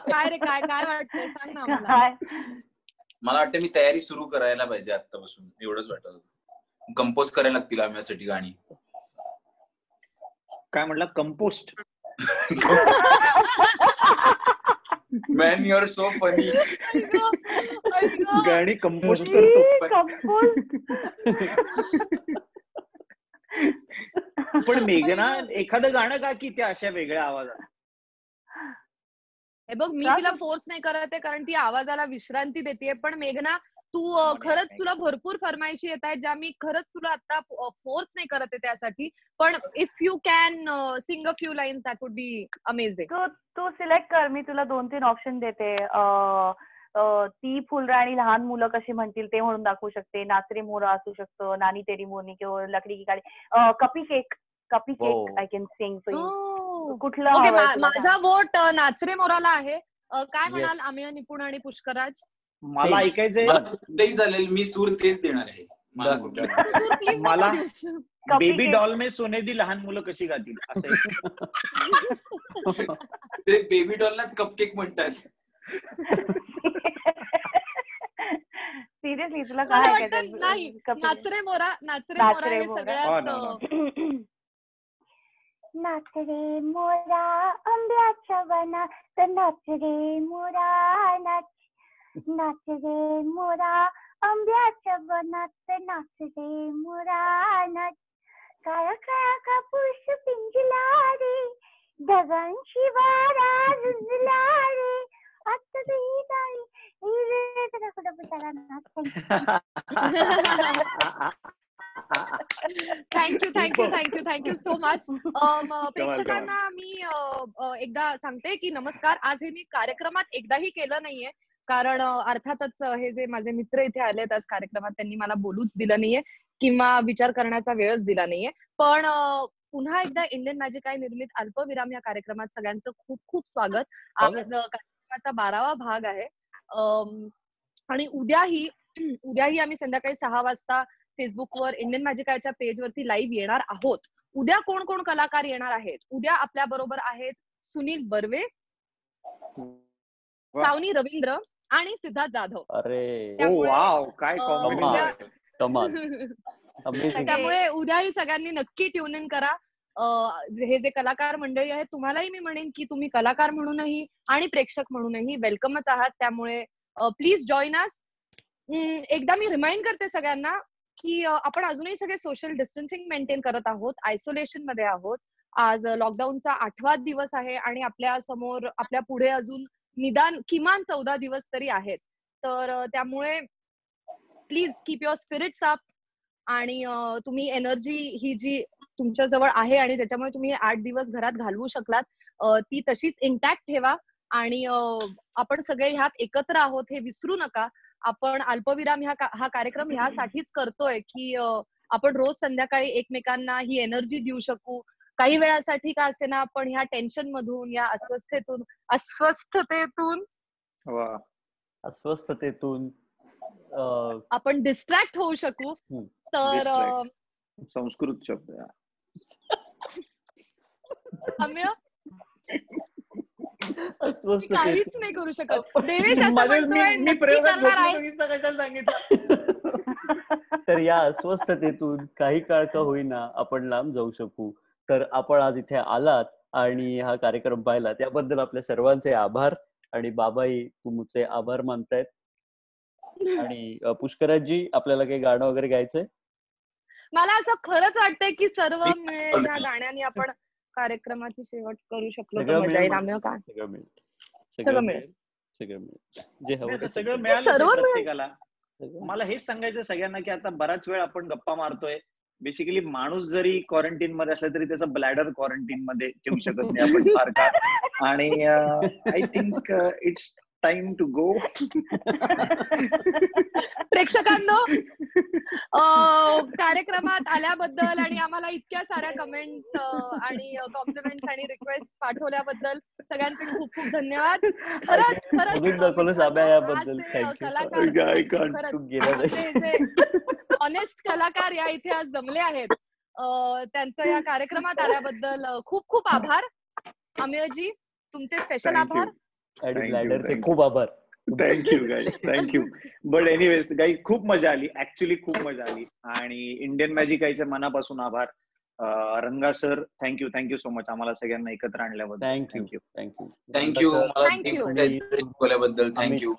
काय वाटतंय सांग ना मला. मला वाटतं मी तयारी सुरू करायला पाहिजे आतापासून, एवढंच वाटत. कंपोज करायला लागतील आम्हाला गाणी. काय म्हटलं? Compost? Man you are so funny. गाणी कंपोस्ट करतो. पण मेघना, एखादं गाणं का की त्या अशा वेगळ्या आवाजात? हे बघ, मी तिला फोर्स नाही करत आहे कारण ती आवाजाला विश्रांती देते. पण मेघना, तू खरंच तुला भरपूर फरमाईशी येत आहेत ज्या मी खरंच तुला आता फोर्स नाही करत आहे त्यासाठी. पण if you can sing a few lines that would be amazing. तू सिलेक्ट कर, मी तुला 2-3 ऑप्शन देते. ती फुलराणी लहान मुलं कशी म्हणतील ते म्हणून दाखवू शकते, नाचरे मोरा असू शकतो, नानी तेरी मोरनी किंवा लकडी की गाडी, कपी cake I can sing for you. कुठलं? माझा वोट नाचरे मोराला आहे. काय म्हणाल आम्ही निपुण आणि पुष्कराज? मला ऐकायचंय कुठेही चालेल, मी सूर तेच देणार आहे. मला बेबी डॉल में सोने दी लहान मुलं कशी गातील असं. ते बेबी डॉललाच कपकेक म्हणतात. सिरियसली तुला काय ऐकायचं? नाही, नाचरे मोरा हे सगळ्यात. नाचरे मोरा आंब्याच्या वनात, नाचरे मोरा नाच, नाचरे मोरा आंब्याच्या वनात, नाचरे मोरा नाच, काळा काळा कापूस पिंजला रे, ढगांची वारा रुजला रे, आता थँक्यू सो मच. प्रेक्षकांना मी एकदा सांगते की नमस्कार. आज हे मी कार्यक्रमात एकदाही केलं नाहीये कारण अर्थातच हे जे माझे मित्र इथे आलेत आज कार्यक्रमात त्यांनी मला बोलूच दिलं नाहीये किंवा विचार करण्याचा वेळच दिला नाहीये. पण पुन्हा एकदा इंडियन मॅजिक आय निर्मित अल्पविराम या कार्यक्रमात सगळ्यांचं खूप खूप स्वागत. आज कार्यक्रमाचा 12वा भाग आहे आणि उद्याही आम्ही संध्याकाळी 6 वाजता फेसबुकवर इंडियन मॅजिक आयच्या पेजवरती लाईव्ह येणार आहोत. उद्या कोण कोण कलाकार येणार आहेत? उद्या आपल्या बरोबर आहेत सुनील बर्वे, सावनी रवींद्र आणि सिद्धार्थ जाधव. अरे वाव, काय त्यामुळे उद्याही सगळ्यांनी नक्की ट्यून इन करा. हे जे कलाकार मंडळी आहेत तुम्हालाही मी म्हणेन की तुम्ही कलाकार म्हणूनही आणि प्रेक्षक म्हणूनही वेलकमच आहात. त्यामुळे प्लीज जॉईन अस. एकदा मी रिमाइंड करते सगळ्यांना की आपण अजूनही सगळे सोशल डिस्टन्सिंग मेंटेन करत आहोत, आयसोलेशन मध्ये आहोत. आज लॉकडाऊनचा 8वा दिवस आहे आणि आपल्या पुढे अजून निदान किमान 14 दिवस तरी आहेत. तर त्यामुळे please keep your spirits up आणि तुम्ही एनर्जी ही जी तुमच्या जवळ आहे आणि ज्याच्यामुळे तुम्ही 8 दिवस घरात घालवू शकलात ती तशीच इंटॅक्ट ठेवा. आणि आपण सगळे ह्यात एकत्र आहोत हे विसरू नका. आपण अल्पविराम हा कार्यक्रम ह्यासाठीच करतोय की आपण रोज संध्याकाळी एकमेकांना ही एनर्जी देऊ शकू. काही वेळासाठी का असेना आपण ह्या टेन्शन मधून, या अस्वस्थतेतून आपण डिस्ट्रॅक्ट होऊ शकू. तर संस्कृत शब्द काहीच नाही करू शकत. देवेश असं म्हणतोय नक्की करणार आहे. तर या अस्वस्थतेतून काही काळ का होईना आपण लांब जाऊ शकू. तर आपण आज इथे आलात आणि हा कार्यक्रम पाहिला त्याबद्दल आपल्या सर्वांचे आभार. आणि बाबाई तुमचे आभार मानतायत. आणि पुष्कराजी आपल्याला काही गाणं वगैरे गायचंय? मला असं खरंच वाटतंय की सर्व मिळेल ह्या गाण्याने आपण कार्यक्रमाची शेवट करू शकलो तर मजा येईल. सगळं मिळालं प्रत्येकाला. मला हेच सांगायचं सगळ्यांना की आता बराच वेळ आपण गप्पा मारतोय. बेसिकली माणूस जरी क्वारंटीन मध्ये असला तरी त्याचा ब्लॅडर क्वारंटीन मध्ये ठेवू शकत नाही आपण फार काळ. आणि I think it's time to go. प्रेक्षकांनो, कार्यक्रमात आल्याबद्दल आणि आम्हाला इतक्या साऱ्या कमेंट्स आणि कॉम्प्लिमेंट्स आणि रिक्वेस्ट पाठवल्याबद्दल सगळ्यांचे खूप खूप धन्यवाद. खरंच ऑनेस्ट कलाकार या इथे आज जमले आहेत. त्यांचं या कार्यक्रमात आल्याबद्दल खूप खूप आभार. अमेयजी तुमचे स्पेशल आभार. खूप आभार. Thank you guys, thank you. But anyways गाई खूप मजा आली, ऍक्च्युली खूप मजा आली. आणि इंडियन मॅजिक आयचे मनापासून आभार. रंगा सर थँक्यू सो मच आम्हाला सगळ्यांना एकत्र आणल्याबद्दल. थँक्यू बोलल्याबद्दल. थँक्यू.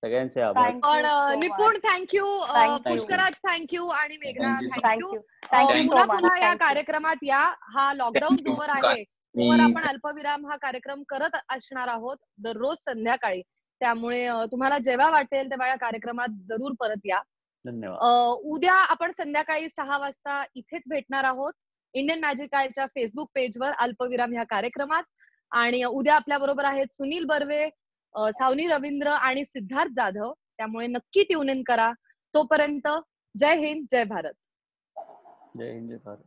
सगळ्यांचे आभार. निपुण थँक्यू, पुष्कराज थँक्यू आणि मेघना थँक्यू. पुन्हा या कार्यक्रमात या. हा लॉकडाऊन जोवर आहे वर आपण अल्पविराम हा कार्यक्रम करत असणार आहोत दररोज संध्याकाळी. त्यामुळे तुम्हाला जेव्हा वाटेल तेव्हा या कार्यक्रमात जरूर परत या. धन्यवाद. उद्या आपण संध्याकाळी 6 वाजता इथेच भेटणार आहोत इंडियन मॅजिक आयच्या फेसबुक पेजवर अल्पविराम ह्या कार्यक्रमात. आणि उद्या आपल्या बरोबर आहेत सुनील बर्वे, सावनी रवींद्र आणि सिद्धार्थ जाधव. त्यामुळे नक्की ट्यून इन करा. तोपर्यंत जय हिंद, जय भारत. जय हिंद, जय भारत.